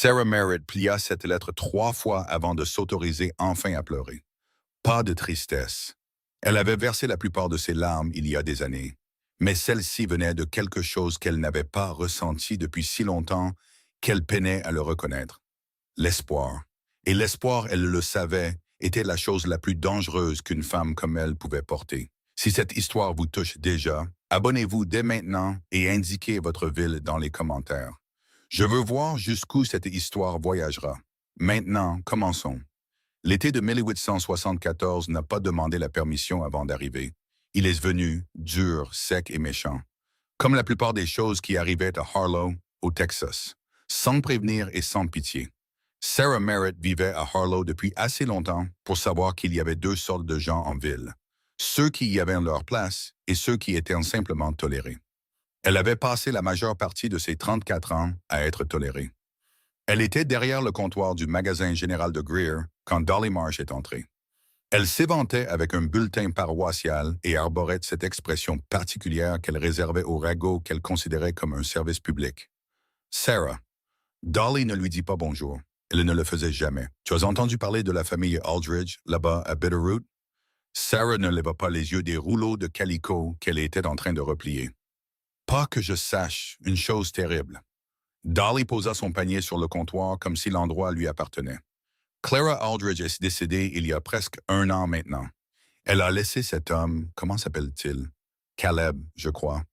Sarah Merritt plia cette lettre 3 fois avant de s'autoriser enfin à pleurer. Pas de tristesse. Elle avait versé la plupart de ses larmes il y a des années, mais celle-ci venait de quelque chose qu'elle n'avait pas ressenti depuis si longtemps qu'elle peinait à le reconnaître. L'espoir. Et l'espoir, elle le savait, était la chose la plus dangereuse qu'une femme comme elle pouvait porter. Si cette histoire vous touche déjà, abonnez-vous dès maintenant et indiquez votre ville dans les commentaires. Je veux voir jusqu'où cette histoire voyagera. Maintenant, commençons. L'été de 1874 n'a pas demandé la permission avant d'arriver. Il est venu, dur, sec et méchant. Comme la plupart des choses qui arrivaient à Harlow, au Texas, sans prévenir et sans pitié. Sarah Merritt vivait à Harlow depuis assez longtemps pour savoir qu'il y avait deux sortes de gens en ville. Ceux qui y avaient leur place et ceux qui étaient simplement tolérés. Elle avait passé la majeure partie de ses 34 ans à être tolérée. Elle était derrière le comptoir du magasin général de Greer quand Dolly Marsh est entrée. Elle s'éventait avec un bulletin paroissial et arborait cette expression particulière qu'elle réservait aux ragots qu'elle considérait comme un service public. Sarah. Dolly ne lui dit pas bonjour. Elle ne le faisait jamais. Tu as entendu parler de la famille Aldridge, là-bas à Bitterroot? Sarah ne leva pas les yeux des rouleaux de calicot qu'elle était en train de replier. Pas que je sache, une chose terrible. Dolly posa son panier sur le comptoir comme si l'endroit lui appartenait. Clara Aldridge est décédée il y a presque 1 an maintenant. Elle a laissé cet homme, comment s'appelle-t-il? Caleb, je crois.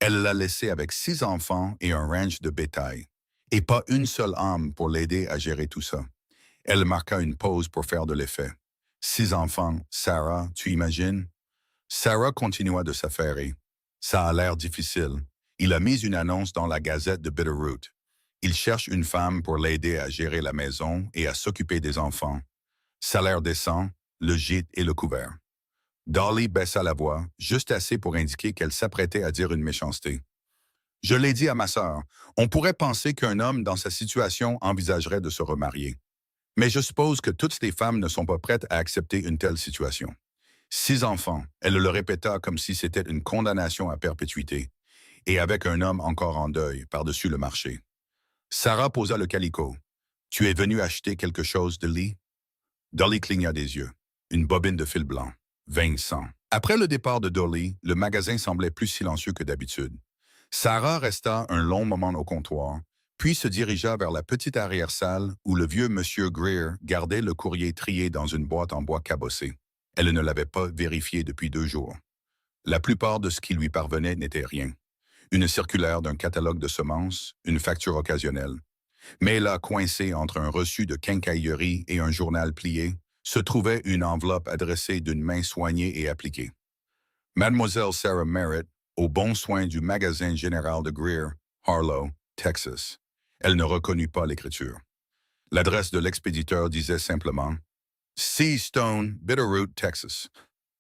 Elle l'a laissé avec 6 enfants et un ranch de bétail. Et pas une seule âme pour l'aider à gérer tout ça. Elle marqua une pause pour faire de l'effet. 6 enfants, Sarah, tu imagines? Sarah continua de s'affairer. Ça a l'air difficile. Il a mis une annonce dans la Gazette de Bitterroot. Il cherche une femme pour l'aider à gérer la maison et à s'occuper des enfants. Salaire décent, le gîte et le couvert. Dolly baissa la voix, juste assez pour indiquer qu'elle s'apprêtait à dire une méchanceté. Je l'ai dit à ma sœur, on pourrait penser qu'un homme dans sa situation envisagerait de se remarier. Mais je suppose que toutes les femmes ne sont pas prêtes à accepter une telle situation. 6 enfants, elle le répéta comme si c'était une condamnation à perpétuité, et avec un homme encore en deuil par-dessus le marché. Sarah posa le calicot. Tu es venu acheter quelque chose de lit? Dolly cligna des yeux. Une bobine de fil blanc. Vincent. Après le départ de Dolly, le magasin semblait plus silencieux que d'habitude. Sarah resta un long moment au comptoir, puis se dirigea vers la petite arrière-salle où le vieux monsieur Greer gardait le courrier trié dans une boîte en bois cabossé. Elle ne l'avait pas vérifié depuis 2 jours. La plupart de ce qui lui parvenait n'était rien. Une circulaire d'un catalogue de semences, une facture occasionnelle. Mais là, coincée entre un reçu de quincaillerie et un journal plié, se trouvait une enveloppe adressée d'une main soignée et appliquée. Mademoiselle Sarah Merritt, au bon soin du magasin général de Greer, Harlow, Texas. Elle ne reconnut pas l'écriture. L'adresse de l'expéditeur disait simplement « C. Stone, Bitterroot, Texas ».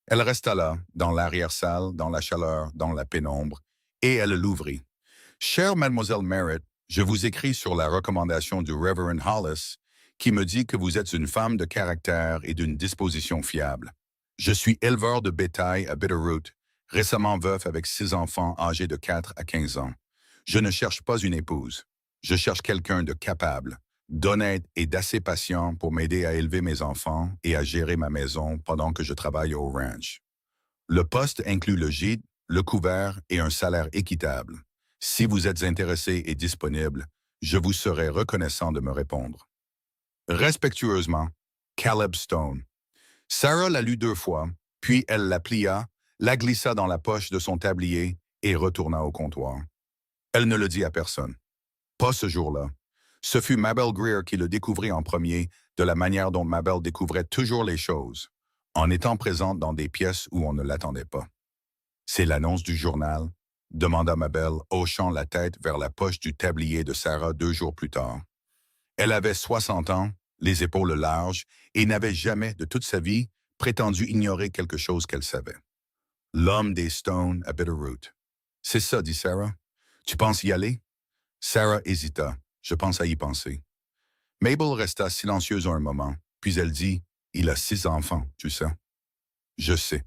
Elle resta là, dans l'arrière-salle, dans la chaleur, dans la pénombre, et elle l'ouvrit. « Chère Mademoiselle Merritt, je vous écris sur la recommandation du Reverend Hollis, qui me dit que vous êtes une femme de caractère et d'une disposition fiable. Je suis éleveur de bétail à Bitterroot, récemment veuf avec 6 enfants âgés de 4 à 15 ans. Je ne cherche pas une épouse. Je cherche quelqu'un de capable, d'honnête et d'assez patient pour m'aider à élever mes enfants et à gérer ma maison pendant que je travaille au ranch. Le poste inclut le gîte, le couvert et un salaire équitable. Si vous êtes intéressé et disponible, je vous serai reconnaissant de me répondre. Respectueusement, Caleb Stone. Sarah la lut 2 fois, puis elle la plia, la glissa dans la poche de son tablier et retourna au comptoir. Elle ne le dit à personne. Pas ce jour-là. Ce fut Mabel Greer qui le découvrit en premier, de la manière dont Mabel découvrait toujours les choses, en étant présente dans des pièces où on ne l'attendait pas. « C'est l'annonce du journal ?» demanda Mabel, hochant la tête vers la poche du tablier de Sarah 2 jours plus tard. Elle avait 60 ans, les épaules larges, et n'avait jamais, de toute sa vie, prétendu ignorer quelque chose qu'elle savait. L'homme des Stones à Bitterroot. « C'est ça, dit Sarah. Tu penses y aller? » Sarah hésita. « Je pense à y penser. » Mabel resta silencieuse un moment, puis elle dit, « Il a 6 enfants, tu sais. » « Je sais.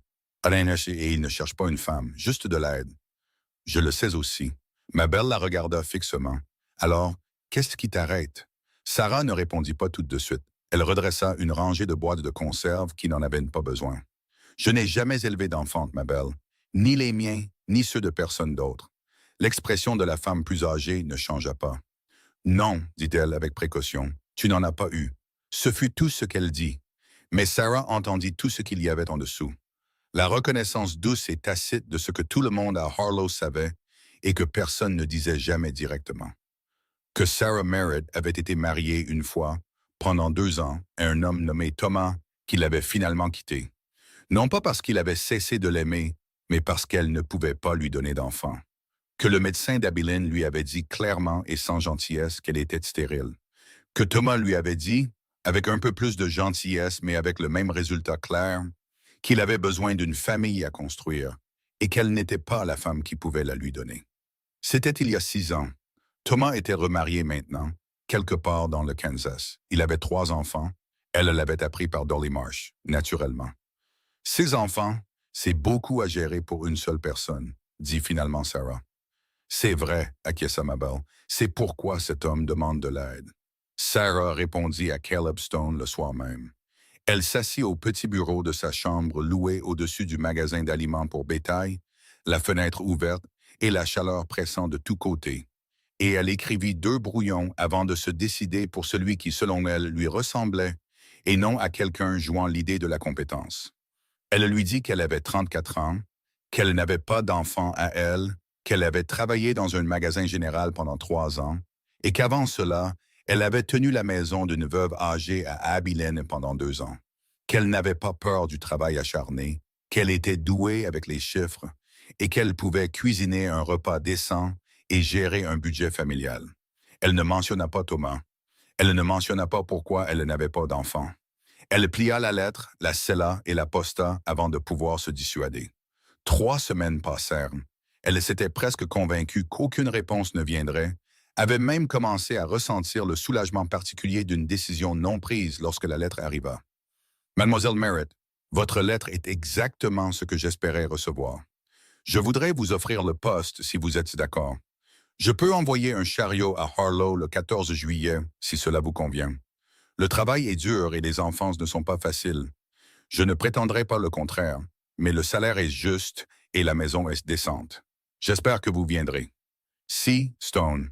Et il ne cherche pas une femme, juste de l'aide. » « Je le sais aussi. » Mabel la regarda fixement. « Alors, qu'est-ce qui t'arrête? » Sarah ne répondit pas tout de suite. Elle redressa une rangée de boîtes de conserve qui n'en avaient pas besoin. Je n'ai jamais élevé d'enfant, ma belle, ni les miens, ni ceux de personne d'autre. L'expression de la femme plus âgée ne changea pas. Non, dit-elle avec précaution, tu n'en as pas eu. Ce fut tout ce qu'elle dit. Mais Sarah entendit tout ce qu'il y avait en dessous. La reconnaissance douce et tacite de ce que tout le monde à Harlow savait et que personne ne disait jamais directement. Que Sarah Merritt avait été mariée une fois, pendant 2 ans, à un homme nommé Thomas, qui l'avait finalement quitté. Non pas parce qu'il avait cessé de l'aimer, mais parce qu'elle ne pouvait pas lui donner d'enfant. Que le médecin d'Abilene lui avait dit clairement et sans gentillesse qu'elle était stérile. Que Thomas lui avait dit, avec un peu plus de gentillesse mais avec le même résultat clair, qu'il avait besoin d'une famille à construire et qu'elle n'était pas la femme qui pouvait la lui donner. C'était il y a 6 ans. Thomas était remarié maintenant, quelque part dans le Kansas. Il avait 3 enfants. Elle l'avait appris par Dolly Marsh, naturellement. 6 enfants, c'est beaucoup à gérer pour une seule personne, dit finalement Sarah. C'est vrai, acquiesça Mabel. C'est pourquoi cet homme demande de l'aide. Sarah répondit à Caleb Stone le soir même. Elle s'assit au petit bureau de sa chambre louée au-dessus du magasin d'aliments pour bétail, la fenêtre ouverte et la chaleur pressant de tous côtés. Et elle écrivit 2 brouillons avant de se décider pour celui qui, selon elle, lui ressemblait, et non à quelqu'un jouant l'idée de la compétence. Elle lui dit qu'elle avait 34 ans, qu'elle n'avait pas d'enfant à elle, qu'elle avait travaillé dans un magasin général pendant 3 ans, et qu'avant cela, elle avait tenu la maison d'une veuve âgée à Abilene pendant 2 ans, qu'elle n'avait pas peur du travail acharné, qu'elle était douée avec les chiffres, et qu'elle pouvait cuisiner un repas décent et gérer un budget familial. Elle ne mentionna pas Thomas. Elle ne mentionna pas pourquoi elle n'avait pas d'enfant. Elle plia la lettre, la scella et la posta avant de pouvoir se dissuader. 3 semaines passèrent. Elle s'était presque convaincue qu'aucune réponse ne viendrait, avait même commencé à ressentir le soulagement particulier d'une décision non prise lorsque la lettre arriva. Mademoiselle Merritt, votre lettre est exactement ce que j'espérais recevoir. Je voudrais vous offrir le poste si vous êtes d'accord. Je peux envoyer un chariot à Harlow le 14 juillet, si cela vous convient. Le travail est dur et les enfants ne sont pas faciles. Je ne prétendrai pas le contraire, mais le salaire est juste et la maison est décente. J'espère que vous viendrez. Si, Stone.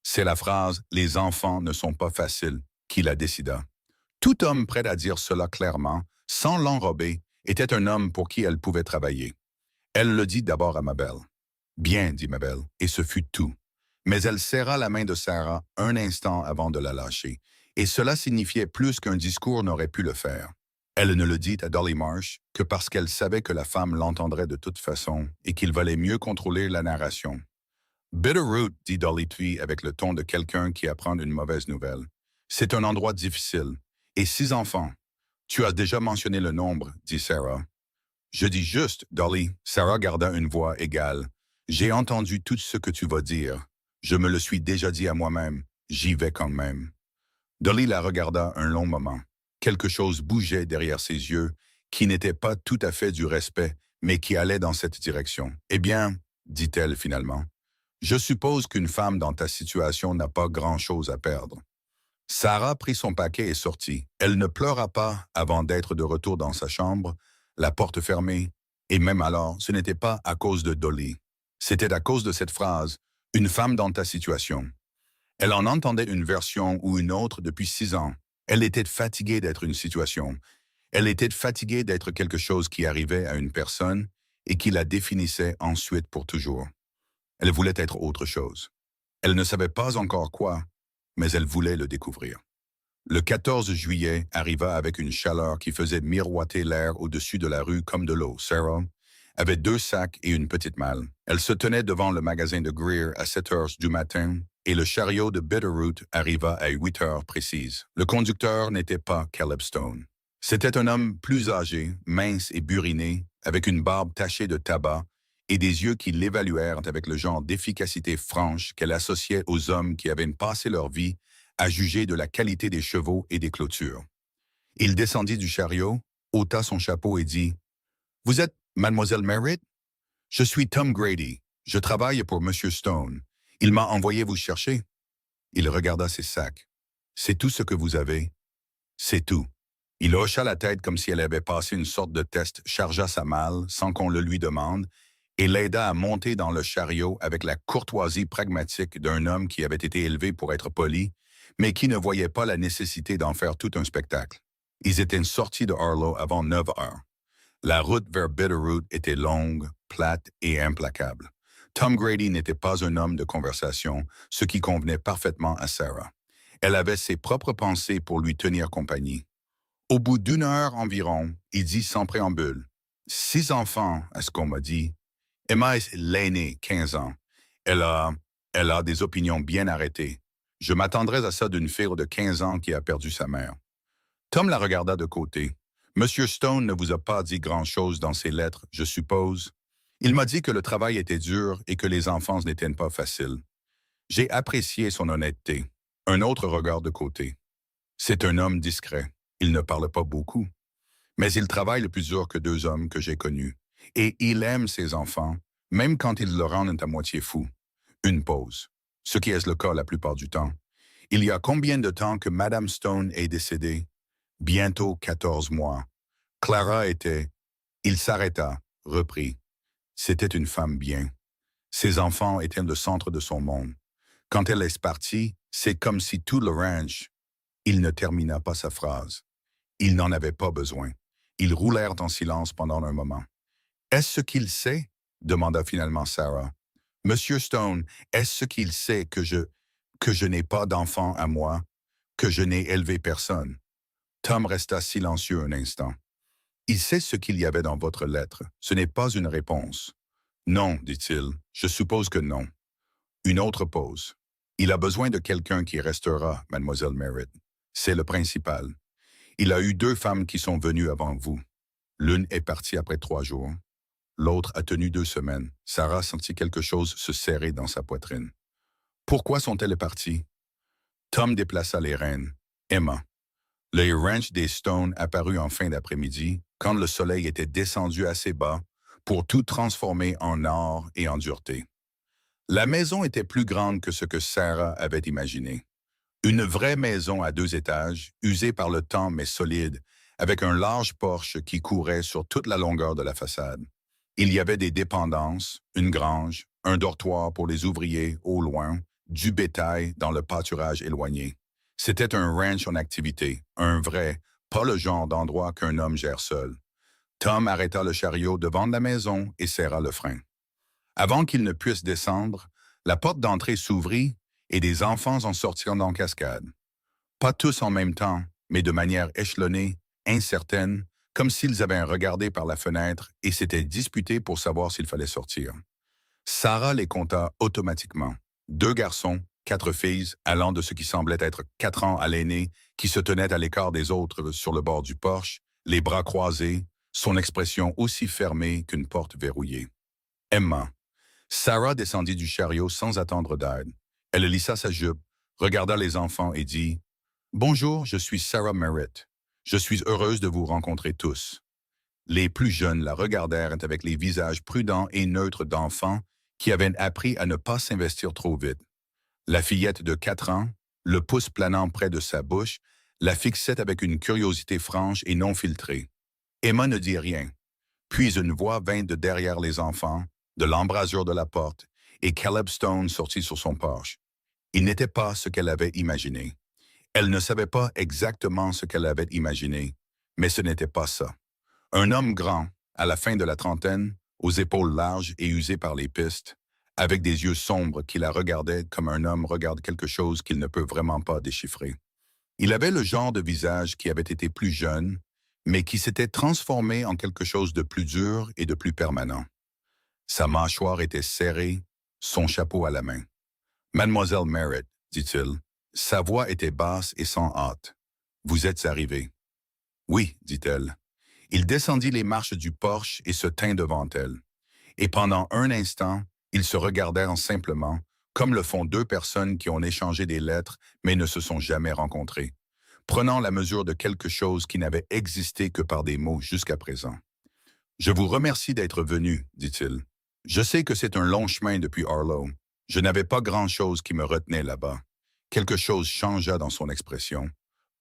C'est la phrase « Les enfants ne sont pas faciles » qui la décida. Tout homme prêt à dire cela clairement, sans l'enrober, était un homme pour qui elle pouvait travailler. Elle le dit d'abord à Mabel. Bien, dit Mabel, et ce fut tout. Mais elle serra la main de Sarah un instant avant de la lâcher, et cela signifiait plus qu'un discours n'aurait pu le faire. Elle ne le dit à Dolly Marsh que parce qu'elle savait que la femme l'entendrait de toute façon et qu'il valait mieux contrôler la narration. Bitterroot, dit Dolly puis avec le ton de quelqu'un qui apprend une mauvaise nouvelle. C'est un endroit difficile. Et 6 enfants. Tu as déjà mentionné le nombre, dit Sarah. Je dis juste, Dolly. Sarah garda une voix égale. J'ai entendu tout ce que tu vas dire. Je me le suis déjà dit à moi-même. J'y vais quand même. Dolly la regarda un long moment. Quelque chose bougeait derrière ses yeux, qui n'était pas tout à fait du respect, mais qui allait dans cette direction. Eh bien, dit-elle finalement, je suppose qu'une femme dans ta situation n'a pas grand-chose à perdre. Sarah prit son paquet et sortit. Elle ne pleura pas avant d'être de retour dans sa chambre, la porte fermée, et même alors, ce n'était pas à cause de Dolly. C'était à cause de cette phrase, « Une femme dans ta situation ». Elle en entendait une version ou une autre depuis 6 ans. Elle était fatiguée d'être une situation. Elle était fatiguée d'être quelque chose qui arrivait à une personne et qui la définissait ensuite pour toujours. Elle voulait être autre chose. Elle ne savait pas encore quoi, mais elle voulait le découvrir. Le 14 juillet arriva avec une chaleur qui faisait miroiter l'air au-dessus de la rue comme de l'eau. Sarah avait 2 sacs et une petite malle. Elle se tenait devant le magasin de Greer à 7 heures du matin et le chariot de Bitterroot arriva à 8 heures précises. Le conducteur n'était pas Caleb Stone. C'était un homme plus âgé, mince et buriné, avec une barbe tachée de tabac et des yeux qui l'évaluèrent avec le genre d'efficacité franche qu'elle associait aux hommes qui avaient passé leur vie à juger de la qualité des chevaux et des clôtures. Il descendit du chariot, ôta son chapeau et dit « Vous êtes Mademoiselle Merritt? Je suis Tom Grady. Je travaille pour Monsieur Stone. Il m'a envoyé vous chercher. » Il regarda ses sacs. C'est tout ce que vous avez? C'est tout. Il hocha la tête comme si elle avait passé une sorte de test, chargea sa malle, sans qu'on le lui demande, et l'aida à monter dans le chariot avec la courtoisie pragmatique d'un homme qui avait été élevé pour être poli, mais qui ne voyait pas la nécessité d'en faire tout un spectacle. Ils étaient sortis de Harlow avant 9 heures. La route vers Bitterroot était longue, plate et implacable. Tom Grady n'était pas un homme de conversation, ce qui convenait parfaitement à Sarah. Elle avait ses propres pensées pour lui tenir compagnie. Au bout d'une heure environ, il dit sans préambule, « 6 enfants, à ce qu'on m'a dit. Emma est l'aînée, 15 ans. Elle a, elle a des opinions bien arrêtées. Je m'attendrais à ça d'une fille de 15 ans qui a perdu sa mère. » Tom la regarda de côté. « Monsieur Stone ne vous a pas dit grand-chose dans ses lettres, je suppose. Il m'a dit que le travail était dur et que les enfants n'étaient pas faciles. J'ai apprécié son honnêteté. » Un autre regard de côté. « C'est un homme discret. Il ne parle pas beaucoup. Mais il travaille le plus dur que 2 hommes que j'ai connus. Et il aime ses enfants, même quand ils le rendent à moitié fou. » Une pause. Ce qui est le cas la plupart du temps. « Il y a combien de temps que Madame Stone est décédée? » « Bientôt 14 mois. Clara était... » Il s'arrêta, reprit. C'était une femme bien. Ses enfants étaient le centre de son monde. Quand elle est partie, c'est comme si tout le ranch... Il ne termina pas sa phrase. Il n'en avait pas besoin. Ils roulèrent en silence pendant un moment. « Est-ce ce qu'il sait? » demanda finalement Sarah. « Monsieur Stone, est-ce ce qu'il sait que je n'ai pas d'enfant à moi, que je n'ai élevé personne? » Tom resta silencieux un instant. « Il sait ce qu'il y avait dans votre lettre. Ce n'est pas une réponse. »« Non, dit-il. Je suppose que non. » Une autre pause. « Il a besoin de quelqu'un qui restera, mademoiselle Merritt. C'est le principal. Il a eu 2 femmes qui sont venues avant vous. L'une est partie après 3 jours. L'autre a tenu 2 semaines. » Sarah sentit quelque chose se serrer dans sa poitrine. « Pourquoi sont-elles parties? » Tom déplaça les rênes. « Emma. » Le ranch des Stone apparut en fin d'après-midi, quand le soleil était descendu assez bas pour tout transformer en or et en dureté. La maison était plus grande que ce que Sarah avait imaginé. Une vraie maison à 2 étages, usée par le temps mais solide, avec un large porche qui courait sur toute la longueur de la façade. Il y avait des dépendances, une grange, un dortoir pour les ouvriers au loin, du bétail dans le pâturage éloigné. C'était un ranch en activité, un vrai, pas le genre d'endroit qu'un homme gère seul. Tom arrêta le chariot devant la maison et serra le frein. Avant qu'il ne puisse descendre, la porte d'entrée s'ouvrit et des enfants en sortirent en cascade. Pas tous en même temps, mais de manière échelonnée, incertaine, comme s'ils avaient regardé par la fenêtre et s'étaient disputés pour savoir s'il fallait sortir. Sarah les compta automatiquement. 2 garçons, 4 filles, allant de ce qui semblait être 4 ans à l'aîné, qui se tenait à l'écart des autres sur le bord du porche, les bras croisés, son expression aussi fermée qu'une porte verrouillée. Emma. Sarah descendit du chariot sans attendre d'aide. Elle lissa sa jupe, regarda les enfants et dit « Bonjour, je suis Sarah Merritt. Je suis heureuse de vous rencontrer tous. » Les plus jeunes la regardèrent avec les visages prudents et neutres d'enfants qui avaient appris à ne pas s'investir trop vite. La fillette de 4 ans, le pouce planant près de sa bouche, la fixait avec une curiosité franche et non filtrée. Emma ne dit rien. Puis une voix vint de derrière les enfants, de l'embrasure de la porte, et Caleb Stone sortit sur son porche. Il n'était pas ce qu'elle avait imaginé. Elle ne savait pas exactement ce qu'elle avait imaginé, mais ce n'était pas ça. Un homme grand, à la fin de la trentaine, aux épaules larges et usées par les pistes, avec des yeux sombres qui la regardaient comme un homme regarde quelque chose qu'il ne peut vraiment pas déchiffrer. Il avait le genre de visage qui avait été plus jeune, mais qui s'était transformé en quelque chose de plus dur et de plus permanent. Sa mâchoire était serrée, son chapeau à la main. « Mademoiselle Merritt, » dit-il. Sa voix était basse et sans hâte. « Vous êtes arrivée. »« Oui, » dit-elle. Il descendit les marches du porche et se tint devant elle. Et pendant un instant, ils se regardèrent simplement, comme le font 2 personnes qui ont échangé des lettres mais ne se sont jamais rencontrées, prenant la mesure de quelque chose qui n'avait existé que par des mots jusqu'à présent. « Je vous remercie d'être venu, » dit-il. « Je sais que c'est un long chemin depuis Harlow. Je n'avais pas grand-chose qui me retenait là-bas. Quelque chose changea dans son expression.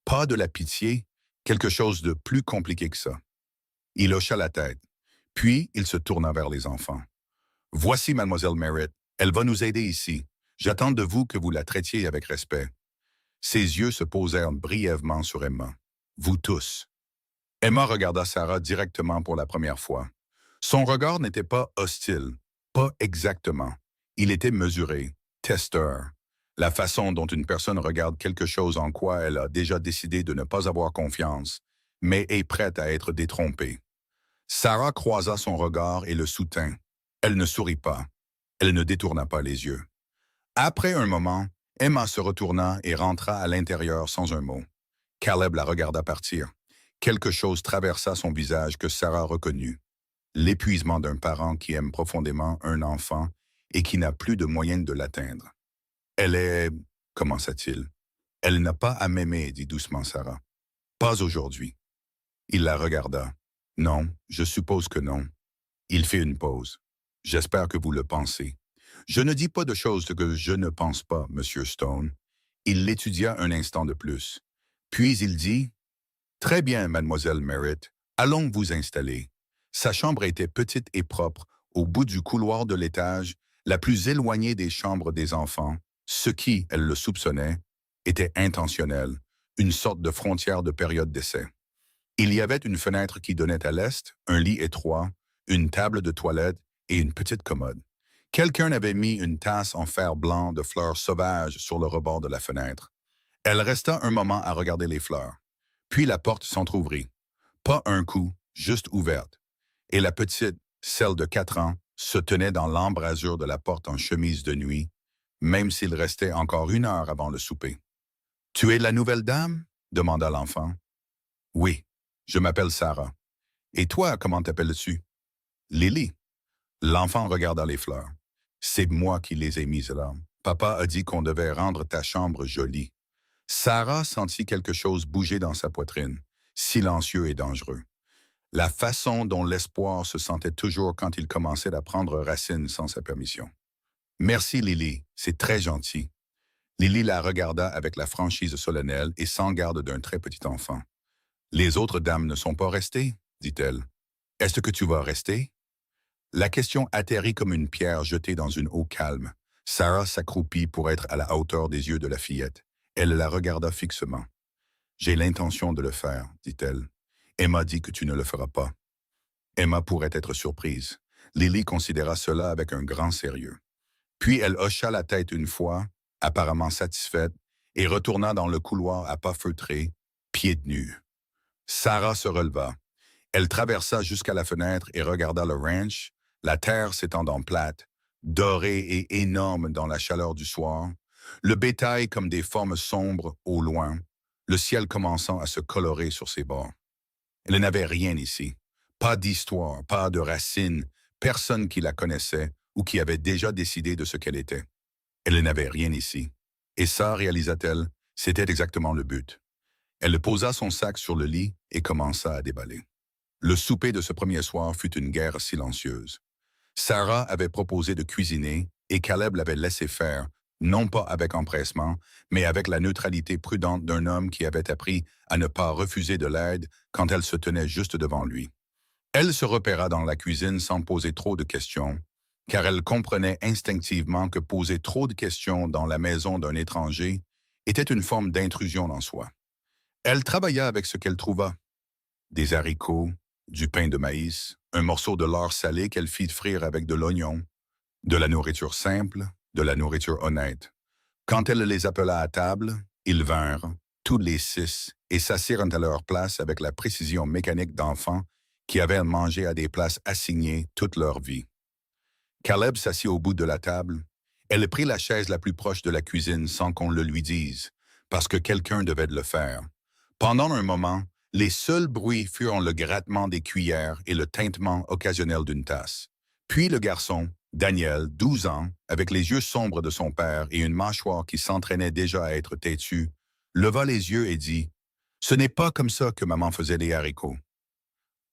Pas de la pitié, quelque chose de plus compliqué que ça. Il hocha la tête. Puis, il se tourna vers les enfants. Voici mademoiselle Merritt. Elle va nous aider ici. J'attends de vous que vous la traitiez avec respect. Ses yeux se posèrent brièvement sur Emma. Vous tous. Emma regarda Sarah directement pour la première fois. Son regard n'était pas hostile, pas exactement. Il était mesuré, testeur. La façon dont une personne regarde quelque chose en quoi elle a déjà décidé de ne pas avoir confiance, mais est prête à être détrompée. Sarah croisa son regard et le soutint. Elle ne sourit pas. Elle ne détourna pas les yeux. Après un moment, Emma se retourna et rentra à l'intérieur sans un mot. Caleb la regarda partir. Quelque chose traversa son visage que Sarah reconnut. L'épuisement d'un parent qui aime profondément un enfant et qui n'a plus de moyens de l'atteindre. Elle est... commença-t-il. Elle n'a pas à m'aimer, dit doucement Sarah. Pas aujourd'hui. Il la regarda. Non, je suppose que non. Il fit une pause. J'espère que vous le pensez. Je ne dis pas de choses que je ne pense pas, Monsieur Stone. Il l'étudia un instant de plus. Puis il dit, « Très bien, mademoiselle Merritt, allons vous installer. » Sa chambre était petite et propre, au bout du couloir de l'étage, la plus éloignée des chambres des enfants, ce qui, elle le soupçonnait, était intentionnel, une sorte de frontière de période d'essai. Il y avait une fenêtre qui donnait à l'est, un lit étroit, une table de toilette et une petite commode. Quelqu'un avait mis une tasse en fer blanc de fleurs sauvages sur le rebord de la fenêtre. Elle resta un moment à regarder les fleurs. Puis la porte s'entr'ouvrit. Pas un coup, juste ouverte. Et la petite, celle de 4 ans, se tenait dans l'embrasure de la porte en chemise de nuit, même s'il restait encore 1 heure avant le souper. « Tu es la nouvelle dame ?» demanda l'enfant. « Oui, je m'appelle Sarah. Et toi, comment t'appelles-tu? »« Lily. » L'enfant regarda les fleurs. « C'est moi qui les ai mises là. Papa a dit qu'on devait rendre ta chambre jolie. » Sarah sentit quelque chose bouger dans sa poitrine, silencieux et dangereux. La façon dont l'espoir se sentait toujours quand il commençait à prendre racine sans sa permission. « Merci, Lily, c'est très gentil. » Lily la regarda avec la franchise solennelle et sans garde d'un très petit enfant. « Les autres dames ne sont pas restées, dit-elle. Est-ce que tu vas rester? » La question atterrit comme une pierre jetée dans une eau calme. Sarah s'accroupit pour être à la hauteur des yeux de la fillette. Elle la regarda fixement. « J'ai l'intention de le faire, dit-elle. Emma dit que tu ne le feras pas. » Emma pourrait être surprise. Lily considéra cela avec un grand sérieux. Puis elle hocha la tête une fois, apparemment satisfaite, et retourna dans le couloir à pas feutrés, pieds nus. Sarah se releva. Elle traversa jusqu'à la fenêtre et regarda le ranch, la terre s'étendant plate, dorée et énorme dans la chaleur du soir, le bétail comme des formes sombres au loin, le ciel commençant à se colorer sur ses bords. Elle n'avait rien ici. Pas d'histoire, pas de racines, personne qui la connaissait ou qui avait déjà décidé de ce qu'elle était. Elle n'avait rien ici. Et ça, réalisa-t-elle, c'était exactement le but. Elle posa son sac sur le lit et commença à déballer. Le souper de ce premier soir fut une guerre silencieuse. Sarah avait proposé de cuisiner et Caleb l'avait laissé faire, non pas avec empressement, mais avec la neutralité prudente d'un homme qui avait appris à ne pas refuser de l'aide quand elle se tenait juste devant lui. Elle se repéra dans la cuisine sans poser trop de questions, car elle comprenait instinctivement que poser trop de questions dans la maison d'un étranger était une forme d'intrusion en soi. Elle travailla avec ce qu'elle trouva. Des haricots, du pain de maïs, un morceau de lard salé qu'elle fit frire avec de l'oignon, de la nourriture simple, de la nourriture honnête. Quand elle les appela à table, ils vinrent, tous les 6, et s'assirent à leur place avec la précision mécanique d'enfants qui avaient mangé à des places assignées toute leur vie. Caleb s'assit au bout de la table. Elle prit la chaise la plus proche de la cuisine sans qu'on le lui dise, parce que quelqu'un devait le faire. Pendant un moment, les seuls bruits furent le grattement des cuillères et le tintement occasionnel d'une tasse. Puis le garçon, Daniel, 12 ans, avec les yeux sombres de son père et une mâchoire qui s'entraînait déjà à être têtue, leva les yeux et dit « Ce n'est pas comme ça que maman faisait les haricots. »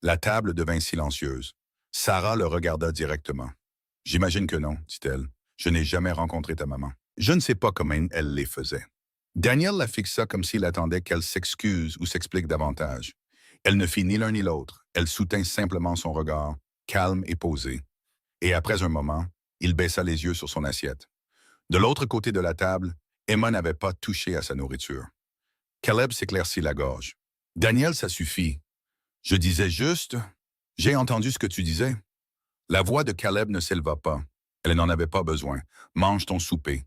La table devint silencieuse. Sarah le regarda directement. « J'imagine que non, dit-elle. Je n'ai jamais rencontré ta maman. Je ne sais pas comment elle les faisait. » Daniel la fixa comme s'il attendait qu'elle s'excuse ou s'explique davantage. Elle ne fit ni l'un ni l'autre. Elle soutint simplement son regard, calme et posé. Et après un moment, il baissa les yeux sur son assiette. De l'autre côté de la table, Emma n'avait pas touché à sa nourriture. Caleb s'éclaircit la gorge. Daniel, ça suffit. Je disais juste, j'ai entendu ce que tu disais. La voix de Caleb ne s'éleva pas. Elle n'en avait pas besoin. Mange ton souper.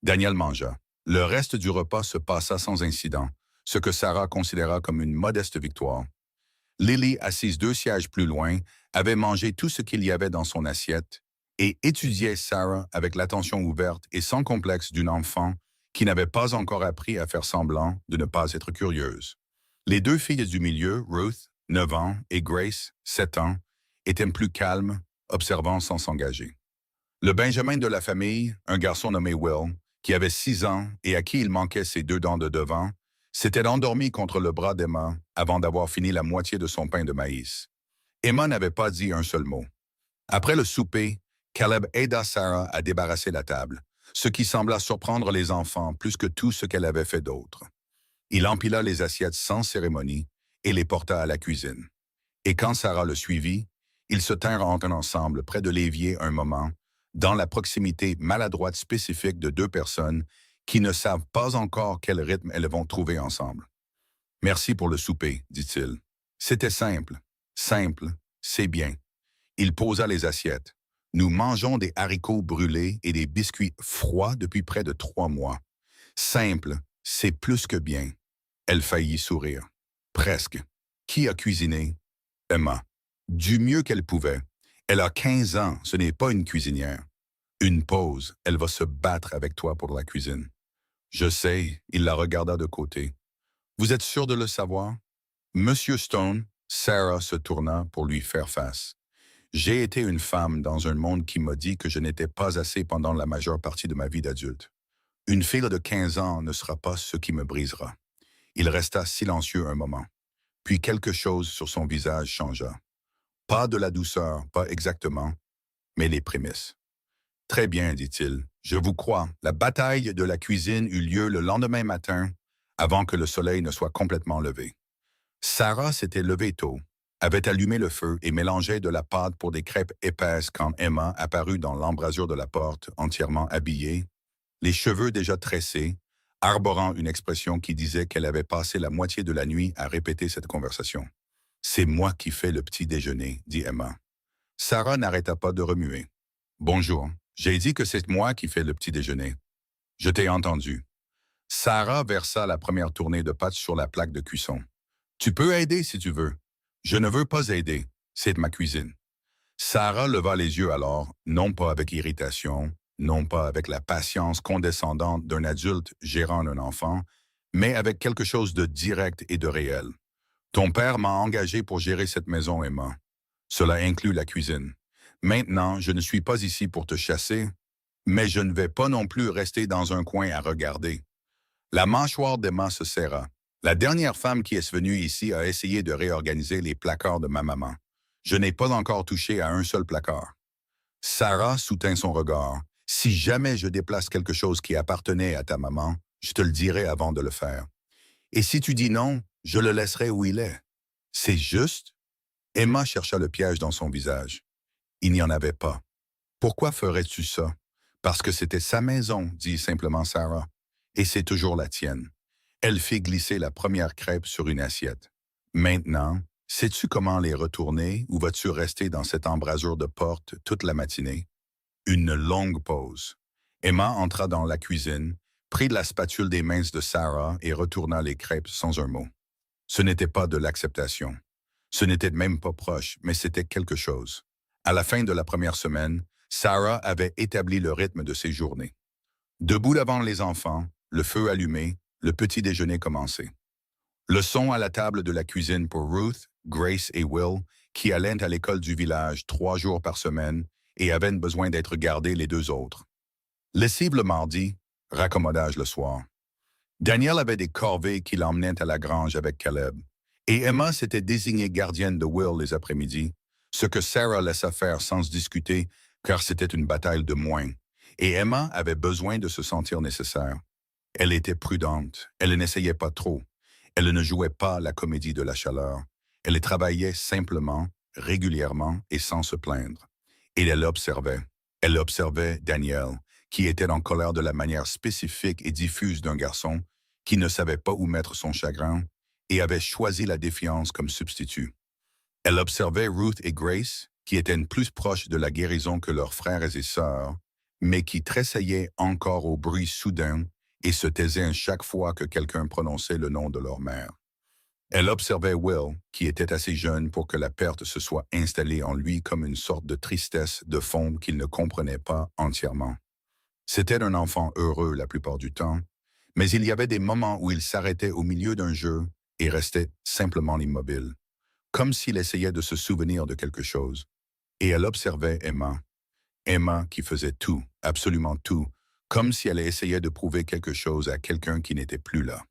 Daniel mangea. Le reste du repas se passa sans incident, ce que Sarah considéra comme une modeste victoire. Lily, assise 2 sièges plus loin, avait mangé tout ce qu'il y avait dans son assiette et étudiait Sarah avec l'attention ouverte et sans complexe d'une enfant qui n'avait pas encore appris à faire semblant de ne pas être curieuse. Les 2 filles du milieu, Ruth, 9 ans, et Grace, 7 ans, étaient plus calmes, observant sans s'engager. Le Benjamin de la famille, un garçon nommé Will, qui avait 6 ans et à qui il manquait ses 2 dents de devant, s'était endormi contre le bras d'Emma avant d'avoir fini la moitié de son pain de maïs. Emma n'avait pas dit un seul mot. Après le souper, Caleb aida Sarah à débarrasser la table, ce qui sembla surprendre les enfants plus que tout ce qu'elle avait fait d'autre. Il empila les assiettes sans cérémonie et les porta à la cuisine. Et quand Sarah le suivit, ils se tinrent ensemble près de l'évier un moment, dans la proximité maladroite spécifique de 2 personnes qui ne savent pas encore quel rythme elles vont trouver ensemble. Merci pour le souper, dit-il. C'était simple. Simple, c'est bien. Il posa les assiettes. Nous mangeons des haricots brûlés et des biscuits froids depuis près de 3 mois. Simple, c'est plus que bien. Elle faillit sourire. Presque. Qui a cuisiné? Emma. Du mieux qu'elle pouvait. Elle a 15 ans, ce n'est pas une cuisinière. Une pause, elle va se battre avec toi pour la cuisine. Je sais, il la regarda de côté. Vous êtes sûr de le savoir? Monsieur Stone, Sarah se tourna pour lui faire face. J'ai été une femme dans un monde qui m'a dit que je n'étais pas assez pendant la majeure partie de ma vie d'adulte. Une fille de 15 ans ne sera pas ce qui me brisera. Il resta silencieux un moment. Puis quelque chose sur son visage changea. Pas de la douceur, pas exactement, mais les prémices. Très bien, dit-il. Je vous crois. La bataille de la cuisine eut lieu le lendemain matin, avant que le soleil ne soit complètement levé. Sarah s'était levée tôt, avait allumé le feu et mélangeait de la pâte pour des crêpes épaisses quand Emma apparut dans l'embrasure de la porte, entièrement habillée, les cheveux déjà tressés, arborant une expression qui disait qu'elle avait passé la moitié de la nuit à répéter cette conversation. « C'est moi qui fais le petit déjeuner », dit Emma. Sarah n'arrêta pas de remuer. « Bonjour, j'ai dit que c'est moi qui fais le petit déjeuner. »« Je t'ai entendu. » Sarah versa la première tournée de pâte sur la plaque de cuisson. « Tu peux aider si tu veux. »« Je ne veux pas aider. C'est ma cuisine. » Sarah leva les yeux alors, non pas avec irritation, non pas avec la patience condescendante d'un adulte gérant un enfant, mais avec quelque chose de direct et de réel. « Ton père m'a engagé pour gérer cette maison, Emma. Cela inclut la cuisine. Maintenant, je ne suis pas ici pour te chasser, mais je ne vais pas non plus rester dans un coin à regarder. » La mâchoire d'Emma se serra. La dernière femme qui est venue ici a essayé de réorganiser les placards de ma maman. Je n'ai pas encore touché à un seul placard. Sarah soutint son regard. Si jamais je déplace quelque chose qui appartenait à ta maman, je te le dirai avant de le faire. Et si tu dis non, je le laisserai où il est. C'est juste? Emma chercha le piège dans son visage. Il n'y en avait pas. Pourquoi ferais-tu ça? Parce que c'était sa maison, dit simplement Sarah. Et c'est toujours la tienne. Elle fit glisser la première crêpe sur une assiette. Maintenant, sais-tu comment les retourner ou vas-tu rester dans cette embrasure de porte toute la matinée? Une longue pause. Emma entra dans la cuisine, prit la spatule des mains de Sarah et retourna les crêpes sans un mot. Ce n'était pas de l'acceptation. Ce n'était même pas proche, mais c'était quelque chose. À la fin de la première semaine, Sarah avait établi le rythme de ses journées. Debout devant les enfants, le feu allumé, le petit déjeuner commençait. Le son à la table de la cuisine pour Ruth, Grace et Will, qui allaient à l'école du village 3 jours par semaine et avaient besoin d'être gardés les 2 autres. Lessive le mardi, raccommodage le soir. Daniel avait des corvées qui l'emmenaient à la grange avec Caleb, et Emma s'était désignée gardienne de Will les après-midi, ce que Sarah laissa faire sans discuter, car c'était une bataille de moins, et Emma avait besoin de se sentir nécessaire. Elle était prudente, elle n'essayait pas trop, elle ne jouait pas la comédie de la chaleur, elle travaillait simplement, régulièrement et sans se plaindre. Et elle observait Daniel, qui était en colère de la manière spécifique et diffuse d'un garçon qui ne savait pas où mettre son chagrin et avait choisi la défiance comme substitut. Elle observait Ruth et Grace, qui étaient plus proches de la guérison que leurs frères et sœurs, mais qui tressaillaient encore au bruit soudain et se taisaient chaque fois que quelqu'un prononçait le nom de leur mère. Elle observait Will, qui était assez jeune pour que la perte se soit installée en lui comme une sorte de tristesse de fond qu'il ne comprenait pas entièrement. C'était un enfant heureux la plupart du temps, mais il y avait des moments où il s'arrêtait au milieu d'un jeu et restait simplement immobile, comme s'il essayait de se souvenir de quelque chose. Et elle observait Emma. Emma qui faisait tout, absolument tout, comme si elle essayait de prouver quelque chose à quelqu'un qui n'était plus là.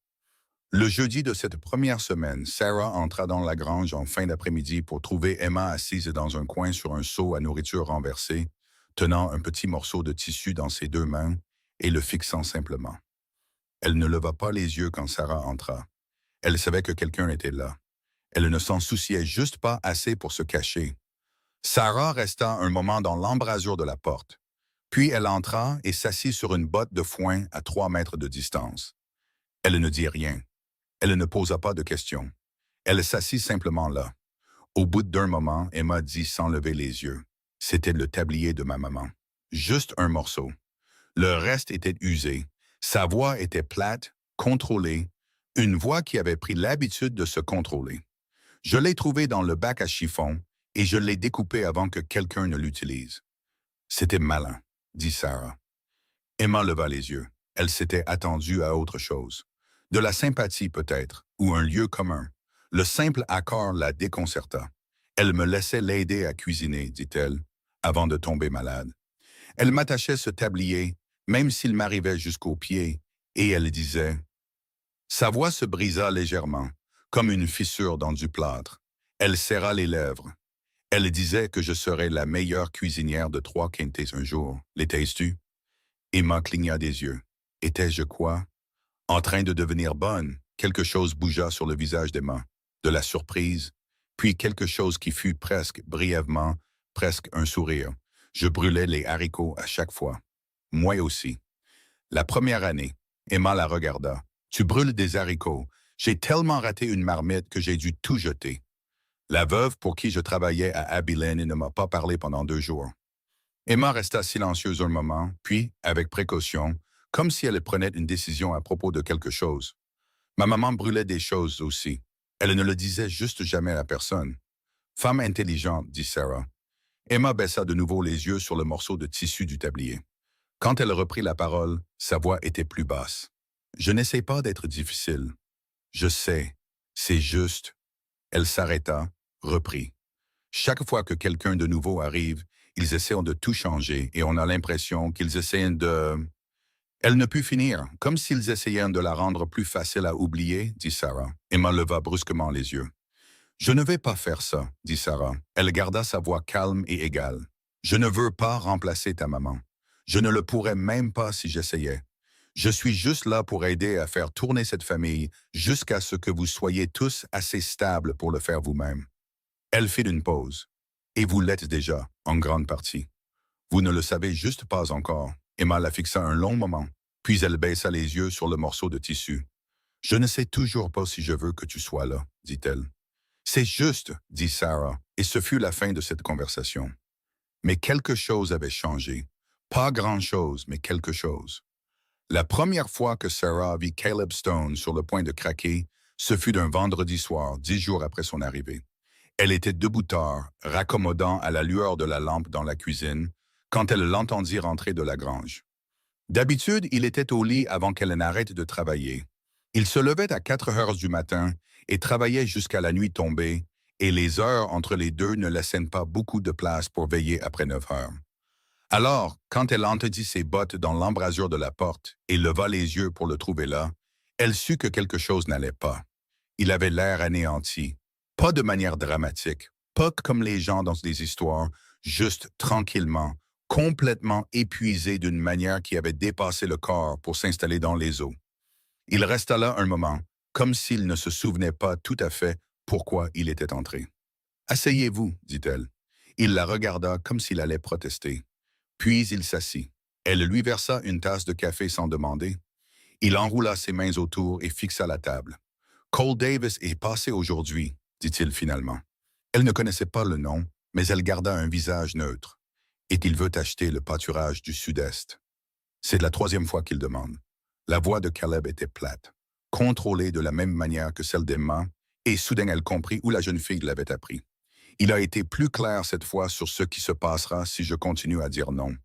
Le jeudi de cette première semaine, Sarah entra dans la grange en fin d'après-midi pour trouver Emma assise dans un coin sur un seau à nourriture renversé, tenant un petit morceau de tissu dans ses deux mains et le fixant simplement. Elle ne leva pas les yeux quand Sarah entra. Elle savait que quelqu'un était là. Elle ne s'en souciait juste pas assez pour se cacher. Sarah resta un moment dans l'embrasure de la porte. Puis elle entra et s'assit sur une botte de foin à 3 mètres de distance. Elle ne dit rien. Elle ne posa pas de questions. Elle s'assit simplement là. Au bout d'un moment, Emma dit sans lever les yeux. C'était le tablier de ma maman. Juste un morceau. Le reste était usé. Sa voix était plate, contrôlée, une voix qui avait pris l'habitude de se contrôler. Je l'ai trouvé dans le bac à chiffon et je l'ai découpé avant que quelqu'un ne l'utilise. C'était malin, dit Sarah. Emma leva les yeux. Elle s'était attendue à autre chose. De la sympathie peut-être, ou un lieu commun. Le simple accord la déconcerta. Elle me laissait l'aider à cuisiner, dit-elle, avant de tomber malade. Elle m'attachait ce tablier, même s'il m'arrivait jusqu'aux pieds, et elle disait. Sa voix se brisa légèrement, comme une fissure dans du plâtre. Elle serra les lèvres. Elle disait que je serais la meilleure cuisinière de Trois-Quintés un jour. L'étais-tu? Emma cligna des yeux. Étais-je quoi? En train de devenir bonne, quelque chose bougea sur le visage d'Emma. De la surprise, puis quelque chose qui fut presque, brièvement, presque un sourire. Je brûlais les haricots à chaque fois. Moi aussi. La première année, Emma la regarda. Tu brûles des haricots. J'ai tellement raté une marmite que j'ai dû tout jeter. La veuve pour qui je travaillais à Abilene ne m'a pas parlé pendant 2 jours. Emma resta silencieuse un moment, puis, avec précaution, comme si elle prenait une décision à propos de quelque chose. Ma maman brûlait des choses aussi. Elle ne le disait juste jamais à personne. Femme intelligente, dit Sarah. Emma baissa de nouveau les yeux sur le morceau de tissu du tablier. Quand elle reprit la parole, sa voix était plus basse. Je n'essaie pas d'être difficile. Je sais. C'est juste. Elle s'arrêta, reprit. Chaque fois que quelqu'un de nouveau arrive, ils essaient de tout changer et on a l'impression qu'ils essaient de... Elle ne put finir, comme s'ils essayaient de la rendre plus facile à oublier, dit Sarah. Emma leva brusquement les yeux. Je ne vais pas faire ça, dit Sarah. Elle garda sa voix calme et égale. Je ne veux pas remplacer ta maman. Je ne le pourrais même pas si j'essayais. Je suis juste là pour aider à faire tourner cette famille jusqu'à ce que vous soyez tous assez stables pour le faire vous-même. Elle fit une pause. Et vous l'êtes déjà, en grande partie. Vous ne le savez juste pas encore. Emma la fixa un long moment, puis elle baissa les yeux sur le morceau de tissu. Je ne sais toujours pas si je veux que tu sois là, dit-elle. C'est juste, dit Sarah, et ce fut la fin de cette conversation. Mais quelque chose avait changé. Pas grand-chose, mais quelque chose. La première fois que Sarah vit Caleb Stone sur le point de craquer, ce fut d'un vendredi soir, 10 jours après son arrivée. Elle était debout tard, raccommodant à la lueur de la lampe dans la cuisine, quand elle l'entendit rentrer de la grange. D'habitude, il était au lit avant qu'elle n'arrête de travailler. Il se levait à 4 heures du matin et travaillait jusqu'à la nuit tombée, et les heures entre les deux ne laissaient pas beaucoup de place pour veiller après 9 heures. Alors, quand elle entendit ses bottes dans l'embrasure de la porte et leva les yeux pour le trouver là, elle sut que quelque chose n'allait pas. Il avait l'air anéanti, pas de manière dramatique, pas comme les gens dans des histoires, juste tranquillement, complètement épuisé d'une manière qui avait dépassé le corps pour s'installer dans les os. Il resta là un moment, comme s'il ne se souvenait pas tout à fait pourquoi il était entré. Asseyez-vous, dit-elle. Il la regarda comme s'il allait protester. Puis il s'assit. Elle lui versa une tasse de café sans demander. Il enroula ses mains autour et fixa la table. Cole Davis est passé aujourd'hui, dit-il finalement. Elle ne connaissait pas le nom, mais elle garda un visage neutre. Et il veut acheter le pâturage du sud-est. C'est la troisième fois qu'il demande. La voix de Caleb était plate, contrôlée de la même manière que celle d'Emma, et soudain elle comprit où la jeune fille l'avait appris. Il a été plus clair cette fois sur ce qui se passera si je continue à dire non.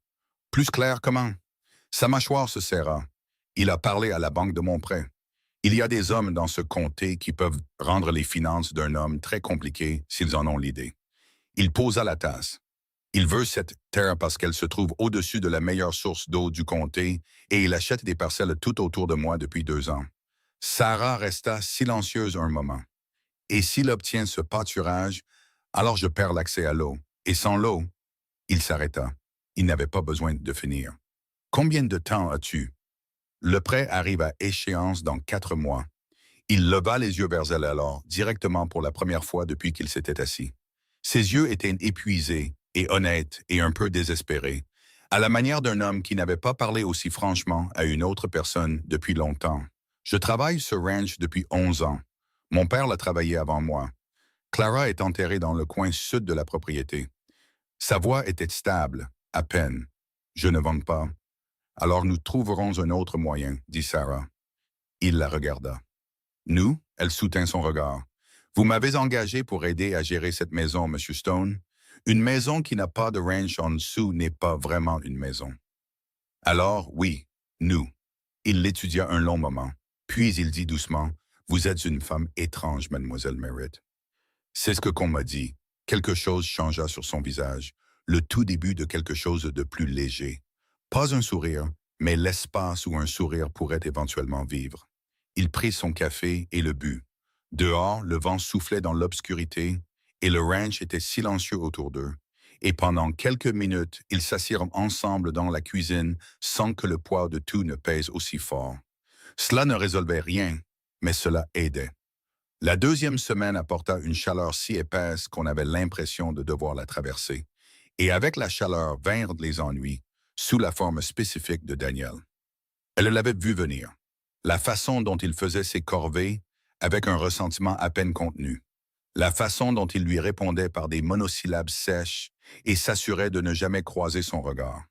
Plus clair comment? Sa mâchoire se serra. Il a parlé à la banque de mon prêt. Il y a des hommes dans ce comté qui peuvent rendre les finances d'un homme très compliquées s'ils en ont l'idée. Il posa la tasse. Il veut cette terre parce qu'elle se trouve au-dessus de la meilleure source d'eau du comté et il achète des parcelles tout autour de moi depuis 2 ans. Sarah resta silencieuse un moment. Et s'il obtient ce pâturage, alors je perds l'accès à l'eau. Et sans l'eau, il s'arrêta. Il n'avait pas besoin de finir. Combien de temps as-tu? Le prêt arrive à échéance dans 4 mois. Il leva les yeux vers elle alors, directement pour la première fois depuis qu'il s'était assis. Ses yeux étaient épuisés et honnêtes et un peu désespérés, à la manière d'un homme qui n'avait pas parlé aussi franchement à une autre personne depuis longtemps. Je travaille ce ranch depuis 11 ans. Mon père l'a travaillé avant moi. Clara est enterrée dans le coin sud de la propriété. Sa voix était stable, à peine. Je ne vends pas. Alors nous trouverons un autre moyen, dit Sarah. Il la regarda. Nous, elle soutint son regard. Vous m'avez engagé pour aider à gérer cette maison, Monsieur Stone. Une maison qui n'a pas de ranch en dessous n'est pas vraiment une maison. Alors, oui, nous. Il l'étudia un long moment. Puis il dit doucement, vous êtes une femme étrange, mademoiselle Merritt. C'est ce qu'on m'a dit. Quelque chose changea sur son visage, le tout début de quelque chose de plus léger. Pas un sourire, mais l'espace où un sourire pourrait éventuellement vivre. Il prit son café et le but. Dehors, le vent soufflait dans l'obscurité et le ranch était silencieux autour d'eux. Et pendant quelques minutes, ils s'assirent ensemble dans la cuisine sans que le poids de tout ne pèse aussi fort. Cela ne résolvait rien, mais cela aidait. La deuxième semaine apporta une chaleur si épaisse qu'on avait l'impression de devoir la traverser. Et avec la chaleur vinrent les ennuis, sous la forme spécifique de Daniel. Elle l'avait vu venir. La façon dont il faisait ses corvées avec un ressentiment à peine contenu. La façon dont il lui répondait par des monosyllabes sèches et s'assurait de ne jamais croiser son regard.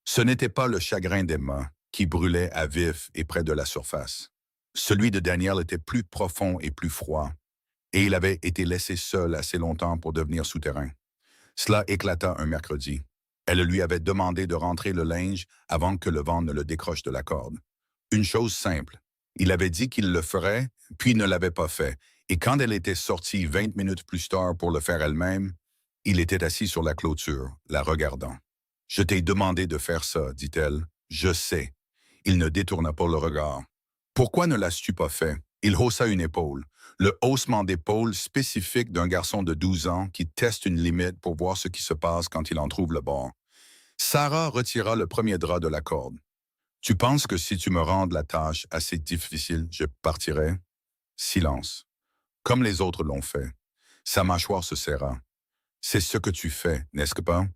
Ce n'était pas le chagrin d'Emma qui brûlait à vif et près de la surface. Celui de Daniel était plus profond et plus froid, et il avait été laissé seul assez longtemps pour devenir souterrain. Cela éclata un mercredi. Elle lui avait demandé de rentrer le linge avant que le vent ne le décroche de la corde. Une chose simple. Il avait dit qu'il le ferait, puis ne l'avait pas fait, et quand elle était sortie 20 minutes plus tard pour le faire elle-même, il était assis sur la clôture, la regardant. « Je t'ai demandé de faire ça, dit-elle. Je sais. » Il ne détourna pas le regard. « Pourquoi ne l'as-tu pas fait? » Il haussa une épaule. Le haussement d'épaule spécifique d'un garçon de 12 ans qui teste une limite pour voir ce qui se passe quand il en trouve le bord. Sarah retira le premier drap de la corde. « Tu penses que si tu me rends la tâche assez difficile, je partirai? » Silence. Comme les autres l'ont fait. Sa mâchoire se serra. « C'est ce que tu fais, n'est-ce pas? »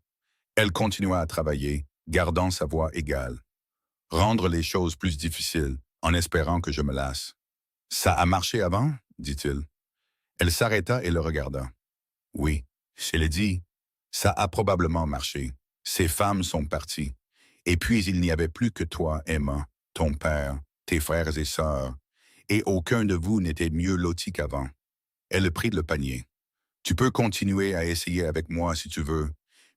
Elle continua à travailler, gardant sa voix égale. « Rendre les choses plus difficiles, en espérant que je me lasse. »« Ça a marché avant? » dit-il. Elle s'arrêta et le regarda. « Oui, je l'ai dit. Ça a probablement marché. Ces femmes sont parties. Et puis il n'y avait plus que toi, Emma, ton père, tes frères et sœurs, et aucun de vous n'était mieux loti qu'avant. » Elle prit le panier. « Tu peux continuer à essayer avec moi si tu veux,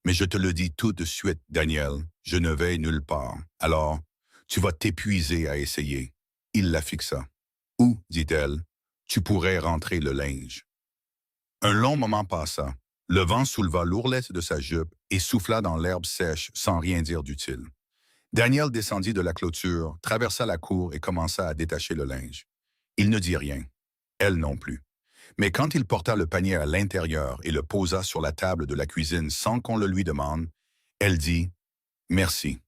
mais je te le dis tout de suite, Daniel, je ne vais nulle part. Alors, tu vas t'épuiser à essayer. » Il la fixa. « Où, dit-elle, tu pourrais rentrer le linge. » Un long moment passa. Le vent souleva l'ourlette de sa jupe et souffla dans l'herbe sèche sans rien dire d'utile. Daniel descendit de la clôture, traversa la cour et commença à détacher le linge. Il ne dit rien. Elle non plus. Mais quand il porta le panier à l'intérieur et le posa sur la table de la cuisine sans qu'on le lui demande, elle dit « Merci ».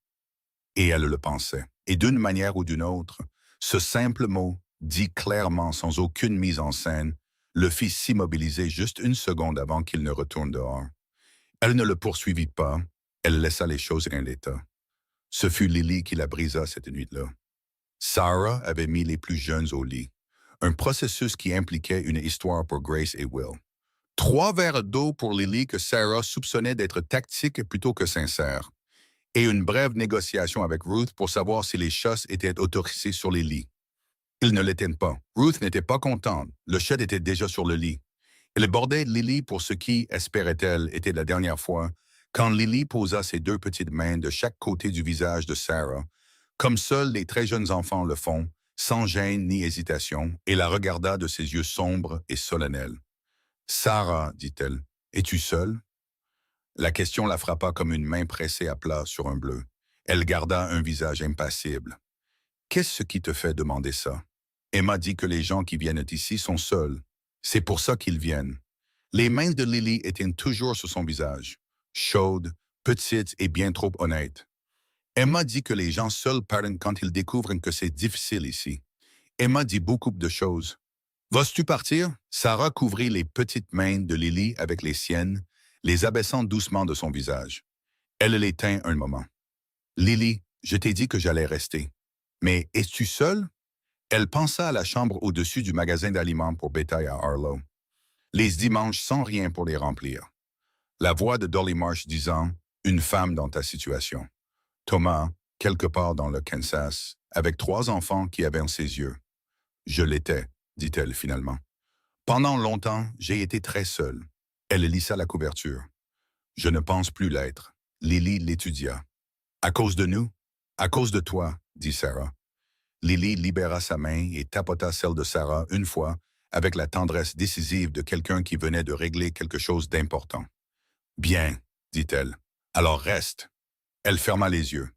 Et elle le pensait. Et d'une manière ou d'une autre, Ce simple mot, dit clairement sans aucune mise en scène, le fit s'immobiliser juste une seconde avant qu'il ne retourne dehors. Elle ne le poursuivit pas, elle laissa les choses en l'état. Ce fut Lily qui la brisa cette nuit-là. Sarah avait mis les plus jeunes au lit, un processus qui impliquait une histoire pour Grace et Will. 3 verres d'eau pour Lily que Sarah soupçonnait d'être tactique plutôt que sincère, et une brève négociation avec Ruth pour savoir si les chasses étaient autorisées sur les lits. Ils ne l'étaient pas. Ruth n'était pas contente. Le chat était déjà sur le lit. Elle bordait Lily pour ce qui, espérait-elle, était la dernière fois, quand Lily posa ses 2 petites mains de chaque côté du visage de Sarah, comme seuls les très jeunes enfants le font, sans gêne ni hésitation, et la regarda de ses yeux sombres et solennels. « Sarah, dit-elle, es-tu seule? » La question la frappa comme une main pressée à plat sur un bleu. Elle garda un visage impassible. « Qu'est-ce qui te fait demander ça? Emma dit que les gens qui viennent ici sont seuls. C'est pour ça qu'ils viennent. » Les mains de Lily étaient toujours sur son visage, chaudes, petites et bien trop honnêtes. Emma dit que les gens seuls parlent quand ils découvrent que c'est difficile ici. Emma dit beaucoup de choses. « Vas-tu partir? » Sarah couvrit les petites mains de Lily avec les siennes, les abaissant doucement de son visage. Elle les tint un moment. « Lily, je t'ai dit que j'allais rester. Mais es-tu seule? » Elle pensa à la chambre au-dessus du magasin d'aliments pour bétail à Harlow. Les dimanches sans rien pour les remplir. La voix de Dolly Marsh disant « Une femme dans ta situation. » Thomas, quelque part dans le Kansas, avec 3 enfants qui avaient ses yeux. « Je l'étais, » dit-elle finalement. « Pendant longtemps, j'ai été très seule. » Elle lissa la couverture. « Je ne pense plus l'être. » Lily l'étudia. « À cause de nous? »« À cause de toi, » dit Sarah. Lily libéra sa main et tapota celle de Sarah une fois, avec la tendresse décisive de quelqu'un qui venait de régler quelque chose d'important. « Bien, » dit-elle. « Alors reste. » Elle ferma les yeux.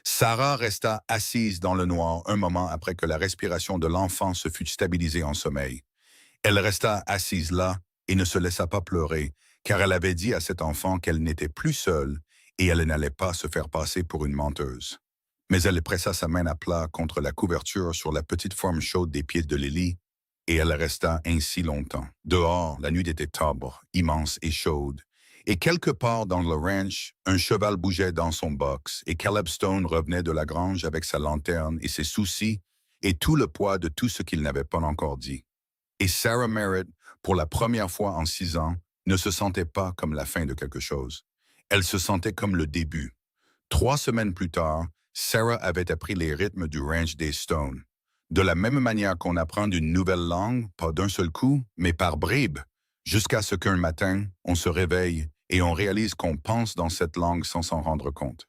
Sarah resta assise dans le noir un moment après que la respiration de l'enfant se fut stabilisée en sommeil. Elle resta assise là et ne se laissa pas pleurer, car elle avait dit à cet enfant qu'elle n'était plus seule et elle n'allait pas se faire passer pour une menteuse. Mais elle pressa sa main à plat contre la couverture sur la petite forme chaude des pieds de Lily, et elle resta ainsi longtemps. Dehors, la nuit était sobre, immense et chaude, et quelque part dans le ranch, un cheval bougeait dans son box, et Caleb Stone revenait de la grange avec sa lanterne et ses soucis, et tout le poids de tout ce qu'il n'avait pas encore dit. Et Sarah Merritt, pour la première fois en 6 ans, ne se sentait pas comme la fin de quelque chose. Elle se sentait comme le début. 3 semaines plus tard, Sarah avait appris les rythmes du ranch des Stone. De la même manière qu'on apprend une nouvelle langue, pas d'un seul coup, mais par bribes, jusqu'à ce qu'un matin, on se réveille et on réalise qu'on pense dans cette langue sans s'en rendre compte.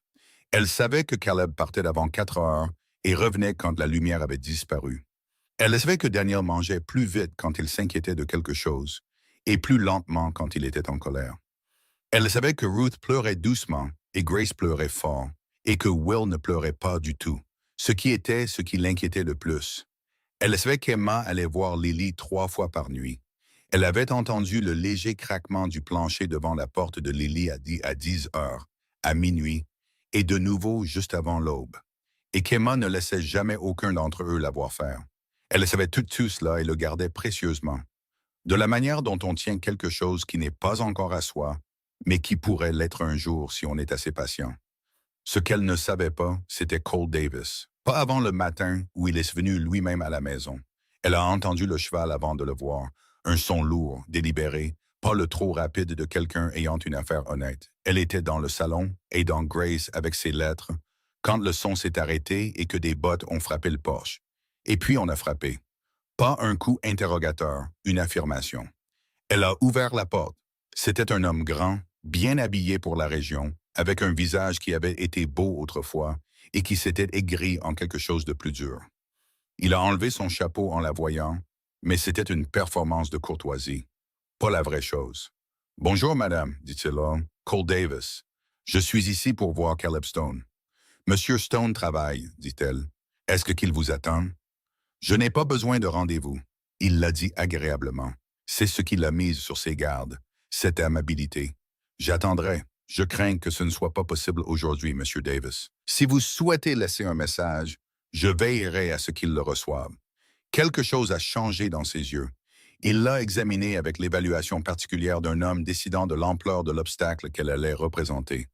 Elle savait que Caleb partait avant 4 heures et revenait quand la lumière avait disparu. Elle savait que Daniel mangeait plus vite quand il s'inquiétait de quelque chose et plus lentement quand il était en colère. Elle savait que Ruth pleurait doucement et Grace pleurait fort et que Will ne pleurait pas du tout, ce qui l'inquiétait le plus. Elle savait qu'Emma allait voir Lily 3 fois par nuit. Elle avait entendu le léger craquement du plancher devant la porte de Lily à 10 heures, à minuit, et de nouveau juste avant l'aube, et qu'Emma ne laissait jamais aucun d'entre eux la voir faire. Elle savait tout cela et le gardait précieusement. De la manière dont on tient quelque chose qui n'est pas encore à soi, mais qui pourrait l'être un jour si on est assez patient. Ce qu'elle ne savait pas, c'était Cole Davis. Pas avant le matin où il est venu lui-même à la maison. Elle a entendu le cheval avant de le voir. Un son lourd, délibéré, pas le trop rapide de quelqu'un ayant une affaire honnête. Elle était dans le salon, aidant Grace avec ses lettres, quand le son s'est arrêté et que des bottes ont frappé le porche. Et puis on a frappé. Pas un coup interrogateur, une affirmation. Elle a ouvert la porte. C'était un homme grand, bien habillé pour la région, avec un visage qui avait été beau autrefois et qui s'était aigri en quelque chose de plus dur. Il a enlevé son chapeau en la voyant, mais c'était une performance de courtoisie, pas la vraie chose. « Bonjour, madame, dit-il là, Cole Davis. Je suis ici pour voir Caleb Stone. »« Monsieur Stone travaille, dit-elle. Est-ce qu'il vous attend? »« Je n'ai pas besoin de rendez-vous. » Il l'a dit agréablement. C'est ce qui l'a mise sur ses gardes, cette amabilité. « J'attendrai. Je crains que ce ne soit pas possible aujourd'hui, Monsieur Davis. Si vous souhaitez laisser un message, Je veillerai à ce qu'il le reçoive. Quelque chose a changé dans ses yeux. Il l'a examiné avec l'évaluation particulière d'un homme décidant de l'ampleur de l'obstacle qu'elle allait représenter.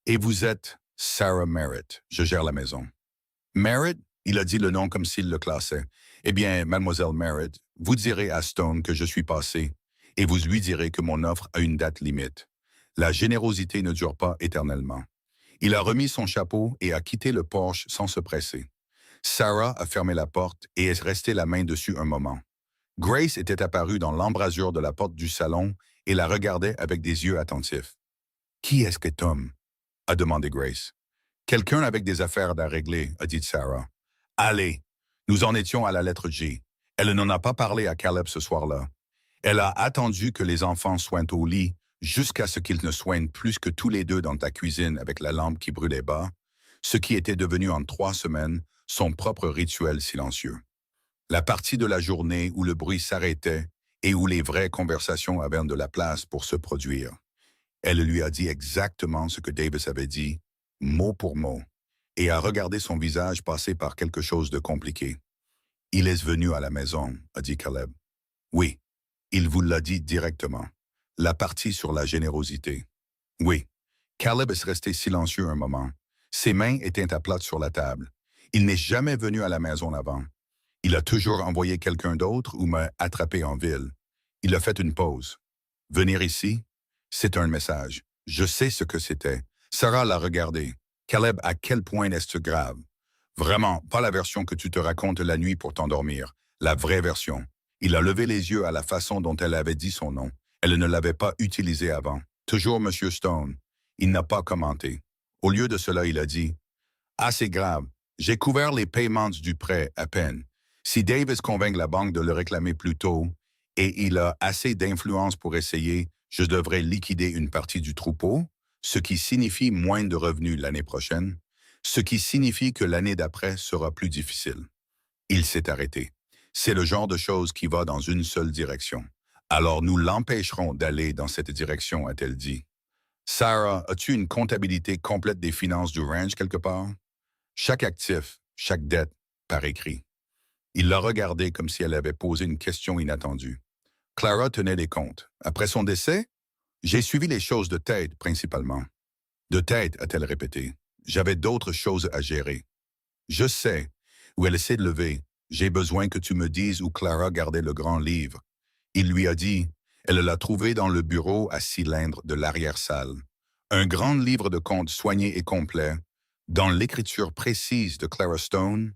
Et vous êtes Sarah Merritt. Je gère la maison. Merritt? Il a dit le nom comme s'il le classait. Eh bien, mademoiselle Merritt, vous direz à Stone que je suis passé, et vous lui direz que mon offre a une date limite. La générosité ne dure pas éternellement. Il a remis son chapeau et a quitté le porche sans se presser. Sarah a fermé la porte et est restée la main dessus un moment. Grace était apparue dans l'embrasure de la porte du salon et la regardait avec des yeux attentifs. « Qui est-ce que Tom ?» a demandé Grace. « Quelqu'un avec des affaires à régler » a dit Sarah. « Allez, nous en étions à la lettre G. Elle n'en a pas parlé à Caleb ce soir-là. Elle a attendu que les enfants soient au lit jusqu'à ce qu'ils ne soient plus que tous les deux dans ta cuisine avec la lampe qui brûlait bas, ce qui était devenu en 3 semaines son propre rituel silencieux. La partie de la journée où le bruit s'arrêtait et où les vraies conversations avaient de la place pour se produire. Elle lui a dit exactement ce que Davis avait dit, mot pour mot, et a regardé son visage passer par quelque chose de compliqué. « Il est venu à la maison », a dit Caleb. « Oui, il vous l'a dit directement. La partie sur la générosité. » « Oui. » Caleb est resté silencieux un moment. Ses mains étaient à plat sur la table. Il n'est jamais venu à la maison avant. Il a toujours envoyé quelqu'un d'autre ou m'a attrapé en ville. Il a fait une pause. « Venir ici? C'est un message. Je sais ce que c'était. » Sarah l'a regardé. « Caleb, à quel point est-ce grave? » Vraiment, pas la version que tu te racontes la nuit pour t'endormir. La vraie version. Il a levé les yeux à la façon dont elle avait dit son nom. Elle ne l'avait pas utilisé avant. Toujours Monsieur Stone. Il n'a pas commenté. Au lieu de cela, il a dit « Ah, c'est grave. J'ai couvert les paiements du prêt à peine. Si Davis convainc la banque de le réclamer plus tôt, et il a assez d'influence pour essayer, je devrais liquider une partie du troupeau, ce qui signifie moins de revenus l'année prochaine, ce qui signifie que l'année d'après sera plus difficile. » Il s'est arrêté. C'est le genre de chose qui va dans une seule direction. Alors nous l'empêcherons d'aller dans cette direction, a-t-elle dit. Sarah, as-tu une comptabilité complète des finances du ranch quelque part? Chaque actif, chaque dette, par écrit. Il l'a regardée comme si elle avait posé une question inattendue. Clara tenait les comptes. Après son décès? J'ai suivi les choses de tête, principalement. De tête, a-t-elle répété. J'avais d'autres choses à gérer. Je sais. Où elle s'est levée. J'ai besoin que tu me dises où Clara gardait le grand livre. Il lui a dit. Elle l'a trouvé dans le bureau à cylindre de l'arrière-salle. Un grand livre de comptes soigné et complet, dans l'écriture précise de Clara Stone,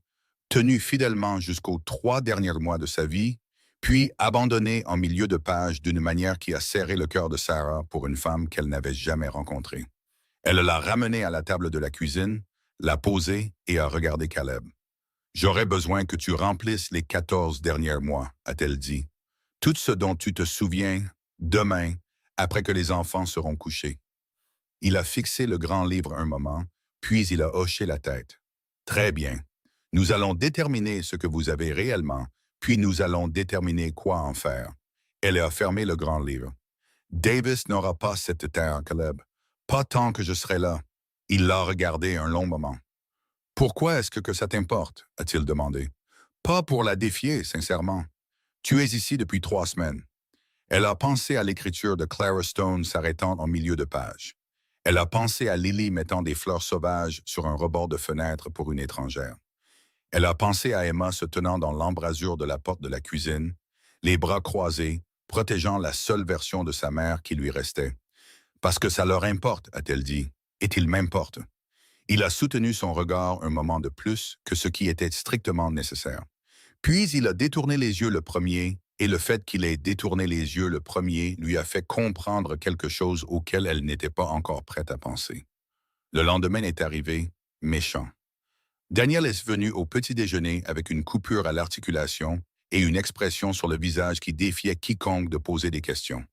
tenu fidèlement jusqu'aux 3 derniers mois de sa vie, puis abandonné en milieu de page d'une manière qui a serré le cœur de Sarah pour une femme qu'elle n'avait jamais rencontrée. Elle l'a ramené à la table de la cuisine, l'a posé et a regardé Caleb. « J'aurais besoin que tu remplisses les 14 derniers mois, a-t-elle dit. Tout ce dont tu te souviens, demain, après que les enfants seront couchés. » Il a fixé le grand livre un moment, puis il a hoché la tête. « Très bien. Nous allons déterminer ce que vous avez réellement, puis nous allons déterminer quoi en faire. » Elle a fermé le grand livre. « Davis n'aura pas cette terre, Caleb. Pas tant que je serai là. » Il l'a regardé un long moment. « Pourquoi est-ce que ça t'importe? » a-t-il demandé. « Pas pour la défier, sincèrement. Tu es ici depuis 3 semaines. » Elle a pensé à l'écriture de Clara Stone s'arrêtant en milieu de page. Elle a pensé à Lily mettant des fleurs sauvages sur un rebord de fenêtre pour une étrangère. Elle a pensé à Emma se tenant dans l'embrasure de la porte de la cuisine, les bras croisés, protégeant la seule version de sa mère qui lui restait. « Parce que ça leur importe, a-t-elle dit, et il m'importe. » Il a soutenu son regard un moment de plus que ce qui était strictement nécessaire. Puis il a détourné les yeux le premier, et le fait qu'il ait détourné les yeux le premier lui a fait comprendre quelque chose auquel elle n'était pas encore prête à penser. Le lendemain est arrivé, méchant. Daniel est venu au petit déjeuner avec une coupure à l'articulation et une expression sur le visage qui défiait quiconque de poser des questions.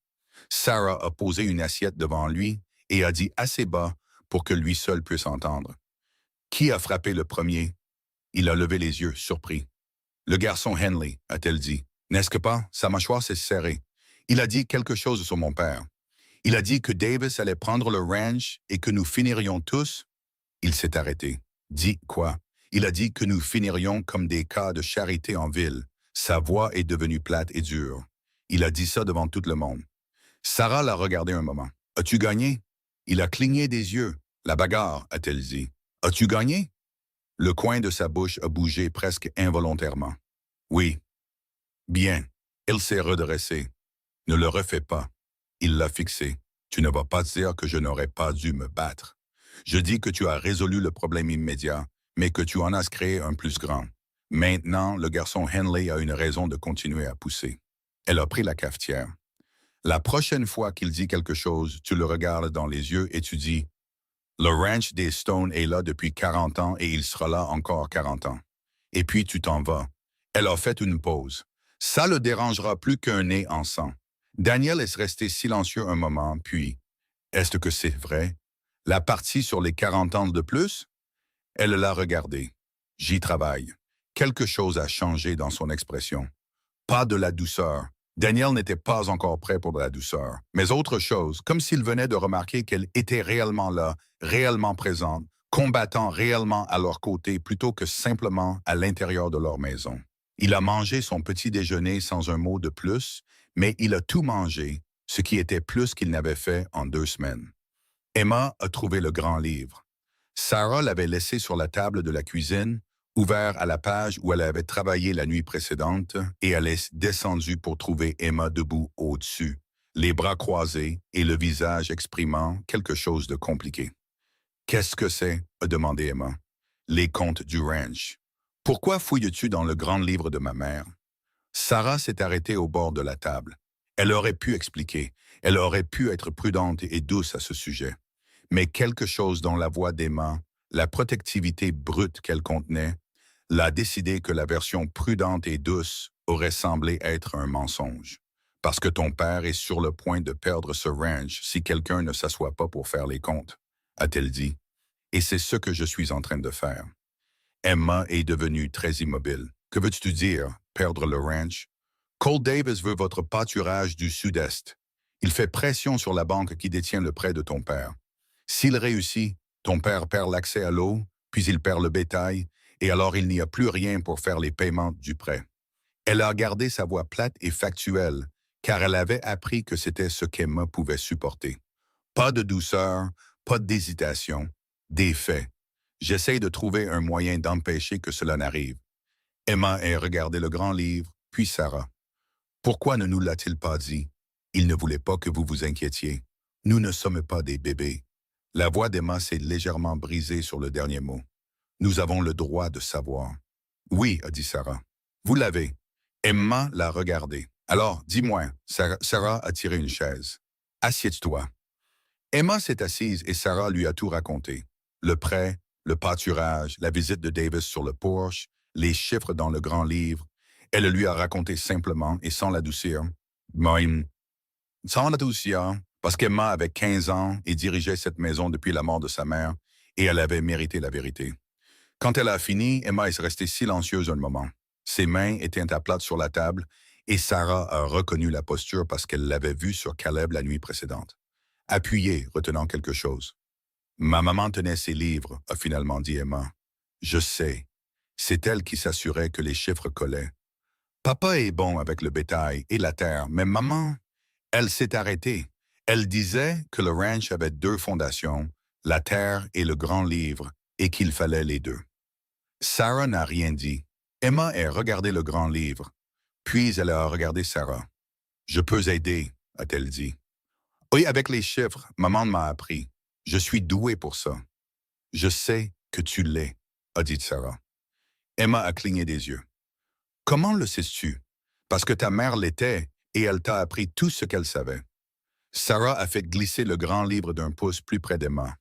Sarah a posé une assiette devant lui et a dit assez bas pour que lui seul puisse entendre. « Qui a frappé le premier? » Il a levé les yeux, surpris. « Le garçon Henley, a-t-elle dit. N'est-ce que pas? Sa mâchoire s'est serrée. Il a dit quelque chose sur mon père. Il a dit que Davis allait prendre le ranch et que nous finirions tous. » Il s'est arrêté. « Dit quoi? » Il a dit que nous finirions comme des cas de charité en ville. Sa voix est devenue plate et dure. Il a dit ça devant tout le monde. Sarah l'a regardé un moment. « As-tu gagné? » Il a cligné des yeux. « La bagarre, a-t-elle dit. « As-tu gagné? » Le coin de sa bouche a bougé presque involontairement. « Oui. » « Bien. » Il s'est redressé. « Ne le refais pas. » Il l'a fixé. « Tu ne vas pas dire que je n'aurais pas dû me battre. Je dis que tu as résolu le problème immédiat, mais que tu en as créé un plus grand. Maintenant, le garçon Henley a une raison de continuer à pousser. » Elle a pris la cafetière. « La prochaine fois qu'il dit quelque chose, tu le regardes dans les yeux et tu dis « Le ranch des Stones est là depuis 40 ans et il sera là encore 40 ans. » Et puis tu t'en vas. Elle a fait une pause. Ça le dérangera plus qu'un nez en sang. Daniel est resté silencieux un moment, puis « Est-ce que c'est vrai? La partie sur les 40 ans de plus? » Elle l'a regardé. « J'y travaille. » Quelque chose a changé dans son expression. Pas de la douceur. Daniel n'était pas encore prêt pour de la douceur, mais autre chose, comme s'il venait de remarquer qu'elle était réellement là, réellement présente, combattant réellement à leur côté plutôt que simplement à l'intérieur de leur maison. Il a mangé son petit déjeuner sans un mot de plus, mais il a tout mangé, ce qui était plus qu'il n'avait fait en 2 semaines. Emma a trouvé le grand livre. Sarah l'avait laissé sur la table de la cuisine, ouvert à la page où elle avait travaillé la nuit précédente, et elle est descendue pour trouver Emma debout au-dessus, les bras croisés et le visage exprimant quelque chose de compliqué. « Qu'est-ce que c'est? » a demandé Emma. « Les contes du ranch. Pourquoi fouilles-tu dans le grand livre de ma mère? » Sarah s'est arrêtée au bord de la table. Elle aurait pu expliquer, elle aurait pu être prudente et douce à ce sujet. Mais quelque chose dans la voix d'Emma, la protectivité brute qu'elle contenait, l'a décidé que la version prudente et douce aurait semblé être un mensonge. Parce que ton père est sur le point de perdre ce ranch si quelqu'un ne s'assoit pas pour faire les comptes, a-t-elle dit. Et c'est ce que je suis en train de faire. Emma est devenue très immobile. Que veux-tu dire, perdre le ranch? Cole Davis veut votre pâturage du sud-est. Il fait pression sur la banque qui détient le prêt de ton père. S'il réussit, ton père perd l'accès à l'eau, puis il perd le bétail, et alors il n'y a plus rien pour faire les paiements du prêt. Elle a gardé sa voix plate et factuelle, car elle avait appris que c'était ce qu'Emma pouvait supporter. Pas de douceur, pas d'hésitation, des faits. J'essaye de trouver un moyen d'empêcher que cela n'arrive. Emma a regardé le grand livre, puis Sarah. Pourquoi ne nous l'a-t-il pas dit? Il ne voulait pas que vous vous inquiétiez. Nous ne sommes pas des bébés. La voix d'Emma s'est légèrement brisée sur le dernier mot. Nous avons le droit de savoir. Oui, a dit Sarah. Vous l'avez. Emma l'a regardé. Alors, dis-moi, Sarah a tiré une chaise. Assieds-toi. Emma s'est assise et Sarah lui a tout raconté. Le prêt, le pâturage, la visite de Davis sur le porche, les chiffres dans le grand livre. Elle lui a raconté simplement et sans l'adoucir. Sans l'adoucir, parce qu'Emma avait 15 ans et dirigeait cette maison depuis la mort de sa mère, et elle avait mérité la vérité. Quand elle a fini, Emma est restée silencieuse un moment. Ses mains étaient à plat sur la table, et Sarah a reconnu la posture parce qu'elle l'avait vue sur Caleb la nuit précédente. Appuyée, retenant quelque chose. « Ma maman tenait ses livres, a finalement dit Emma. Je sais. C'est elle qui s'assurait que les chiffres collaient. Papa est bon avec le bétail et la terre, mais maman, elle s'est arrêtée. Elle disait que le ranch avait 2 fondations, la terre et le grand livre, et qu'il fallait les 2. Sarah n'a rien dit. Emma a regardé le grand livre. Puis elle a regardé Sarah. « Je peux aider, a-t-elle dit. Oui, avec les chiffres, maman m'a appris. Je suis douée pour ça. Je sais que tu l'es, a dit Sarah. Emma a cligné des yeux. Comment le sais-tu? Parce que ta mère l'était et elle t'a appris tout ce qu'elle savait. Sarah a fait glisser le grand livre d'un pouce plus près d'Emma.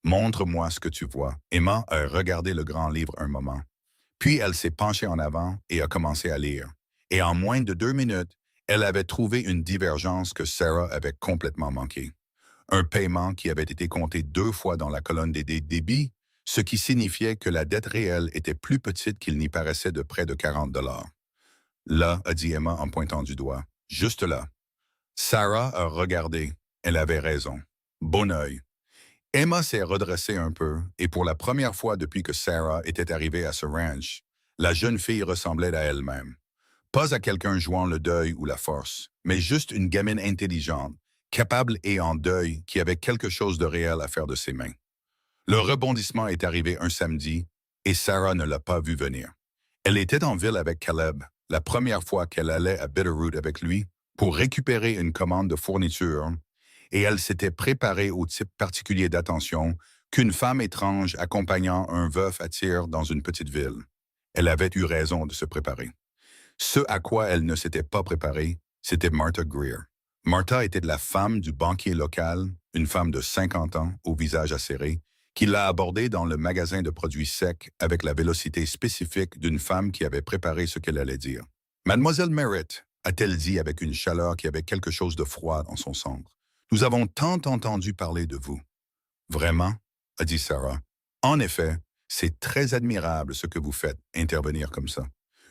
Montre-moi ce que tu vois. Emma a regardé le grand livre un moment. Puis elle s'est penchée en avant et a commencé à lire. Et en moins de 2 minutes, elle avait trouvé une divergence que Sarah avait complètement manquée. Un paiement qui avait été compté 2 fois dans la colonne des débits, ce qui signifiait que la dette réelle était plus petite qu'il n'y paraissait de près de 40 $. Là, a dit Emma en pointant du doigt. Juste là. Sarah a regardé. Elle avait raison. Bon œil. Emma s'est redressée un peu, et pour la première fois depuis que Sarah était arrivée à ce ranch, la jeune fille ressemblait à elle-même. Pas à quelqu'un jouant le deuil ou la force, mais juste une gamine intelligente, capable et en deuil, qui avait quelque chose de réel à faire de ses mains. Le rebondissement est arrivé un samedi, et Sarah ne l'a pas vu venir. Elle était en ville avec Caleb, la première fois qu'elle allait à Bitterroot avec lui, pour récupérer une commande de fourniture, et elle s'était préparée au type particulier d'attention qu'une femme étrange accompagnant un veuf attire dans une petite ville. Elle avait eu raison de se préparer. Ce à quoi elle ne s'était pas préparée, c'était Martha Greer. Martha était la femme du banquier local, une femme de 50 ans, au visage acéré, qui l'a abordée dans le magasin de produits secs avec la vélocité spécifique d'une femme qui avait préparé ce qu'elle allait dire. « Mademoiselle Merritt », a-t-elle dit avec une chaleur qui avait quelque chose de froid dans son centre. « Nous avons tant entendu parler de vous. »« Vraiment ?» a dit Sarah. « En effet, c'est très admirable ce que vous faites, intervenir comme ça.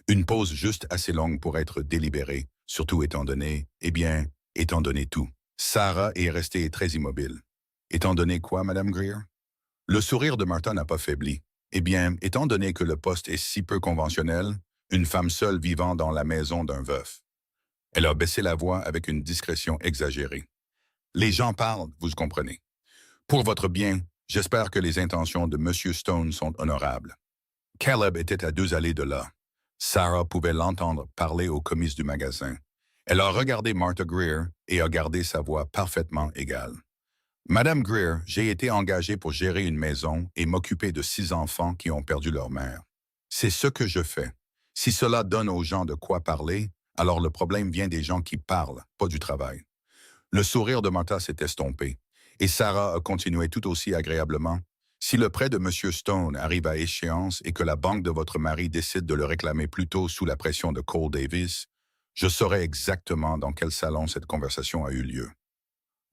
Une pause juste assez longue pour être délibérée, surtout étant donné, étant donné tout. » Sarah est restée très immobile. « Étant donné quoi, Madame Greer? » Le sourire de Martha n'a pas faibli. Étant donné que le poste est si peu conventionnel, une femme seule vivant dans la maison d'un veuf. Elle a baissé la voix avec une discrétion exagérée. Les gens parlent, vous comprenez. Pour votre bien, j'espère que les intentions de M. Stone sont honorables. Caleb était à 2 allées de là. Sarah pouvait l'entendre parler aux commises du magasin. Elle a regardé Martha Greer et a gardé sa voix parfaitement égale. Madame Greer, j'ai été engagée pour gérer une maison et m'occuper de 6 enfants qui ont perdu leur mère. C'est ce que je fais. Si cela donne aux gens de quoi parler, alors le problème vient des gens qui parlent, pas du travail. Le sourire de Martha s'est estompé, et Sarah a continué tout aussi agréablement. Si le prêt de M. Stone arrive à échéance et que la banque de votre mari décide de le réclamer plus tôt sous la pression de Cole Davis, je saurai exactement dans quel salon cette conversation a eu lieu.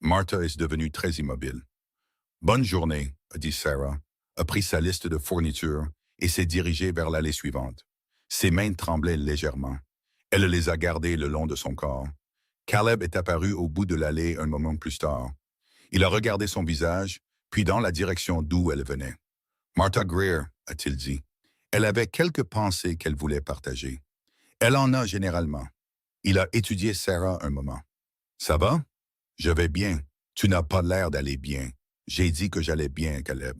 Martha est devenue très immobile. « Bonne journée », a dit Sarah, a pris sa liste de fournitures et s'est dirigée vers l'allée suivante. Ses mains tremblaient légèrement. Elle les a gardées le long de son corps. Caleb est apparu au bout de l'allée un moment plus tard. Il a regardé son visage, puis dans la direction d'où elle venait. « Martha Greer », a-t-il dit. Elle avait quelques pensées qu'elle voulait partager. Elle en a généralement. Il a étudié Sarah un moment. « Ça va? »« Je vais bien. Tu n'as pas l'air d'aller bien. J'ai dit que j'allais bien, Caleb. »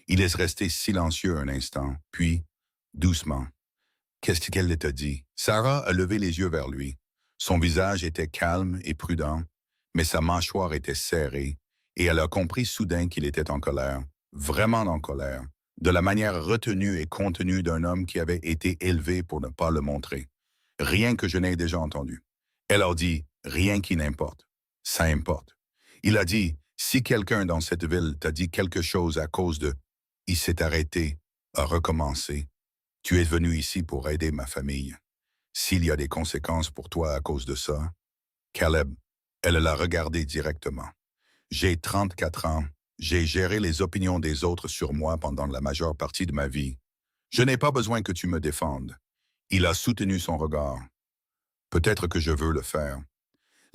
Il est resté silencieux un instant, puis, doucement. « Qu'est-ce qu'elle t'a dit? » Sarah a levé les yeux vers lui. Son visage était calme et prudent, mais sa mâchoire était serrée, et elle a compris soudain qu'il était en colère, vraiment en colère, de la manière retenue et contenue d'un homme qui avait été élevé pour ne pas le montrer. Rien que je n'ai déjà entendu. Elle a dit « rien qui n'importe ». Ça importe. Il a dit « si quelqu'un dans cette ville t'a dit quelque chose à cause de… » Il s'est arrêté, a recommencé. « Tu es venu ici pour aider ma famille. S'il y a des conséquences pour toi à cause de ça… » Caleb, elle l'a regardé directement. « J'ai 34 ans. J'ai géré les opinions des autres sur moi pendant la majeure partie de ma vie. Je n'ai pas besoin que tu me défendes. » Il a soutenu son regard. « Peut-être que je veux le faire. »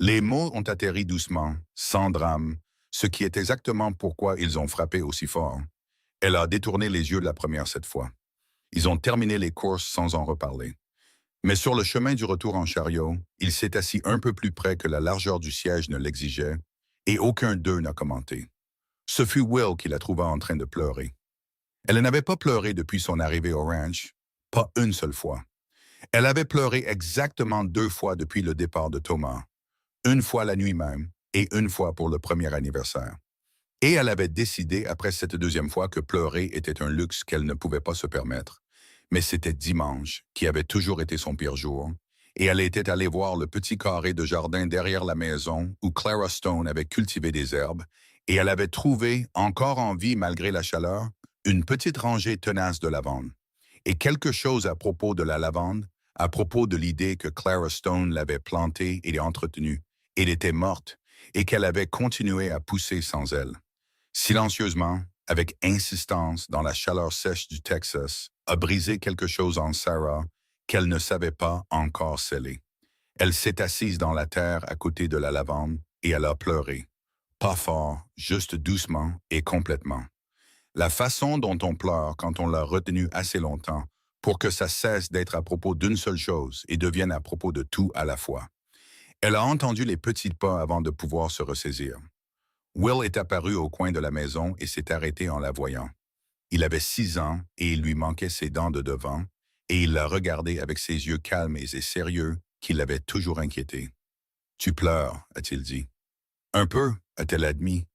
Les mots ont atterri doucement, sans drame, ce qui est exactement pourquoi ils ont frappé aussi fort. Elle a détourné les yeux la première cette fois. Ils ont terminé les courses sans en reparler. Mais sur le chemin du retour en chariot, il s'est assis un peu plus près que la largeur du siège ne l'exigeait, et aucun d'eux n'a commenté. Ce fut Will qui la trouva en train de pleurer. Elle n'avait pas pleuré depuis son arrivée au ranch, pas une seule fois. Elle avait pleuré exactement 2 fois depuis le départ de Thomas. Une fois la nuit même, et une fois pour le premier anniversaire. Et elle avait décidé après cette 2e fois que pleurer était un luxe qu'elle ne pouvait pas se permettre. Mais c'était dimanche, qui avait toujours été son pire jour, et elle était allée voir le petit carré de jardin derrière la maison où Clara Stone avait cultivé des herbes, et elle avait trouvé, encore en vie malgré la chaleur, une petite rangée tenace de lavande. Et quelque chose à propos de la lavande, à propos de l'idée que Clara Stone l'avait plantée et entretenue. Elle était morte et qu'elle avait continué à pousser sans elle. Silencieusement, avec insistance dans la chaleur sèche du Texas, a brisé quelque chose en Sarah qu'elle ne savait pas encore sceller. Elle s'est assise dans la terre à côté de la lavande et elle a pleuré. Pas fort, juste doucement et complètement. La façon dont on pleure quand on l'a retenu assez longtemps pour que ça cesse d'être à propos d'une seule chose et devienne à propos de tout à la fois. Elle a entendu les petits pas avant de pouvoir se ressaisir. Will est apparu au coin de la maison et s'est arrêté en la voyant. Il avait 6 ans et il lui manquait ses dents de devant, et il l'a regardé avec ses yeux calmes et sérieux qui l'avaient toujours inquiété. « Tu pleures, a-t-il dit. « Un peu, a-t-elle admis.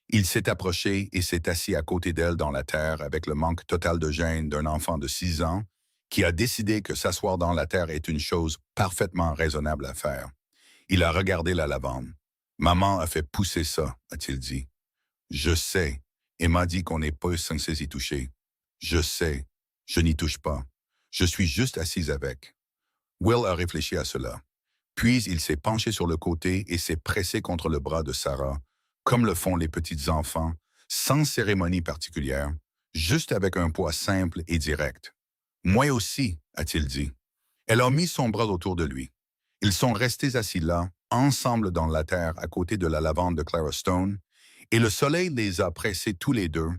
Il s'est approché et s'est assis à côté d'elle dans la terre avec le manque total de gêne d'un enfant de 6 ans qui a décidé que s'asseoir dans la terre est une chose parfaitement raisonnable à faire. Il a regardé la lavande. « Maman a fait pousser ça, a-t-il dit. Je sais, et m'a dit qu'on n'est pas censé y toucher. Je sais, je n'y touche pas. Je suis juste assise avec. » Will a réfléchi à cela. Puis il s'est penché sur le côté et s'est pressé contre le bras de Sarah, comme le font les petits enfants, sans cérémonie particulière, juste avec un poids simple et direct. « Moi aussi, a-t-il dit. » Elle a mis son bras autour de lui. Ils sont restés assis là, ensemble dans la terre à côté de la lavande de Clara Stone, et le soleil les a pressés tous les deux,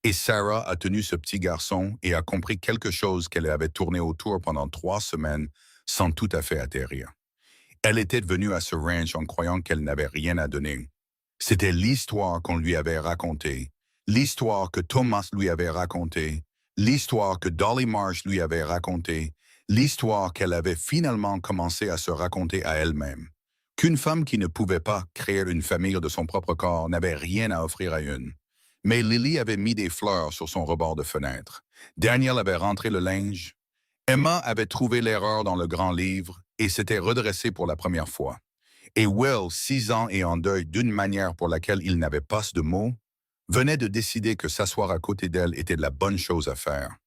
et Sarah a tenu ce petit garçon et a compris quelque chose qu'elle avait tourné autour pendant 3 semaines sans tout à fait atterrir. Elle était venue à ce ranch en croyant qu'elle n'avait rien à donner. C'était l'histoire qu'on lui avait racontée, l'histoire que Thomas lui avait racontée, l'histoire que Dolly Marsh lui avait racontée, l'histoire qu'elle avait finalement commencé à se raconter à elle-même. Qu'une femme qui ne pouvait pas créer une famille de son propre corps n'avait rien à offrir à une. Mais Lily avait mis des fleurs sur son rebord de fenêtre. Daniel avait rentré le linge. Emma avait trouvé l'erreur dans le grand livre et s'était redressée pour la première fois. Et Will, 6 ans et en deuil d'une manière pour laquelle il n'avait pas de mots, venait de décider que s'asseoir à côté d'elle était la bonne chose à faire.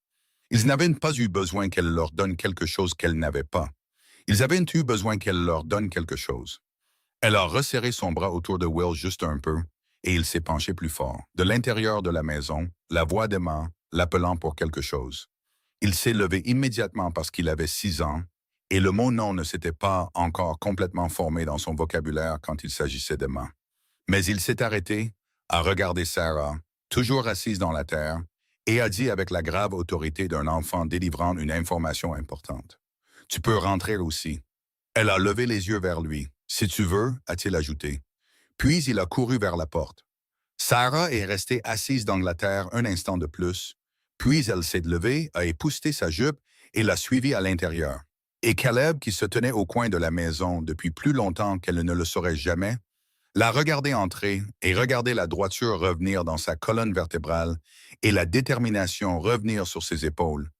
Ils n'avaient pas eu besoin qu'elle leur donne quelque chose qu'elle n'avait pas. Ils avaient eu besoin qu'elle leur donne quelque chose. Elle a resserré son bras autour de Will juste un peu, et il s'est penché plus fort. De l'intérieur de la maison, la voix d'Emma l'appelant pour quelque chose. Il s'est levé immédiatement parce qu'il avait 6 ans, et le mot non ne s'était pas encore complètement formé dans son vocabulaire quand il s'agissait d'Emma. Mais il s'est arrêté, a regardé Sarah, toujours assise dans la terre, et a dit avec la grave autorité d'un enfant délivrant une information importante. « Tu peux rentrer aussi. » Elle a levé les yeux vers lui. « Si tu veux, a-t-il ajouté. » Puis il a couru vers la porte. Sarah est restée assise dans la terre un instant de plus, puis elle s'est levée, a épousseté sa jupe et l'a suivie à l'intérieur. Et Caleb, qui se tenait au coin de la maison depuis plus longtemps qu'elle ne le saurait jamais, l'a regardé entrer et regardé la droiture revenir dans sa colonne vertébrale et la détermination revenir sur ses épaules,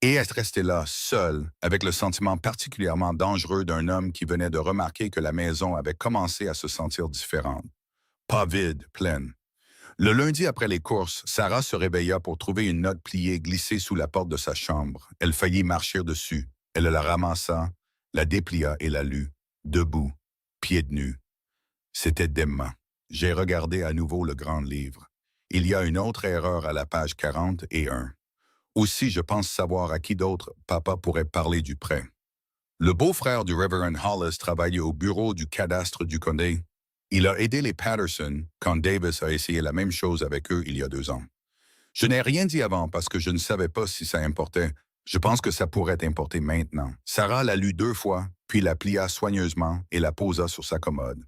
et est resté là, seul, avec le sentiment particulièrement dangereux d'un homme qui venait de remarquer que la maison avait commencé à se sentir différente. Pas vide, pleine. Le lundi après les courses, Sarah se réveilla pour trouver une note pliée glissée sous la porte de sa chambre. Elle faillit marcher dessus. Elle la ramassa, la déplia et la lut, debout, pieds nus. C'était d'Emma. J'ai regardé à nouveau le grand livre. Il y a une autre erreur à la page 41. Aussi, je pense savoir à qui d'autre papa pourrait parler du prêt. Le beau-frère du Reverend Hollis travaillait au bureau du cadastre du comté. Il a aidé les Patterson quand Davis a essayé la même chose avec eux il y a 2 ans. Je n'ai rien dit avant parce que je ne savais pas si ça importait. Je pense que ça pourrait importer maintenant. Sarah l'a lu 2 fois, puis la plia soigneusement et la posa sur sa commode.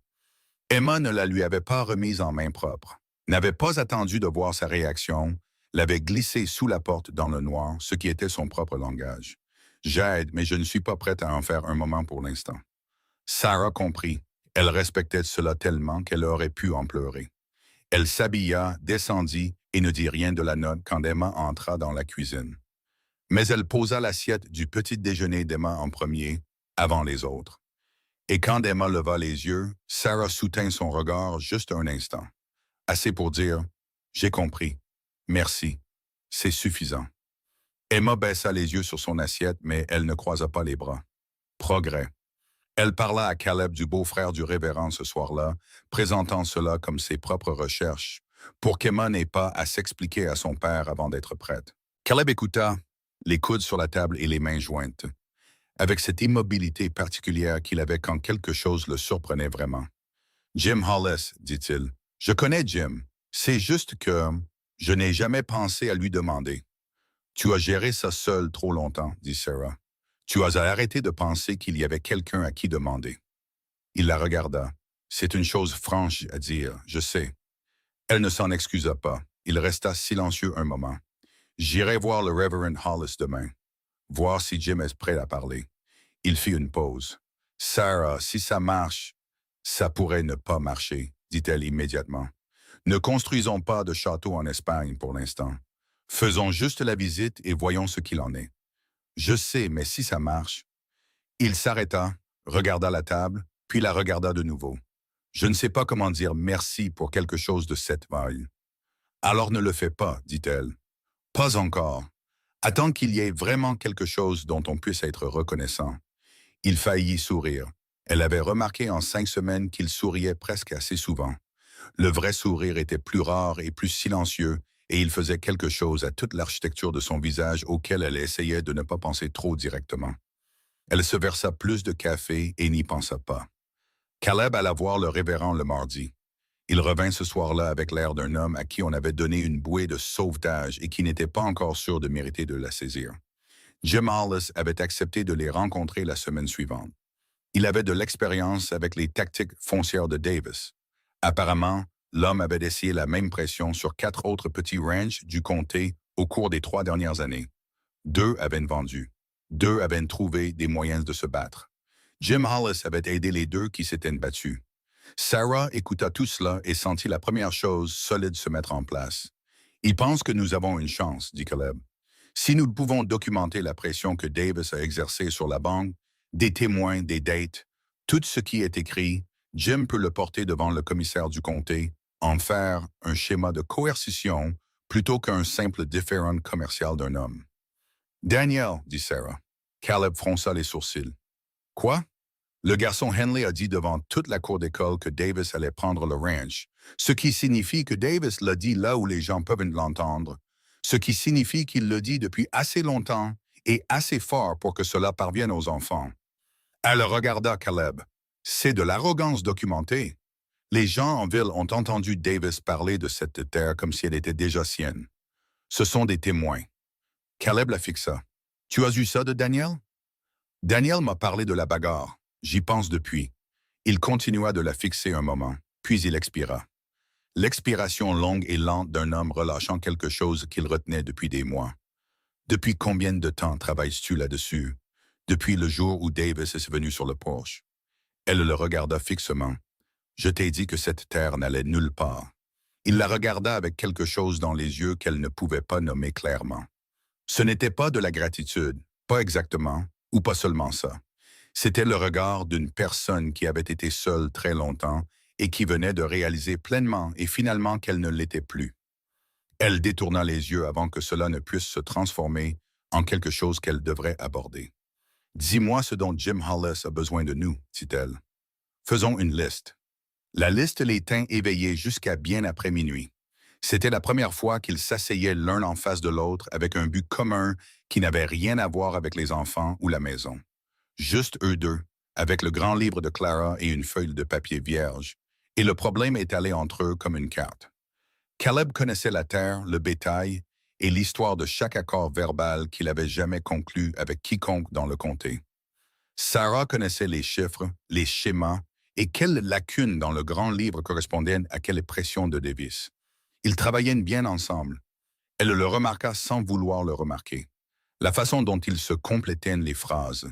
Emma ne la lui avait pas remise en main propre, n'avait pas attendu de voir sa réaction, l'avait glissée sous la porte dans le noir, ce qui était son propre langage. J'aide, mais je ne suis pas prête à en faire un moment pour l'instant. Sarah comprit. Elle respectait cela tellement qu'elle aurait pu en pleurer. Elle s'habilla, descendit et ne dit rien de la note quand Emma entra dans la cuisine. Mais elle posa l'assiette du petit déjeuner d'Emma en premier, avant les autres. Et quand Emma leva les yeux, Sarah soutint son regard juste un instant. Assez pour dire « J'ai compris. Merci. C'est suffisant. » Emma baissa les yeux sur son assiette, mais elle ne croisa pas les bras. Progrès. Elle parla à Caleb du beau-frère du révérend ce soir-là, présentant cela comme ses propres recherches, pour qu'Emma n'ait pas à s'expliquer à son père avant d'être prête. Caleb écouta, les coudes sur la table et les mains jointes, avec cette immobilité particulière qu'il avait quand quelque chose le surprenait vraiment. « Jim Hollis, dit-il, Je connais Jim. C'est juste que je n'ai jamais pensé à lui demander. Tu as géré ça seul trop longtemps, dit Sarah. Tu as arrêté de penser qu'il y avait quelqu'un à qui demander. Il la regarda. C'est une chose franche à dire, je sais. Elle ne s'en excusa pas. Il resta silencieux un moment. J'irai voir le Reverend Hollis demain, voir si Jim est prêt à parler. Il fit une pause. Sarah, si ça marche, ça pourrait ne pas marcher, dit-elle immédiatement. Ne construisons pas de château en Espagne pour l'instant. Faisons juste la visite et voyons ce qu'il en est. Je sais, mais si ça marche. Il s'arrêta, regarda la table, puis la regarda de nouveau. Je ne sais pas comment dire merci pour quelque chose de cette vague. Alors ne le fais pas, dit-elle. Pas encore. Attends qu'il y ait vraiment quelque chose dont on puisse être reconnaissant. Il faillit sourire. Elle avait remarqué en 5 semaines qu'il souriait presque assez souvent. Le vrai sourire était plus rare et plus silencieux, et il faisait quelque chose à toute l'architecture de son visage auquel elle essayait de ne pas penser trop directement. Elle se versa plus de café et n'y pensa pas. Caleb alla voir le révérend le mardi. Il revint ce soir-là avec l'air d'un homme à qui on avait donné une bouée de sauvetage et qui n'était pas encore sûr de mériter de la saisir. Jim Hollis avait accepté de les rencontrer la semaine suivante. Il avait de l'expérience avec les tactiques foncières de Davis. Apparemment, l'homme avait essayé la même pression sur 4 autres petits ranchs du comté au cours des 3 dernières années. 2 avaient vendu. 2 avaient trouvé des moyens de se battre. Jim Hollis avait aidé les 2 qui s'étaient battus. Sarah écouta tout cela et sentit la première chose solide se mettre en place. Il pense que nous avons une chance, dit Caleb. Si nous pouvons documenter la pression que Davis a exercée sur la banque, des témoins, des dates, tout ce qui est écrit, Jim peut le porter devant le commissaire du comté, en faire un schéma de coercition plutôt qu'un simple différend commercial d'un homme. Daniel, dit Sarah. Caleb fronça les sourcils. Quoi? Le garçon Henley a dit devant toute la cour d'école que Davis allait prendre le ranch, ce qui signifie que Davis l'a dit là où les gens peuvent l'entendre, ce qui signifie qu'il le dit depuis assez longtemps et assez fort pour que cela parvienne aux enfants. Elle regarda Caleb. C'est de l'arrogance documentée. Les gens en ville ont entendu Davis parler de cette terre comme si elle était déjà sienne. Ce sont des témoins. Caleb la fixa. Tu as eu ça de Daniel? Daniel m'a parlé de la bagarre. J'y pense depuis. Il continua de la fixer un moment, puis il expira. L'expiration longue et lente d'un homme relâchant quelque chose qu'il retenait depuis des mois. Depuis combien de temps travailles-tu là-dessus? Depuis le jour où Davis est venu sur le porche. Elle le regarda fixement. Je t'ai dit que cette terre n'allait nulle part. Il la regarda avec quelque chose dans les yeux qu'elle ne pouvait pas nommer clairement. Ce n'était pas de la gratitude, pas exactement, ou pas seulement ça. C'était le regard d'une personne qui avait été seule très longtemps et qui venait de réaliser pleinement et finalement qu'elle ne l'était plus. Elle détourna les yeux avant que cela ne puisse se transformer en quelque chose qu'elle devrait aborder. Dis-moi ce dont Jim Hollis a besoin de nous, dit-elle. Faisons une liste. La liste les tint éveillés jusqu'à bien après minuit. C'était la première fois qu'ils s'asseyaient l'un en face de l'autre avec un but commun qui n'avait rien à voir avec les enfants ou la maison. Juste eux deux, avec le grand livre de Clara et une feuille de papier vierge, et le problème étalé entre eux comme une carte. Caleb connaissait la terre, le bétail et l'histoire de chaque accord verbal qu'il avait jamais conclu avec quiconque dans le comté. Sarah connaissait les chiffres, les schémas, et quelles lacunes dans le grand livre correspondaient à quelle pression de Davis. Ils travaillaient bien ensemble. Elle le remarqua sans vouloir le remarquer. La façon dont ils se complétaient les phrases.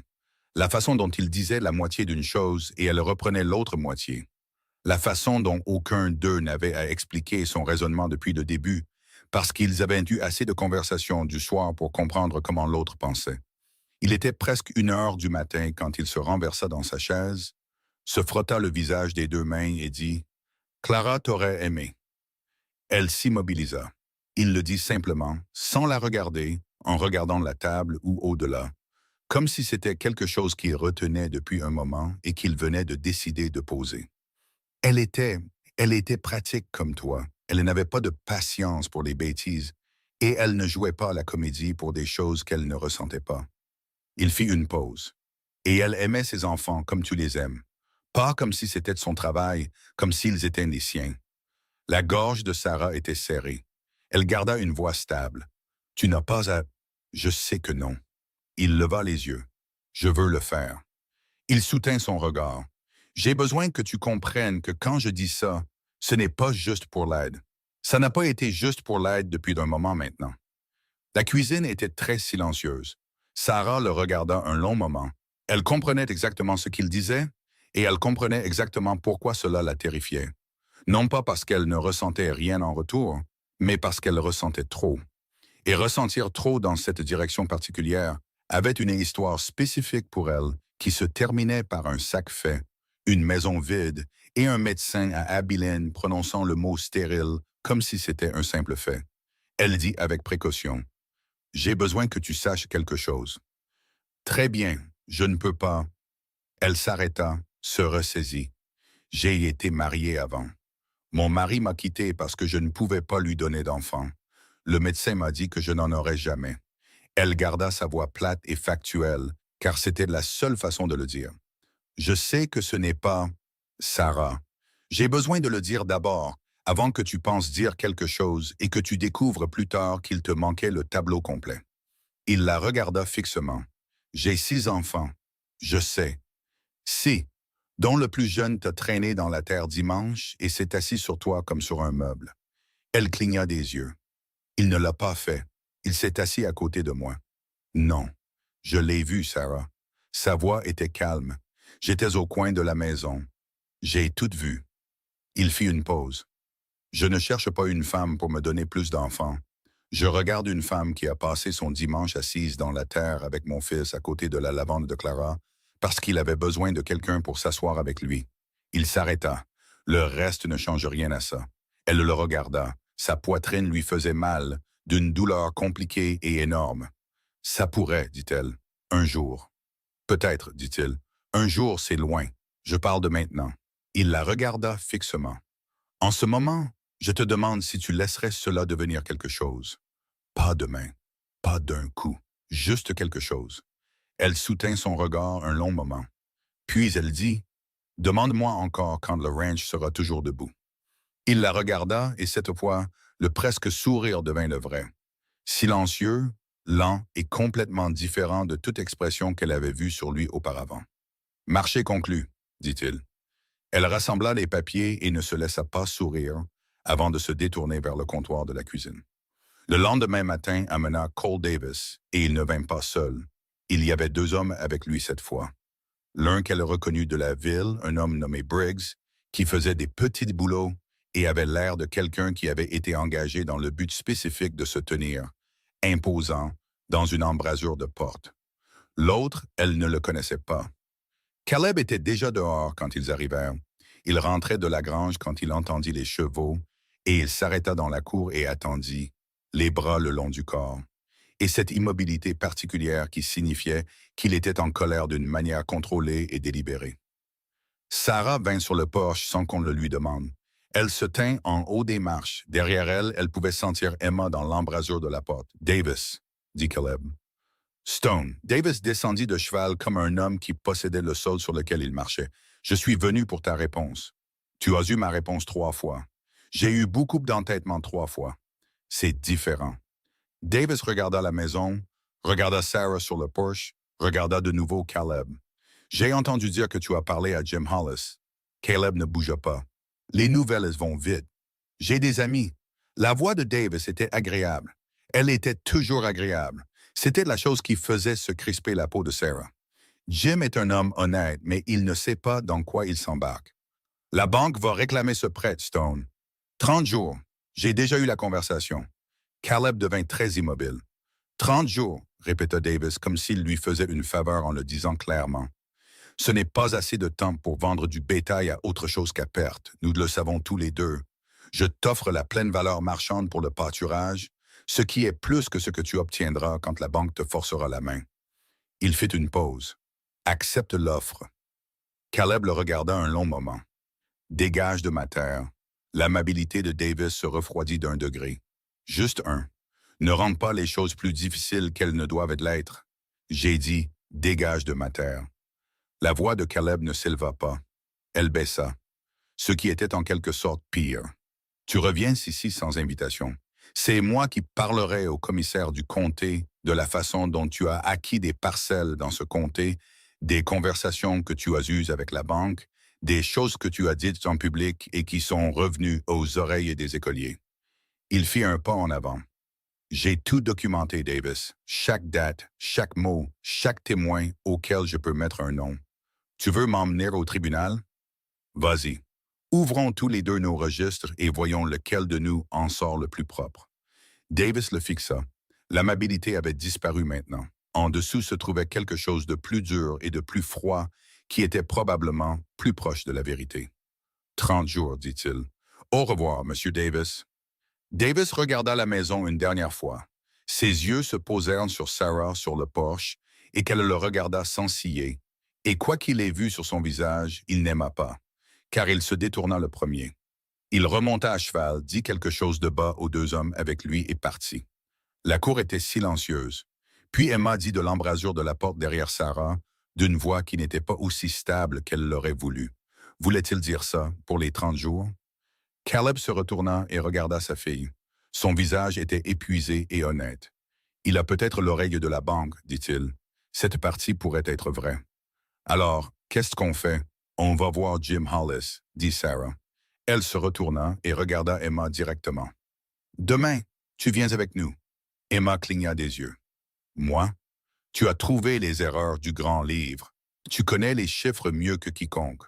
La façon dont ils disaient la moitié d'une chose et elle reprenait l'autre moitié. La façon dont aucun d'eux n'avait à expliquer son raisonnement depuis le début, parce qu'ils avaient eu assez de conversations du soir pour comprendre comment l'autre pensait. Il était presque 1 heure du matin quand il se renversa dans sa chaise, se frotta le visage des 2 mains et dit « Clara t'aurait aimé ». Elle s'immobilisa. Il le dit simplement, sans la regarder, en regardant la table ou au-delà, comme si c'était quelque chose qu'il retenait depuis un moment et qu'il venait de décider de poser. Elle était pratique comme toi. Elle n'avait pas de patience pour les bêtises et elle ne jouait pas à la comédie pour des choses qu'elle ne ressentait pas. Il fit une pause. Et elle aimait ses enfants comme tu les aimes. Pas comme si c'était son travail, comme s'ils étaient les siens. La gorge de Sarah était serrée. Elle garda une voix stable. Tu n'as pas à... Je sais que non. Il leva les yeux. Je veux le faire. Il soutint son regard. J'ai besoin que tu comprennes que quand je dis ça, ce n'est pas juste pour l'aide. Ça n'a pas été juste pour l'aide depuis un moment maintenant. La cuisine était très silencieuse. Sarah le regarda un long moment. Elle comprenait exactement ce qu'il disait et elle comprenait exactement pourquoi cela la terrifiait. Non pas parce qu'elle ne ressentait rien en retour, mais parce qu'elle ressentait trop. Et ressentir trop dans cette direction particulière avait une histoire spécifique pour elle qui se terminait par un sac fait, une maison vide et un médecin à Abilene prononçant le mot stérile comme si c'était un simple fait. Elle dit avec précaution, « J'ai besoin que tu saches quelque chose. » « Très bien, je ne peux pas. » Elle s'arrêta, se ressaisit. « J'ai été mariée avant. Mon mari m'a quitté parce que je ne pouvais pas lui donner d'enfant. Le médecin m'a dit que je n'en aurais jamais. » Elle garda sa voix plate et factuelle, car c'était la seule façon de le dire. « Je sais que ce n'est pas... Sarah. J'ai besoin de le dire d'abord, avant que tu penses dire quelque chose et que tu découvres plus tard qu'il te manquait le tableau complet. » Il la regarda fixement. « J'ai 6 enfants. Je sais. Si, dont le plus jeune t'a traîné dans la terre dimanche et s'est assis sur toi comme sur un meuble. » Elle cligna des yeux. « Il ne l'a pas fait. Il s'est assis à côté de moi. » « Non. Je l'ai vu, Sarah. Sa voix était calme. J'étais au coin de la maison. J'ai tout vu. » Il fit une pause. « Je ne cherche pas une femme pour me donner plus d'enfants. Je regarde une femme qui a passé son dimanche assise dans la terre avec mon fils à côté de la lavande de Clara parce qu'il avait besoin de quelqu'un pour s'asseoir avec lui. » Il s'arrêta. Le reste ne change rien à ça. Elle le regarda. Sa poitrine lui faisait mal, d'une douleur compliquée et énorme. « Ça pourrait, dit-elle. Un jour. »« Peut-être, dit-il. Un jour, c'est loin. Je parle de maintenant. » Il la regarda fixement. « En ce moment, je te demande si tu laisserais cela devenir quelque chose. Pas demain. Pas d'un coup. Juste quelque chose. » Elle soutint son regard un long moment. Puis elle dit, « Demande-moi encore quand le ranch sera toujours debout. » Il la regarda et cette fois, le presque sourire devint le vrai. Silencieux, lent et complètement différent de toute expression qu'elle avait vue sur lui auparavant. « Marché conclu, » dit-il. Elle rassembla les papiers et ne se laissa pas sourire avant de se détourner vers le comptoir de la cuisine. Le lendemain matin amena Cole Davis et il ne vint pas seul. Il y avait 2 hommes avec lui cette fois. L'un qu'elle reconnut de la ville, un homme nommé Briggs, qui faisait des petits boulots et avait l'air de quelqu'un qui avait été engagé dans le but spécifique de se tenir, imposant, dans une embrasure de porte. L'autre, elle ne le connaissait pas. Caleb était déjà dehors quand ils arrivèrent. Il rentrait de la grange quand il entendit les chevaux et il s'arrêta dans la cour et attendit, les bras le long du corps. Et cette immobilité particulière qui signifiait qu'il était en colère d'une manière contrôlée et délibérée. Sarah vint sur le porche sans qu'on le lui demande. Elle se tint en haut des marches. Derrière elle, elle pouvait sentir Emma dans l'embrasure de la porte. « Davis, » dit Caleb. Stone. Davis descendit de cheval comme un homme qui possédait le sol sur lequel il marchait. « Je suis venu pour ta réponse. Tu as eu ma réponse 3 fois. J'ai eu beaucoup d'entêtement 3 fois. C'est différent. » Davis regarda la maison, regarda Sarah sur le porche, regarda de nouveau Caleb. « J'ai entendu dire que tu as parlé à Jim Hollis. » Caleb ne bougea pas. « Les nouvelles vont vite. J'ai des amis. » La voix de Davis était agréable. Elle était toujours agréable. C'était la chose qui faisait se crisper la peau de Sarah. Jim est un homme honnête, mais il ne sait pas dans quoi il s'embarque. La banque va réclamer ce prêt, Stone. 30 jours. J'ai déjà eu la conversation. Caleb devint très immobile. 30 jours, répéta Davis, comme s'il lui faisait une faveur en le disant clairement. Ce n'est pas assez de temps pour vendre du bétail à autre chose qu'à perte. Nous le savons tous les deux. Je t'offre la pleine valeur marchande pour le pâturage, ce qui est plus que ce que tu obtiendras quand la banque te forcera la main. Il fit une pause. Accepte l'offre. Caleb le regarda un long moment. Dégage de ma terre. L'amabilité de Davis se refroidit d'1 degré. Juste un. Ne rends pas les choses plus difficiles qu'elles ne doivent l'être. J'ai dit, dégage de ma terre. La voix de Caleb ne s'éleva pas. Elle baissa. Ce qui était en quelque sorte pire. Tu reviens ici sans invitation. C'est moi qui parlerai au commissaire du comté de la façon dont tu as acquis des parcelles dans ce comté, des conversations que tu as eues avec la banque, des choses que tu as dites en public et qui sont revenues aux oreilles des écoliers. Il fit un pas en avant. J'ai tout documenté, Davis. Chaque date, chaque mot, chaque témoin auquel je peux mettre un nom. Tu veux m'emmener au tribunal? Vas-y. Ouvrons tous les deux nos registres et voyons lequel de nous en sort le plus propre. Davis le fixa. L'amabilité avait disparu maintenant. En dessous se trouvait quelque chose de plus dur et de plus froid qui était probablement plus proche de la vérité. 30 jours, dit-il. Au revoir, Monsieur Davis. Davis regarda la maison une dernière fois. Ses yeux se posèrent sur Sarah sur le porche et qu'elle le regarda sans ciller. Et quoi qu'il ait vu sur son visage, il n'aima pas, car il se détourna le premier. Il remonta à cheval, dit quelque chose de bas aux deux hommes avec lui et partit. La cour était silencieuse. Puis Emma dit de l'embrasure de la porte derrière Sarah, d'une voix qui n'était pas aussi stable qu'elle l'aurait voulu. Voulait-il dire ça pour les 30 jours? Caleb se retourna et regarda sa fille. Son visage était épuisé et honnête. Il a peut-être l'oreille de la banque, dit-il. Cette partie pourrait être vraie. Alors, qu'est-ce qu'on fait? On va voir Jim Hollis, dit Sarah. Elle se retourna et regarda Emma directement. Demain, tu viens avec nous. Emma cligna des yeux. Moi? Tu as trouvé les erreurs du grand livre. Tu connais les chiffres mieux que quiconque.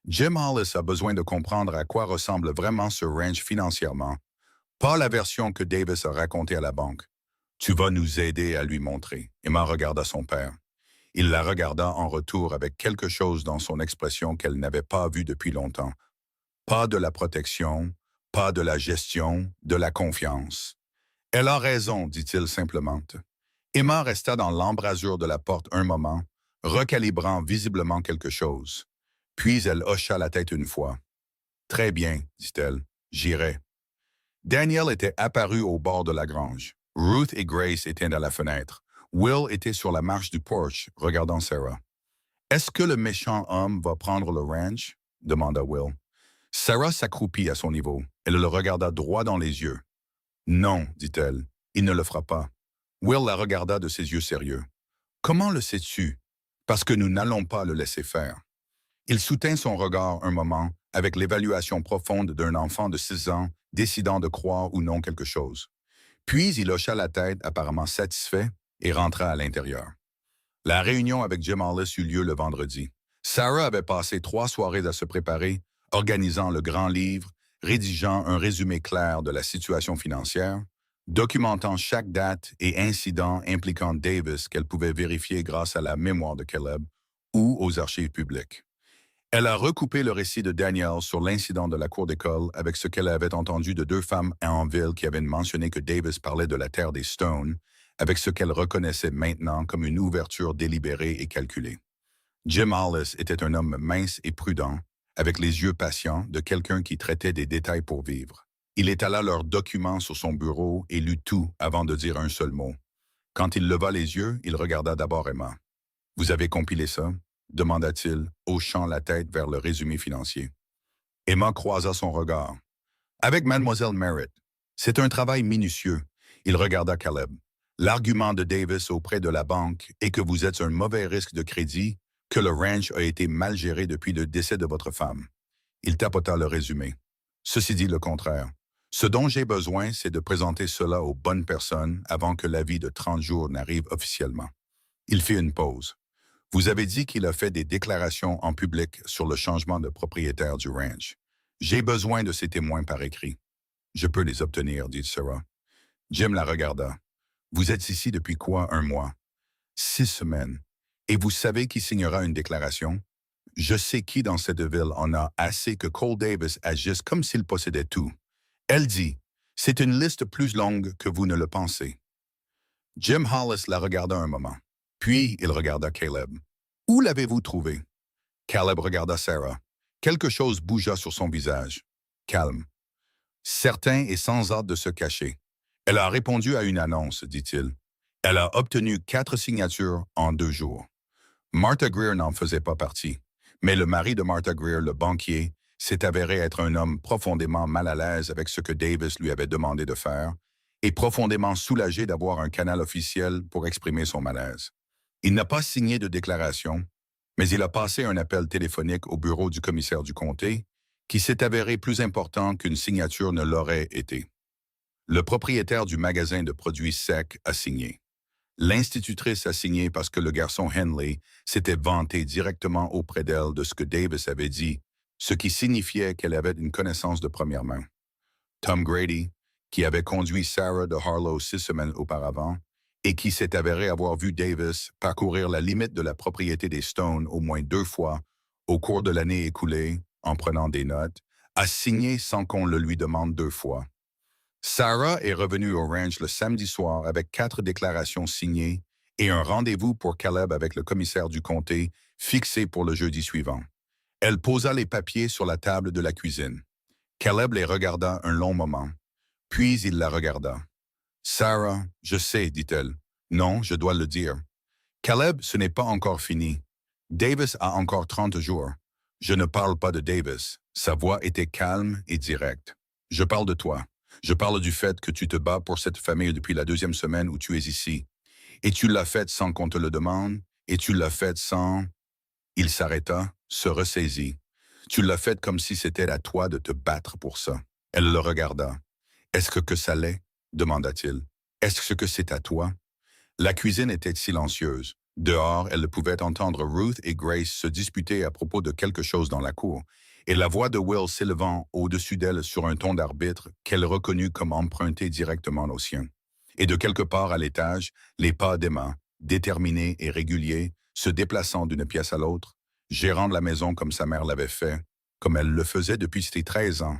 Jim Hollis a besoin de comprendre à quoi ressemble vraiment ce ranch financièrement, pas la version que Davis a racontée à la banque. Tu vas nous aider à lui montrer. Emma regarda son père. Il la regarda en retour avec quelque chose dans son expression qu'elle n'avait pas vu depuis longtemps. Pas de la protection, pas de la gestion, de la confiance. Elle a raison, dit-il simplement. Emma resta dans l'embrasure de la porte un moment, recalibrant visiblement quelque chose. Puis elle hocha la tête une fois. Très bien, dit-elle, j'irai. Daniel était apparu au bord de la grange. Ruth et Grace étaient à la fenêtre. Will était sur la marche du porche, regardant Sarah. Est-ce que le méchant homme va prendre le ranch? Demanda Will. Sarah s'accroupit à son niveau. Elle le regarda droit dans les yeux. Non, dit-elle, il ne le fera pas. Will la regarda de ses yeux sérieux. Comment le sais-tu? Parce que nous n'allons pas le laisser faire. Il soutint son regard un moment avec l'évaluation profonde d'un enfant de 6 ans décidant de croire ou non quelque chose. Puis il hocha la tête apparemment satisfait et rentra à l'intérieur. La réunion avec Jim Hollis eut lieu le vendredi. Sarah avait passé 3 soirées à se préparer, organisant le grand livre, rédigeant un résumé clair de la situation financière, documentant chaque date et incident impliquant Davis qu'elle pouvait vérifier grâce à la mémoire de Caleb ou aux archives publiques. Elle a recoupé le récit de Daniel sur l'incident de la cour d'école avec ce qu'elle avait entendu de 2 femmes en ville qui avaient mentionné que Davis parlait de la terre des Stones, avec ce qu'elle reconnaissait maintenant comme une ouverture délibérée et calculée. Jim Hollis était un homme mince et prudent, avec les yeux patients de quelqu'un qui traitait des détails pour vivre. Il étala leurs documents sur son bureau et lut tout avant de dire un seul mot. Quand il leva les yeux, il regarda d'abord Emma. « Vous avez compilé ça? » demanda-t-il, hochant la tête vers le résumé financier. Emma croisa son regard. « Avec Mademoiselle Merritt. C'est un travail minutieux. » Il regarda Caleb. « L'argument de Davis auprès de la banque est que vous êtes un mauvais risque de crédit, que le ranch a été mal géré depuis le décès de votre femme. » Il tapota le résumé. « Ceci dit le contraire. Ce dont j'ai besoin, c'est de présenter cela aux bonnes personnes avant que l'avis de 30 jours n'arrive officiellement. » Il fit une pause. « Vous avez dit qu'il a fait des déclarations en public sur le changement de propriétaire du ranch. J'ai besoin de ces témoins par écrit. »« Je peux les obtenir, dit Sarah. » Jim la regarda. « Vous êtes ici depuis quoi, 1 mois? »« 6 semaines. Et vous savez qui signera une déclaration? Je sais qui dans cette ville en a assez que Cole Davis agisse comme s'il possédait tout. Elle dit, c'est une liste plus longue que vous ne le pensez. » Jim Hollis la regarda un moment. Puis il regarda Caleb. « Où l'avez-vous trouvé? » Caleb regarda Sarah. Quelque chose bougea sur son visage. Calme. « Certain et sans hâte de se cacher. Elle a répondu à une annonce, dit-il. Elle a obtenu 4 signatures en 2 jours. Martha Greer n'en faisait pas partie, mais le mari de Martha Greer, le banquier, s'est avéré être un homme profondément mal à l'aise avec ce que Davis lui avait demandé de faire et profondément soulagé d'avoir un canal officiel pour exprimer son malaise. Il n'a pas signé de déclaration, mais il a passé un appel téléphonique au bureau du commissaire du comté qui s'est avéré plus important qu'une signature ne l'aurait été. Le propriétaire du magasin de produits secs a signé. L'institutrice a signé parce que le garçon Henley s'était vanté directement auprès d'elle de ce que Davis avait dit, ce qui signifiait qu'elle avait une connaissance de première main. Tom Grady, qui avait conduit Sarah de Harlow 6 semaines auparavant et qui s'est avéré avoir vu Davis parcourir la limite de la propriété des Stone au moins 2 fois au cours de l'année écoulée en prenant des notes, a signé sans qu'on le lui demande 2 fois. Sarah est revenue au ranch le samedi soir avec 4 déclarations signées et un rendez-vous pour Caleb avec le commissaire du comté fixé pour le jeudi suivant. Elle posa les papiers sur la table de la cuisine. Caleb les regarda un long moment, puis il la regarda. « Sarah, je sais, dit-elle. Non, je dois le dire. Caleb, ce n'est pas encore fini. Davis a encore 30 jours. Je ne parle pas de Davis. » Sa voix était calme et directe. « Je parle de toi. Je parle du fait que tu te bats pour cette famille depuis la 2e semaine où tu es ici. Et tu l'as fait sans qu'on te le demande, et tu l'as fait sans... » Il s'arrêta, se ressaisit. « Tu l'as fait comme si c'était à toi de te battre pour ça. » Elle le regarda. « Est-ce que ça l'est? » demanda-t-il. « Est-ce que c'est à toi? » La cuisine était silencieuse. Dehors, elle pouvait entendre Ruth et Grace se disputer à propos de quelque chose dans la cour, et la voix de Will s'élevant au-dessus d'elle sur un ton d'arbitre qu'elle reconnut comme emprunté directement au sien. Et de quelque part à l'étage, les pas d'Emma, déterminés et réguliers, se déplaçant d'une pièce à l'autre, gérant la maison comme sa mère l'avait fait, comme elle le faisait depuis ses 13 ans.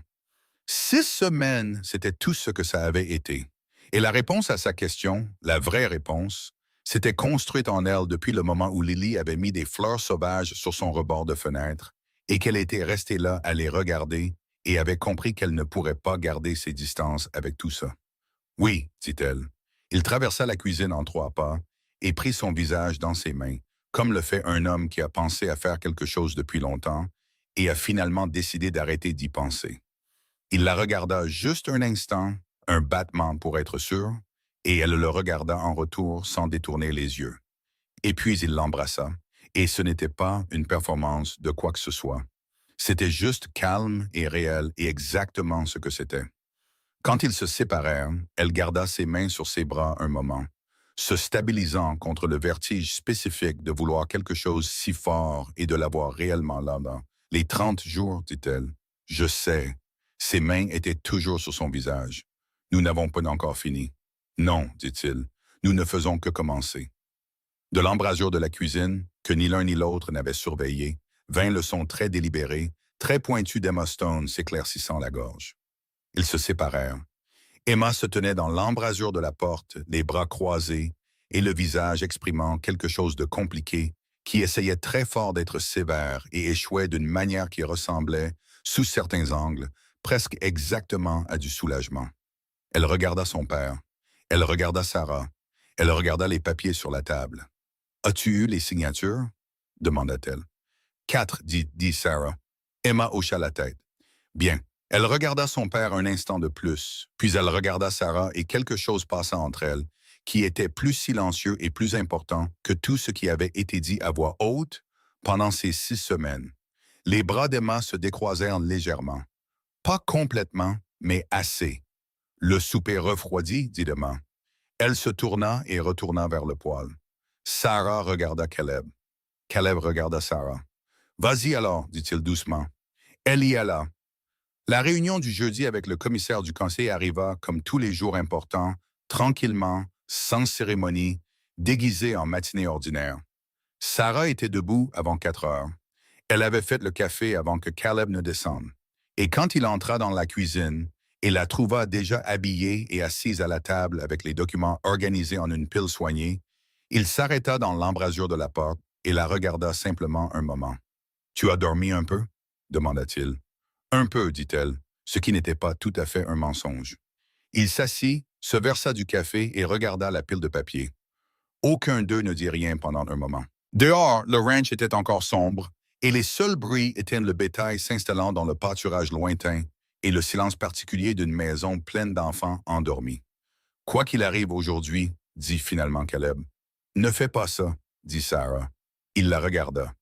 6 semaines, c'était tout ce que ça avait été. Et la réponse à sa question, la vraie réponse, s'était construite en elle depuis le moment où Lily avait mis des fleurs sauvages sur son rebord de fenêtre et qu'elle était restée là à les regarder et avait compris qu'elle ne pourrait pas garder ses distances avec tout ça. « Oui, dit-elle. » Il traversa la cuisine en 3 pas et prit son visage dans ses mains, comme le fait un homme qui a pensé à faire quelque chose depuis longtemps et a finalement décidé d'arrêter d'y penser. Il la regarda juste un instant, un battement pour être sûr, et elle le regarda en retour sans détourner les yeux. Et puis il l'embrassa, et ce n'était pas une performance de quoi que ce soit. C'était juste calme et réel et exactement ce que c'était. Quand ils se séparèrent, elle garda ses mains sur ses bras un moment, se stabilisant contre le vertige spécifique de vouloir quelque chose si fort et de l'avoir réellement là-bas. « Les 30 jours, dit-elle. Je sais. » Ses mains étaient toujours sur son visage. « Nous n'avons pas encore fini. »« Non, dit-il. Nous ne faisons que commencer. » De l'embrasure de la cuisine, que ni l'un ni l'autre n'avait surveillé, vint le son très délibéré, très pointu d'Emma Stone s'éclaircissant la gorge. Ils se séparèrent. Emma se tenait dans l'embrasure de la porte, les bras croisés, et le visage exprimant quelque chose de compliqué, qui essayait très fort d'être sévère et échouait d'une manière qui ressemblait, sous certains angles, presque exactement à du soulagement. Elle regarda son père. Elle regarda Sarah. Elle regarda les papiers sur la table. « As-tu eu les signatures? » demanda-t-elle. « 4, dit Sarah. Emma hocha la tête. « Bien. » Elle regarda son père un instant de plus, puis elle regarda Sarah et quelque chose passa entre elles, qui était plus silencieux et plus important que tout ce qui avait été dit à voix haute pendant ces 6 semaines. Les bras d'Emma se décroisèrent légèrement. Pas complètement, mais assez. « Le souper refroidi, dit Emma. » Elle se tourna et retourna vers le poêle. Sarah regarda Caleb. Caleb regarda Sarah. « Vas-y alors, dit-il doucement. » Elle y alla. La réunion du jeudi avec le commissaire du conseil arriva comme tous les jours importants, tranquillement, sans cérémonie, déguisée en matinée ordinaire. Sarah était debout avant 4 heures. Elle avait fait le café avant que Caleb ne descende. Et quand il entra dans la cuisine, il la trouva déjà habillée et assise à la table avec les documents organisés en une pile soignée, il s'arrêta dans l'embrasure de la porte et la regarda simplement un moment. « Tu as dormi un peu? » demanda-t-il. « Un peu, dit-elle, ce qui n'était pas tout à fait un mensonge. » Il s'assit, se versa du café et regarda la pile de papier. Aucun d'eux ne dit rien pendant un moment. Dehors, le ranch était encore sombre, Et les seuls bruits étaient le bétail s'installant dans le pâturage lointain et le silence particulier d'une maison pleine d'enfants endormis. Quoi qu'il arrive aujourd'hui, dit finalement Caleb. Ne fais pas ça, dit Sarah. Il la regarda.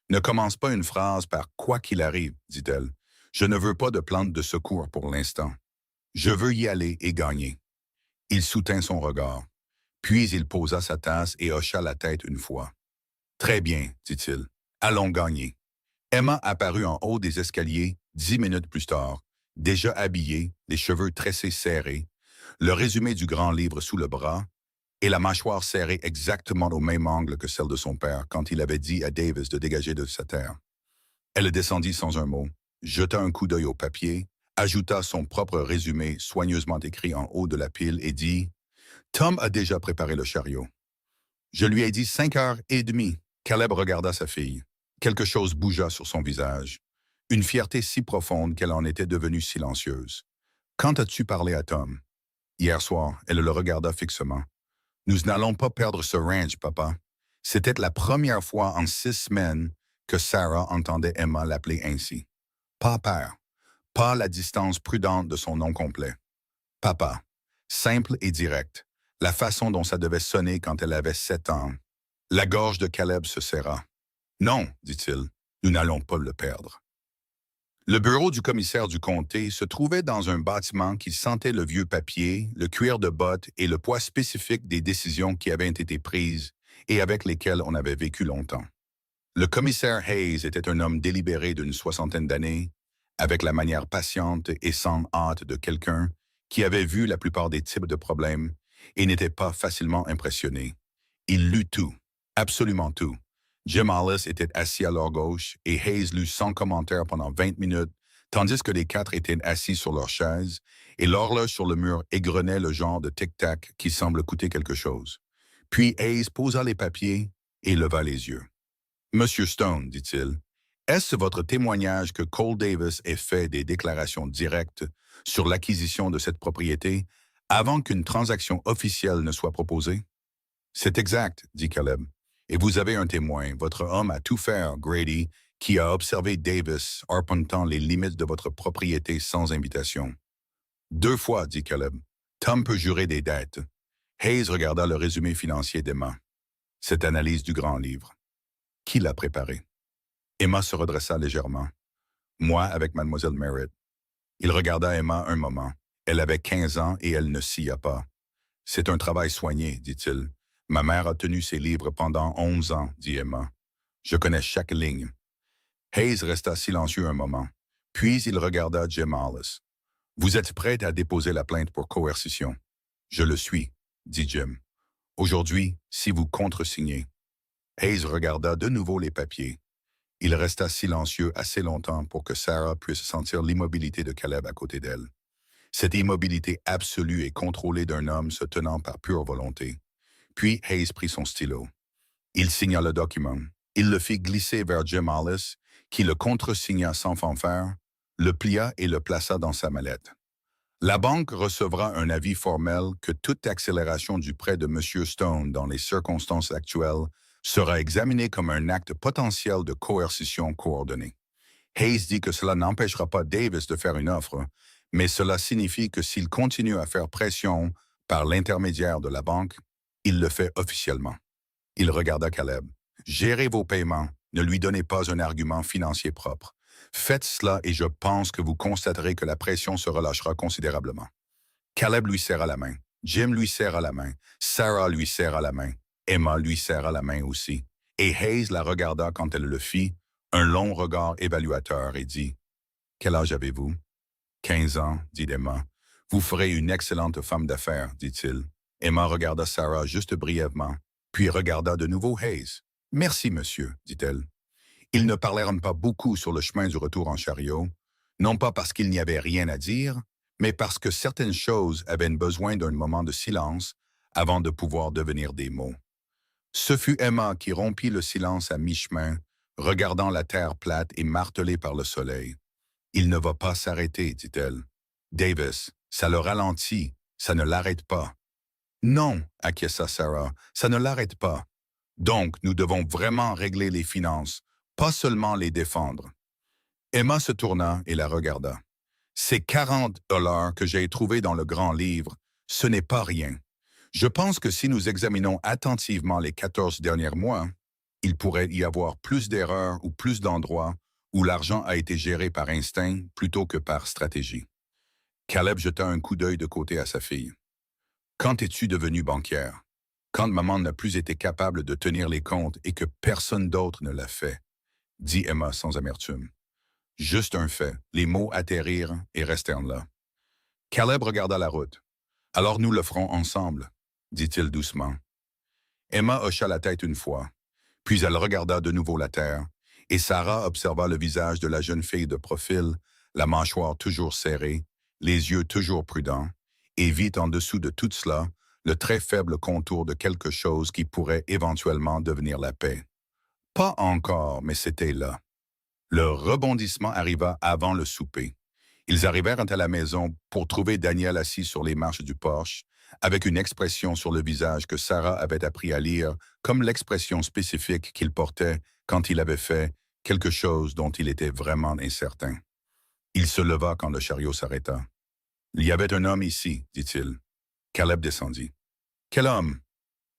Ne commence pas une phrase par quoi qu'il arrive, dit-elle. Je ne veux pas de plante de secours pour l'instant. Je veux y aller et gagner. Il soutint son regard. Puis il posa sa tasse et hocha la tête une fois. Très bien, dit-il. Allons gagner. Emma apparut en haut des escaliers 10 minutes plus tard, déjà habillée, les cheveux tressés serrés, le résumé du grand livre sous le bras et la mâchoire serrée exactement au même angle que celle de son père quand il avait dit à Davis de dégager de sa terre. Elle descendit sans un mot, jeta un coup d'œil au papier, ajouta son propre résumé soigneusement écrit en haut de la pile et dit « Tom a déjà préparé le chariot. » Je lui ai dit 5h30. Caleb regarda sa fille. Quelque chose bougea sur son visage. Une fierté si profonde qu'elle en était devenue silencieuse. « Quand as-tu parlé à Tom? » Hier soir, elle le regarda fixement. « Nous n'allons pas perdre ce ranch, papa. » C'était la première fois en 6 semaines que Sarah entendait Emma l'appeler ainsi. Pas père, pas la distance prudente de son nom complet. Papa, simple et direct, la façon dont ça devait sonner quand elle avait 7 ans. La gorge de Caleb se serra. « Non, dit-il, nous n'allons pas le perdre. » Le bureau du commissaire du comté se trouvait dans un bâtiment qui sentait le vieux papier, le cuir de bottes et le poids spécifique des décisions qui avaient été prises et avec lesquelles on avait vécu longtemps. Le commissaire Hayes était un homme délibéré d'une 60aine d'années, avec la manière patiente et sans hâte de quelqu'un qui avait vu la plupart des types de problèmes et n'était pas facilement impressionné. Il lut tout, absolument tout. Jim Hollis était assis à leur gauche et Hayes lut sans commentaire pendant 20 minutes, tandis que les 4 étaient assis sur leurs chaises et l'horloge sur le mur égrenait le genre de tic-tac qui semble coûter quelque chose. Puis Hayes posa les papiers et leva les yeux. « Monsieur Stone, dit-il, est-ce votre témoignage que Cole Davis ait fait des déclarations directes sur l'acquisition de cette propriété avant qu'une transaction officielle ne soit proposée? » « C'est exact, dit Caleb. Et vous avez un témoin, votre homme à tout faire, Grady, qui a observé Davis arpentant les limites de votre propriété sans invitation. »« 2 fois, dit Caleb. Tom peut jurer des dettes. » Hayes regarda le résumé financier d'Emma. Cette analyse du grand livre. Qui l'a préparé? Emma se redressa légèrement. Moi avec mademoiselle Merritt. Il regarda Emma un moment. Elle avait 15 ans et elle ne sia pas. C'est un travail soigné, dit-il. Ma mère a tenu ses livres pendant 11 ans, dit Emma. Je connais chaque ligne. Hayes resta silencieux un moment. Puis il regarda Jim Hollis. Vous êtes prête à déposer la plainte pour coercition? Je le suis, dit Jim. Aujourd'hui, si vous contresignez. Hayes regarda de nouveau les papiers. Il resta silencieux assez longtemps pour que Sarah puisse sentir l'immobilité de Caleb à côté d'elle. Cette immobilité absolue et contrôlée d'un homme se tenant par pure volonté. Puis Hayes prit son stylo. Il signa le document. Il le fit glisser vers Jim Hollis, qui le contresigna sans fanfare, le plia et le plaça dans sa mallette. La banque recevra un avis formel que toute accélération du prêt de M. Stone dans les circonstances actuelles sera examinée comme un acte potentiel de coercition coordonnée. Hayes dit que cela n'empêchera pas Davis de faire une offre, mais cela signifie que s'il continue à faire pression par l'intermédiaire de la banque, il le fait officiellement. Il regarda Caleb. Gérez vos paiements, ne lui donnez pas un argument financier propre. Faites cela et je pense que vous constaterez que la pression se relâchera considérablement. Caleb lui serra la main. Jim lui serra la main. Sarah lui serra la main. Emma lui serra la main aussi. Et Hayes la regarda quand elle le fit, un long regard évaluateur, et dit « Quel âge avez-vous? » « 15 ans, dit Emma. « Vous ferez une excellente femme d'affaires, dit-il. » Emma regarda Sarah juste brièvement, puis regarda de nouveau Hayes. « Merci, monsieur, dit-elle. » Ils ne parlèrent pas beaucoup sur le chemin du retour en chariot, non pas parce qu'il n'y avait rien à dire, mais parce que certaines choses avaient besoin d'un moment de silence avant de pouvoir devenir des mots. Ce fut Emma qui rompit le silence à mi-chemin, regardant la terre plate et martelée par le soleil. « Il ne va pas s'arrêter, dit-elle. Davis, ça le ralentit, ça ne l'arrête pas. » « Non, acquiesça Sarah, ça ne l'arrête pas. Donc, nous devons vraiment régler les finances, pas seulement les défendre. Emma se tourna et la regarda. Ces 40 $ que j'ai trouvés dans le grand livre, ce n'est pas rien. Je pense que si nous examinons attentivement les 14 derniers mois, il pourrait y avoir plus d'erreurs ou plus d'endroits où l'argent a été géré par instinct plutôt que par stratégie. Caleb jeta un coup d'œil de côté à sa fille. Quand es-tu devenue banquière? Quand maman n'a plus été capable de tenir les comptes et que personne d'autre ne l'a fait, dit Emma sans amertume. Juste un fait, les mots atterrirent et restèrent là. Caleb regarda la route. Alors nous le ferons ensemble, dit-il doucement. Emma hocha la tête une fois, puis elle regarda de nouveau la terre, et Sarah observa le visage de la jeune fille de profil, la mâchoire toujours serrée, les yeux toujours prudents, et vit en dessous de tout cela le très faible contour de quelque chose qui pourrait éventuellement devenir la paix. Pas encore, mais c'était là. Le rebondissement arriva avant le souper. Ils arrivèrent à la maison pour trouver Daniel assis sur les marches du porche, avec une expression sur le visage que Sarah avait appris à lire, comme l'expression spécifique qu'il portait quand il avait fait quelque chose dont il était vraiment incertain. Il se leva quand le chariot s'arrêta. « Il y avait un homme ici, dit-il. » Caleb descendit. « Quel homme? »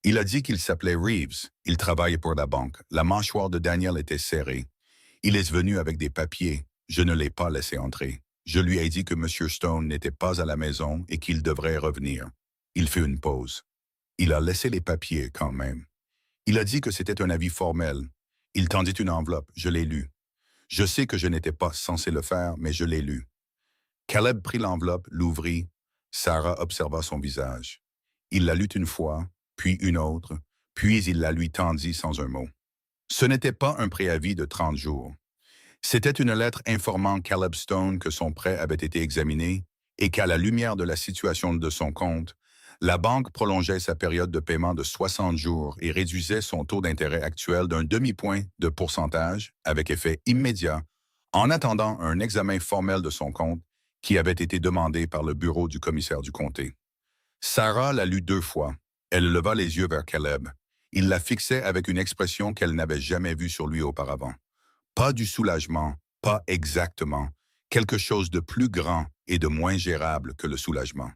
Il a dit qu'il s'appelait Reeves. Il travaillait pour la banque. La mâchoire de Daniel était serrée. Il est venu avec des papiers. Je ne l'ai pas laissé entrer. Je lui ai dit que M. Stone n'était pas à la maison et qu'il devrait revenir. Il fit une pause. Il a laissé les papiers quand même. Il a dit que c'était un avis formel. Il tendit une enveloppe. Je l'ai lu. Je sais que je n'étais pas censé le faire, mais je l'ai lu. Caleb prit l'enveloppe, l'ouvrit. Sarah observa son visage. Il la lut une fois, puis une autre, puis il la lui tendit sans un mot. Ce n'était pas un préavis de 30 jours. C'était une lettre informant Caleb Stone que son prêt avait été examiné et qu'à la lumière de la situation de son compte, la banque prolongeait sa période de paiement de 60 jours et réduisait son taux d'intérêt actuel d'un demi-point de pourcentage avec effet immédiat en attendant un examen formel de son compte qui avait été demandé par le bureau du commissaire du comté. Sarah la lut 2 fois. Elle leva les yeux vers Caleb. Il la fixait avec une expression qu'elle n'avait jamais vue sur lui auparavant. Pas du soulagement, pas exactement. Quelque chose de plus grand et de moins gérable que le soulagement.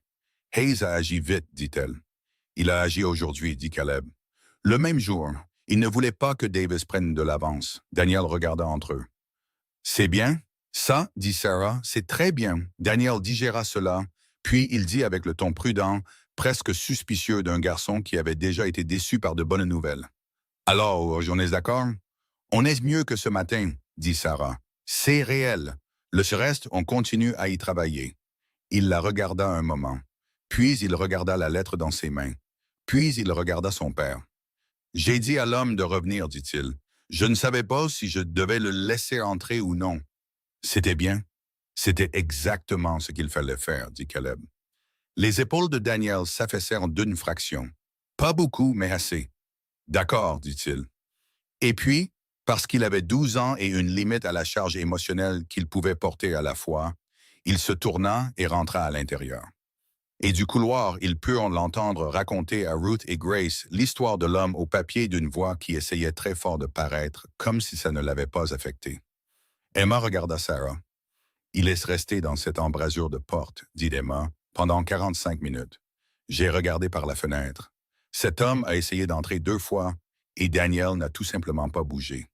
Hayes a agi vite, dit-elle. Il a agi aujourd'hui, dit Caleb. Le même jour, il ne voulait pas que Davis prenne de l'avance. Daniel regarda entre eux. C'est bien? Ça, dit Sarah, c'est très bien. Daniel digéra cela, puis il dit avec le ton prudent, presque suspicieux d'un garçon qui avait déjà été déçu par de bonnes nouvelles. Alors, on est d'accord? On est mieux que ce matin, dit Sarah. C'est réel. Le reste, on continue à y travailler. Il la regarda un moment. Puis il regarda la lettre dans ses mains. Puis il regarda son père. J'ai dit à l'homme de revenir, dit-il. Je ne savais pas si je devais le laisser entrer ou non. C'était bien. C'était exactement ce qu'il fallait faire, dit Caleb. Les épaules de Daniel s'affaissèrent d'une fraction. Pas beaucoup, mais assez. D'accord, dit-il. Et puis, parce qu'il avait 12 ans et une limite à la charge émotionnelle qu'il pouvait porter à la fois, il se tourna et rentra à l'intérieur. Et du couloir, ils purent l'entendre raconter à Ruth et Grace l'histoire de l'homme au papier d'une voix qui essayait très fort de paraître, comme si ça ne l'avait pas affecté. Emma regarda Sarah. Il est resté dans cette embrasure de porte, dit Emma, pendant 45 minutes. J'ai regardé par la fenêtre. Cet homme a essayé d'entrer 2 fois et Daniel n'a tout simplement pas bougé.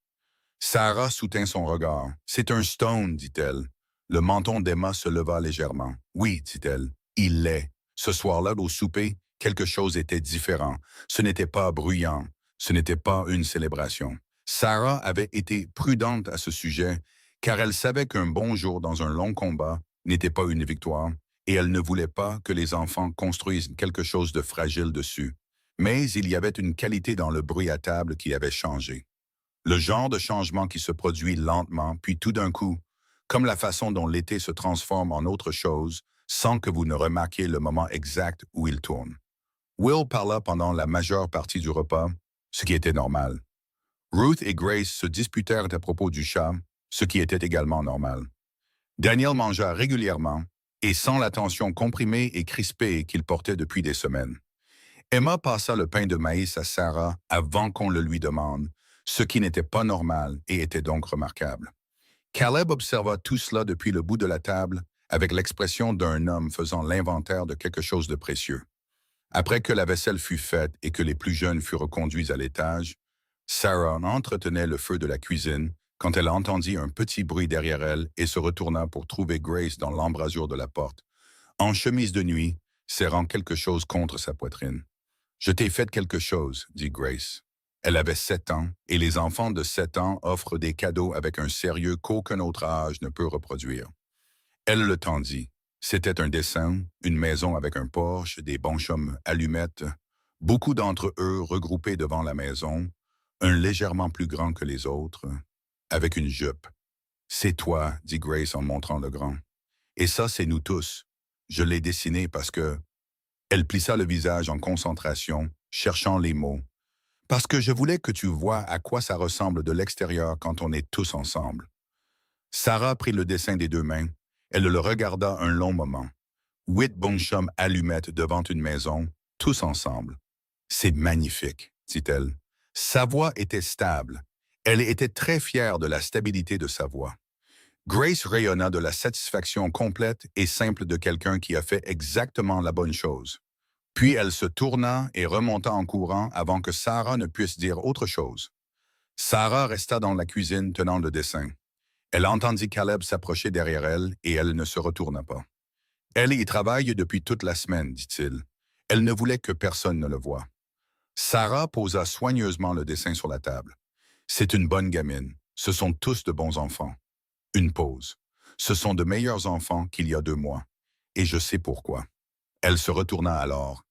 Sarah soutint son regard. C'est un Stone, dit-elle. Le menton d'Emma se leva légèrement. Oui, dit-elle, il l'est. Ce soir-là, au souper, quelque chose était différent. Ce n'était pas bruyant. Ce n'était pas une célébration. Sarah avait été prudente à ce sujet, car elle savait qu'un bon jour dans un long combat n'était pas une victoire, et elle ne voulait pas que les enfants construisent quelque chose de fragile dessus. Mais il y avait une qualité dans le bruit à table qui avait changé. Le genre de changement qui se produit lentement, puis tout d'un coup, comme la façon dont l'été se transforme en autre chose, sans que vous ne remarquiez le moment exact où il tourne. Will parla pendant la majeure partie du repas, ce qui était normal. Ruth et Grace se disputèrent à propos du chat, ce qui était également normal. Daniel mangea régulièrement, et sans la tension comprimée et crispée qu'il portait depuis des semaines. Emma passa le pain de maïs à Sarah avant qu'on le lui demande, ce qui n'était pas normal et était donc remarquable. Caleb observa tout cela depuis le bout de la table, avec l'expression d'un homme faisant l'inventaire de quelque chose de précieux. Après que la vaisselle fut faite et que les plus jeunes furent reconduits à l'étage, Sarah entretenait le feu de la cuisine quand elle entendit un petit bruit derrière elle et se retourna pour trouver Grace dans l'embrasure de la porte, en chemise de nuit, serrant quelque chose contre sa poitrine. « Je t'ai fait quelque chose, » dit Grace. Elle avait 7 ans, et les enfants de 7 ans offrent des cadeaux avec un sérieux qu'aucun autre âge ne peut reproduire. Elle le tendit. C'était un dessin, une maison avec un porche, des bonshommes allumettes, beaucoup d'entre eux regroupés devant la maison, un légèrement plus grand que les autres, avec une jupe. « C'est toi, » dit Grace en montrant le grand. « Et ça, c'est nous tous. Je l'ai dessiné parce que... » Elle plissa le visage en concentration, cherchant les mots. « Parce que je voulais que tu vois à quoi ça ressemble de l'extérieur quand on est tous ensemble. » Sarah prit le dessin des 2 mains. Elle le regarda un long moment. 8 bonshommes allumettes devant une maison, tous ensemble. « C'est magnifique, » dit-elle. Sa voix était stable. Elle était très fière de la stabilité de sa voix. Grace rayonna de la satisfaction complète et simple de quelqu'un qui a fait exactement la bonne chose. Puis elle se tourna et remonta en courant avant que Sarah ne puisse dire autre chose. Sarah resta dans la cuisine tenant le dessin. Elle entendit Caleb s'approcher derrière elle et elle ne se retourna pas. « Elle y travaille depuis toute la semaine, dit-il. Elle ne voulait que personne ne le voie. » Sarah posa soigneusement le dessin sur la table. « C'est une bonne gamine. Ce sont tous de bons enfants. » Une pause. « Ce sont de meilleurs enfants qu'il y a 2 mois. Et je sais pourquoi. » Elle se retourna alors.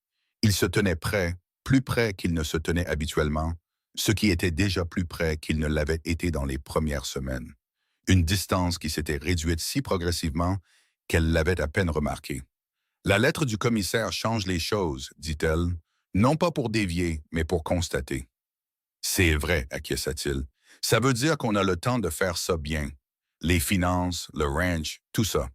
Il se tenait près, plus près qu'il ne se tenait habituellement, ce qui était déjà plus près qu'il ne l'avait été dans les premières semaines. Une distance qui s'était réduite si progressivement qu'elle l'avait à peine remarqué. « La lettre du commissaire change les choses, dit-elle, non pas pour dévier, mais pour constater. »« C'est vrai, acquiesça-t-il. Ça veut dire qu'on a le temps de faire ça bien. Les finances, le ranch, tout ça. »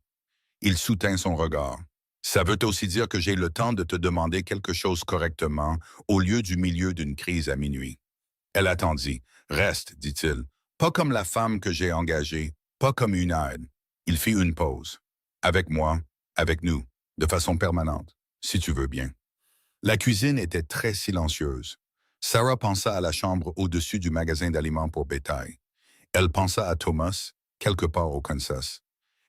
Il soutint son regard. « Ça veut aussi dire que j'ai le temps de te demander quelque chose correctement au lieu du milieu d'une crise à minuit. » Elle attendit. « Reste, dit-il. Pas comme la femme que j'ai engagée, pas comme une aide. » Il fit une pause. « Avec moi, avec nous, de façon permanente, si tu veux bien. » La cuisine était très silencieuse. Sarah pensa à la chambre au-dessus du magasin d'aliments pour bétail. Elle pensa à Thomas, quelque part au Kansas.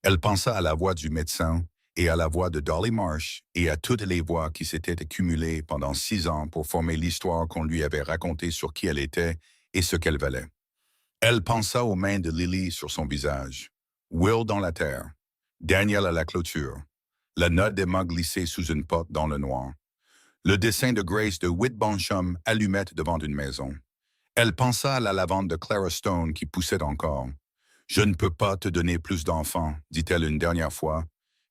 Elle pensa à la voix du médecin et à la voix de Dolly Marsh et à toutes les voix qui s'étaient accumulées pendant 6 ans pour former l'histoire qu'on lui avait racontée sur qui elle était et ce qu'elle valait. Elle pensa aux mains de Lily sur son visage, Will dans la terre, Daniel à la clôture, la note d'Emma glissée sous une porte dans le noir, le dessin de Grace de 8 bonshommes allumettes devant une maison. Elle pensa à la lavande de Clara Stone qui poussait encore. « Je ne peux pas te donner plus d'enfants, » dit-elle une dernière fois,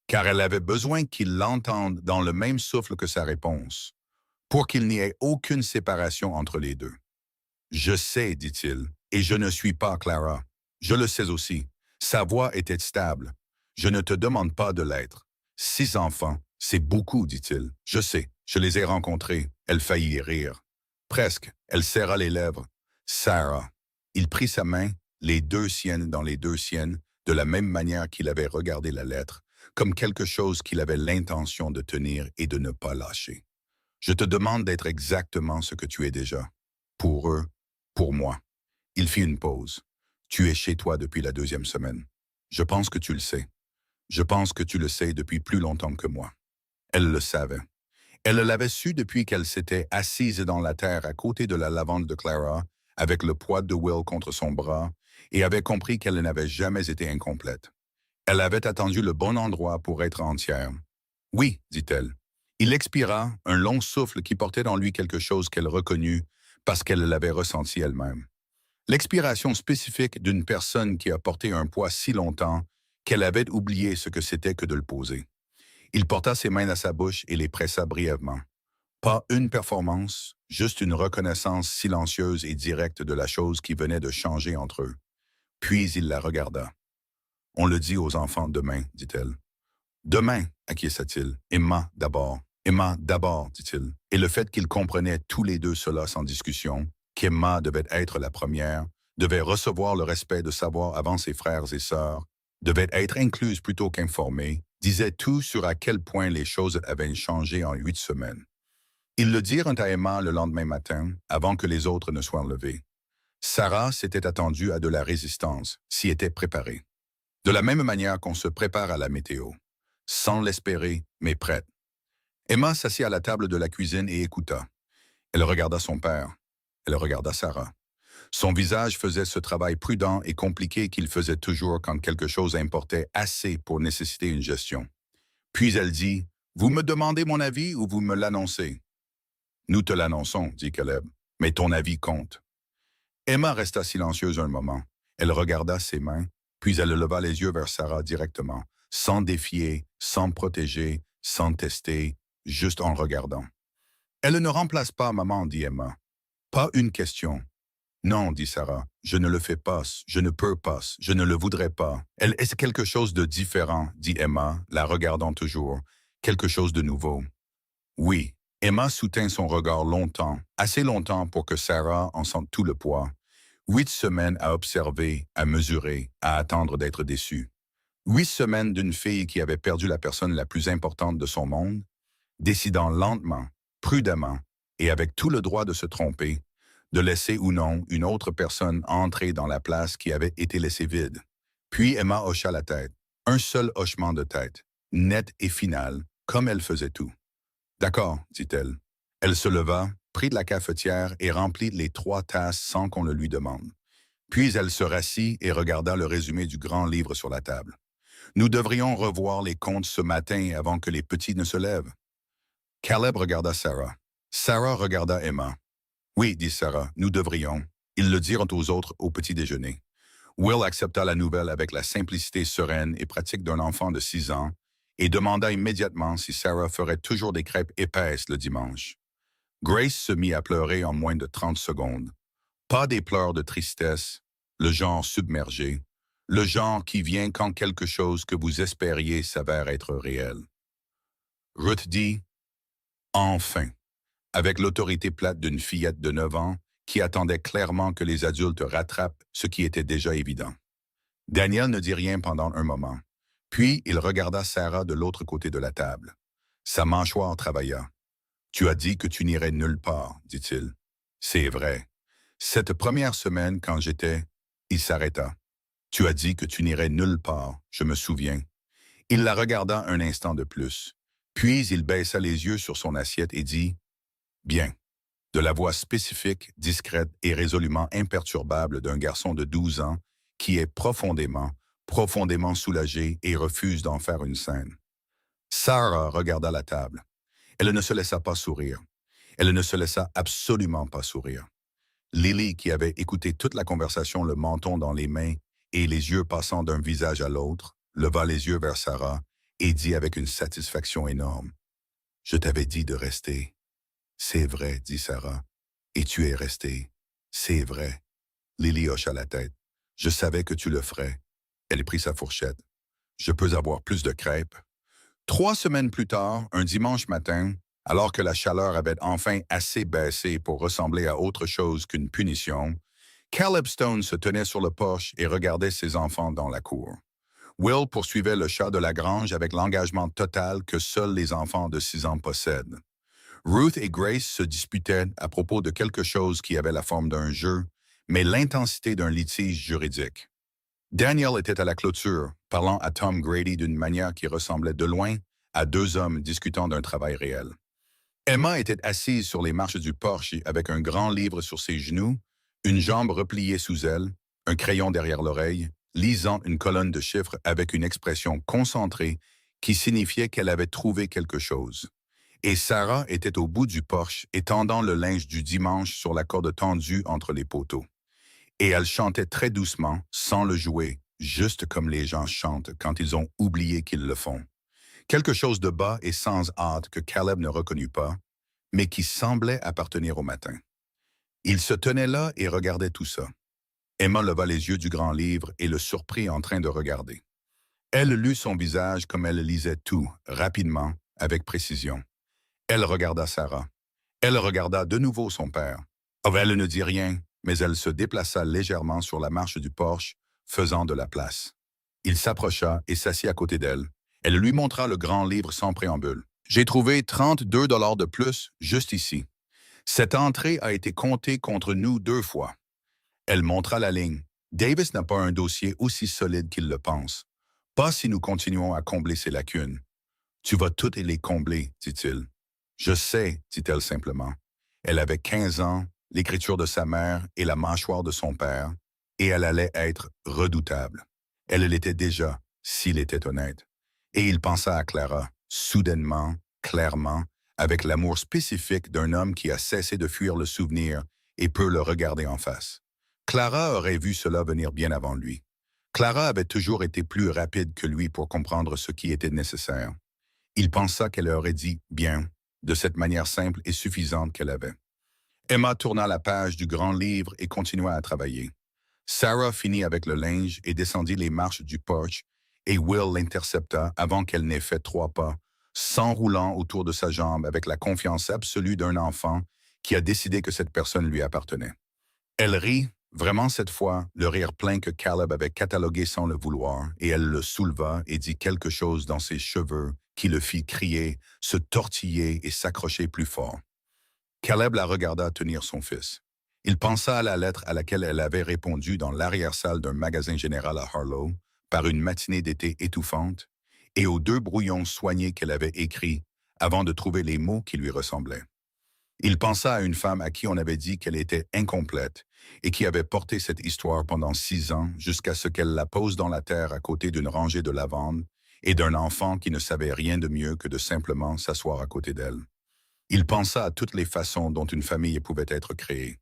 car elle avait besoin qu'il l'entende dans le même souffle que sa réponse, pour qu'il n'y ait aucune séparation entre les deux. « Je sais, dit-il, et je ne suis pas Clara. Je le sais aussi. » Sa voix était stable. « Je ne te demande pas de l'être. 6 enfants, c'est beaucoup, dit-il. Je sais, je les ai rencontrés. » Elle faillit rire. Presque, elle serra les lèvres. « Sarah. » Il prit sa main, les 2 siennes dans les 2 siennes, de la même manière qu'il avait regardé la lettre, comme quelque chose qu'il avait l'intention de tenir et de ne pas lâcher. « Je te demande d'être exactement ce que tu es déjà. Pour eux, pour moi. » Il fit une pause. « Tu es chez toi depuis la 2e semaine. Je pense que tu le sais. Je pense que tu le sais depuis plus longtemps que moi. » Elle le savait. Elle l'avait su depuis qu'elle s'était assise dans la terre à côté de la lavande de Clara, avec le poids de Will contre son bras, et avait compris qu'elle n'avait jamais été incomplète. Elle avait attendu le bon endroit pour être entière. « Oui, dit-elle. » Il expira, un long souffle qui portait en lui quelque chose qu'elle reconnut parce qu'elle l'avait ressenti elle-même. L'expiration spécifique d'une personne qui a porté un poids si longtemps qu'elle avait oublié ce que c'était que de le poser. Il porta ses mains à sa bouche et les pressa brièvement. Pas une performance, juste une reconnaissance silencieuse et directe de la chose qui venait de changer entre eux. Puis il la regarda. « On le dit aux enfants demain, dit-elle. »« Demain, acquiesça-t-il. Emma d'abord. Emma d'abord, dit-il. Et le fait qu'ils comprenaient tous les deux cela sans discussion, qu'Emma devait être la première, devait recevoir le respect de savoir avant ses frères et sœurs, devait être incluse plutôt qu'informée, disait tout sur à quel point les choses avaient changé en 8 semaines. Ils le dirent à Emma le lendemain matin, avant que les autres ne soient levés. Sarah s'était attendue à de la résistance, s'y était préparée. De la même manière qu'on se prépare à la météo, sans l'espérer, mais prête. Emma s'assit à la table de la cuisine et écouta. Elle regarda son père. Elle regarda Sarah. Son visage faisait ce travail prudent et compliqué qu'il faisait toujours quand quelque chose importait assez pour nécessiter une gestion. Puis elle dit, « Vous me demandez mon avis ou vous me l'annoncez? » « Nous te l'annonçons, dit Caleb, mais ton avis compte. » Emma resta silencieuse un moment. Elle regarda ses mains, puis elle leva les yeux vers Sarah directement, sans défier, sans protéger, sans tester, juste en regardant. « Elle ne remplace pas maman, dit Emma. Pas une question. » « Non, dit Sarah, je ne le fais pas, je ne peux pas, je ne le voudrais pas. Elle est quelque chose de différent, dit Emma, la regardant toujours, quelque chose de nouveau. Oui, Emma soutint son regard longtemps, assez longtemps pour que Sarah en sente tout le poids. 8 semaines à observer, à mesurer, à attendre d'être déçue. 8 semaines d'une fille qui avait perdu la personne la plus importante de son monde, décidant lentement, prudemment, et avec tout le droit de se tromper, de laisser ou non une autre personne entrer dans la place qui avait été laissée vide. Puis Emma hocha la tête, un seul hochement de tête, net et final, comme elle faisait tout. « D'accord, dit-elle. » Elle se leva, prit de la cafetière et remplit les 3 tasses sans qu'on le lui demande. Puis elle se rassit et regarda le résumé du grand livre sur la table. « Nous devrions revoir les comptes ce matin avant que les petits ne se lèvent. » Caleb regarda Sarah. Sarah regarda Emma. « Oui, dit Sarah, nous devrions. » Ils le dirent aux autres au petit déjeuner. Will accepta la nouvelle avec la simplicité sereine et pratique d'un enfant de 6 ans et demanda immédiatement si Sarah ferait toujours des crêpes épaisses le dimanche. Grace se mit à pleurer en moins de 30 secondes. Pas des pleurs de tristesse, le genre submergé, le genre qui vient quand quelque chose que vous espériez s'avère être réel. Ruth dit « Enfin », avec l'autorité plate d'une fillette de 9 ans qui attendait clairement que les adultes rattrapent ce qui était déjà évident. Daniel ne dit rien pendant un moment. Puis il regarda Sarah de l'autre côté de la table. Sa mâchoire travailla. « Tu as dit que tu n'irais nulle part, dit-il. C'est vrai. Cette première semaine, quand j'étais... » Il s'arrêta. « Tu as dit que tu n'irais nulle part, je me souviens. » Il la regarda un instant de plus. Puis il baissa les yeux sur son assiette et dit « Bien. » De la voix spécifique, discrète et résolument imperturbable d'un garçon de 12 ans qui est profondément, profondément soulagé et refuse d'en faire une scène. Sarah regarda la table. Elle ne se laissa pas sourire. Elle ne se laissa absolument pas sourire. Lily, qui avait écouté toute la conversation le menton dans les mains et les yeux passant d'un visage à l'autre, leva les yeux vers Sarah et dit avec une satisfaction énorme, « Je t'avais dit de rester. » « C'est vrai, dit Sarah. Et tu es restée. C'est vrai. » Lily hocha la tête. « Je savais que tu le ferais. » Elle prit sa fourchette. « Je peux avoir plus de crêpes. » 3 semaines plus tard, un dimanche matin, alors que la chaleur avait enfin assez baissé pour ressembler à autre chose qu'une punition, Caleb Stone se tenait sur le porche et regardait ses enfants dans la cour. Will poursuivait le chat de la grange avec l'engagement total que seuls les enfants de 6 ans possèdent. Ruth et Grace se disputaient à propos de quelque chose qui avait la forme d'un jeu, mais l'intensité d'un litige juridique. Daniel était à la clôture, parlant à Tom Grady d'une manière qui ressemblait de loin à 2 hommes discutant d'un travail réel. Emma était assise sur les marches du porche avec un grand livre sur ses genoux, une jambe repliée sous elle, un crayon derrière l'oreille, lisant une colonne de chiffres avec une expression concentrée qui signifiait qu'elle avait trouvé quelque chose. Et Sarah était au bout du porche, étendant le linge du dimanche sur la corde tendue entre les poteaux. Et elle chantait très doucement, sans le jouer, juste comme les gens chantent quand ils ont oublié qu'ils le font. Quelque chose de bas et sans hâte que Caleb ne reconnut pas, mais qui semblait appartenir au matin. Il se tenait là et regardait tout ça. Emma leva les yeux du grand livre et le surprit en train de regarder. Elle lut son visage comme elle lisait tout, rapidement, avec précision. Elle regarda Sarah. Elle regarda de nouveau son père. Elle ne dit rien, mais elle se déplaça légèrement sur la marche du porche, faisant de la place. Il s'approcha et s'assit à côté d'elle. Elle lui montra le grand livre sans préambule. J'ai trouvé 32 $ de plus juste ici. Cette entrée a été comptée contre nous 2 fois. Elle montra la ligne. Davis n'a pas un dossier aussi solide qu'il le pense. Pas si nous continuons à combler ses lacunes. Tu vas toutes les combler, dit-il. Je sais, dit-elle simplement. Elle avait 15 ans, l'écriture de sa mère et la mâchoire de son père, et elle allait être redoutable. Elle l'était déjà, s'il était honnête. Et il pensa à Clara, soudainement, clairement, avec l'amour spécifique d'un homme qui a cessé de fuir le souvenir et peut le regarder en face. Clara aurait vu cela venir bien avant lui. Clara avait toujours été plus rapide que lui pour comprendre ce qui était nécessaire. Il pensa qu'elle aurait dit « bien » de cette manière simple et suffisante qu'elle avait. Emma tourna la page du grand livre et continua à travailler. Sarah finit avec le linge et descendit les marches du porche, et Will l'intercepta avant qu'elle n'ait fait 3 pas, s'enroulant autour de sa jambe avec la confiance absolue d'un enfant qui a décidé que cette personne lui appartenait. Elle rit, vraiment cette fois, le rire plein que Caleb avait catalogué sans le vouloir, et elle le souleva et dit quelque chose dans ses cheveux qui le fit crier, se tortiller et s'accrocher plus fort. Caleb la regarda tenir son fils. Il pensa à la lettre à laquelle elle avait répondu dans l'arrière-salle d'un magasin général à Harlow, par une matinée d'été étouffante, et aux 2 brouillons soignés qu'elle avait écrits avant de trouver les mots qui lui ressemblaient. Il pensa à une femme à qui on avait dit qu'elle était incomplète et qui avait porté cette histoire pendant 6 ans jusqu'à ce qu'elle la pose dans la terre à côté d'une rangée de lavandes et d'un enfant qui ne savait rien de mieux que de simplement s'asseoir à côté d'elle. Il pensa à toutes les façons dont une famille pouvait être créée.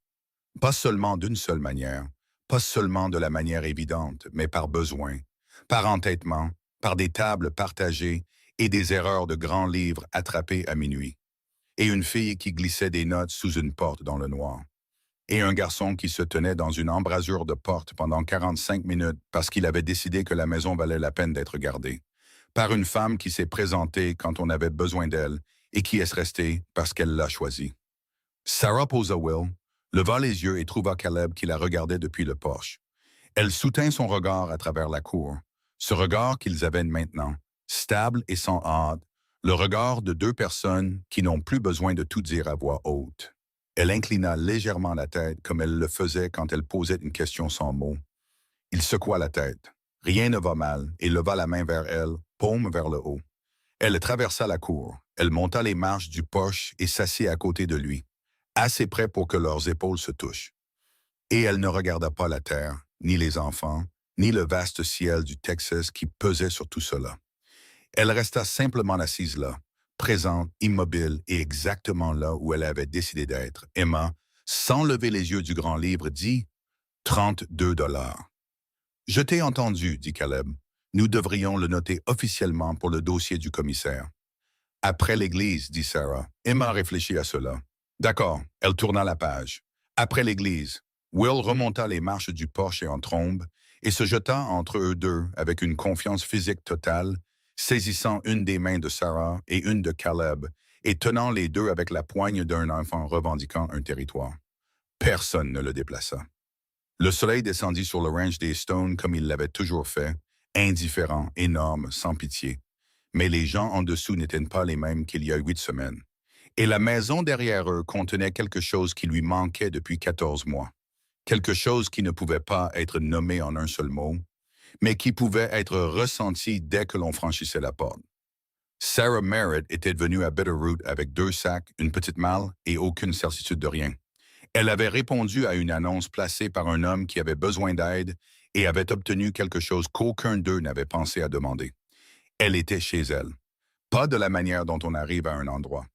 Pas seulement d'une seule manière, pas seulement de la manière évidente, mais par besoin, par entêtement, par des tables partagées et des erreurs de grands livres attrapés à minuit. Et une fille qui glissait des notes sous une porte dans le noir. Et un garçon qui se tenait dans une embrasure de porte pendant 45 minutes parce qu'il avait décidé que la maison valait la peine d'être gardée. Par une femme qui s'est présentée quand on avait besoin d'elle et qui est restée parce qu'elle l'a choisie. Sarah posa Will, leva les yeux et trouva Caleb qui la regardait depuis le porche. Elle soutint son regard à travers la cour, ce regard qu'ils avaient maintenant, stable et sans hâte, le regard de 2 personnes qui n'ont plus besoin de tout dire à voix haute. Elle inclina légèrement la tête comme elle le faisait quand elle posait une question sans mots. Il secoua la tête. Rien ne va mal et leva la main vers elle, paume vers le haut. Elle traversa la cour. Elle monta les marches du porche et s'assit à côté de lui, assez près pour que leurs épaules se touchent. Et elle ne regarda pas la terre, ni les enfants, ni le vaste ciel du Texas qui pesait sur tout cela. Elle resta simplement assise là, présente, immobile et exactement là où elle avait décidé d'être. Emma, sans lever les yeux du grand livre, dit « 32 $. Je t'ai entendu, dit Caleb. Nous devrions le noter officiellement pour le dossier du commissaire. Après l'église, dit Sarah. Emma réfléchit à cela. D'accord, elle tourna la page. Après l'église, Will remonta les marches du porche en trombe et se jeta entre eux deux avec une confiance physique totale, saisissant une des mains de Sarah et une de Caleb et tenant les deux avec la poigne d'un enfant revendiquant un territoire. Personne ne le déplaça. Le soleil descendit sur le ranch des Stones comme il l'avait toujours fait, indifférent, énorme, sans pitié. Mais les gens en dessous n'étaient pas les mêmes qu'il y a 8 semaines. Et la maison derrière eux contenait quelque chose qui lui manquait depuis 14 mois. Quelque chose qui ne pouvait pas être nommé en un seul mot, mais qui pouvait être ressenti dès que l'on franchissait la porte. Sarah Merritt était venue à Bitterroot avec 2 sacs, une petite malle et aucune certitude de rien. Elle avait répondu à une annonce placée par un homme qui avait besoin d'aide et avait obtenu quelque chose qu'aucun d'eux n'avait pensé à demander. Elle était chez elle. Pas de la manière dont on arrive à un endroit.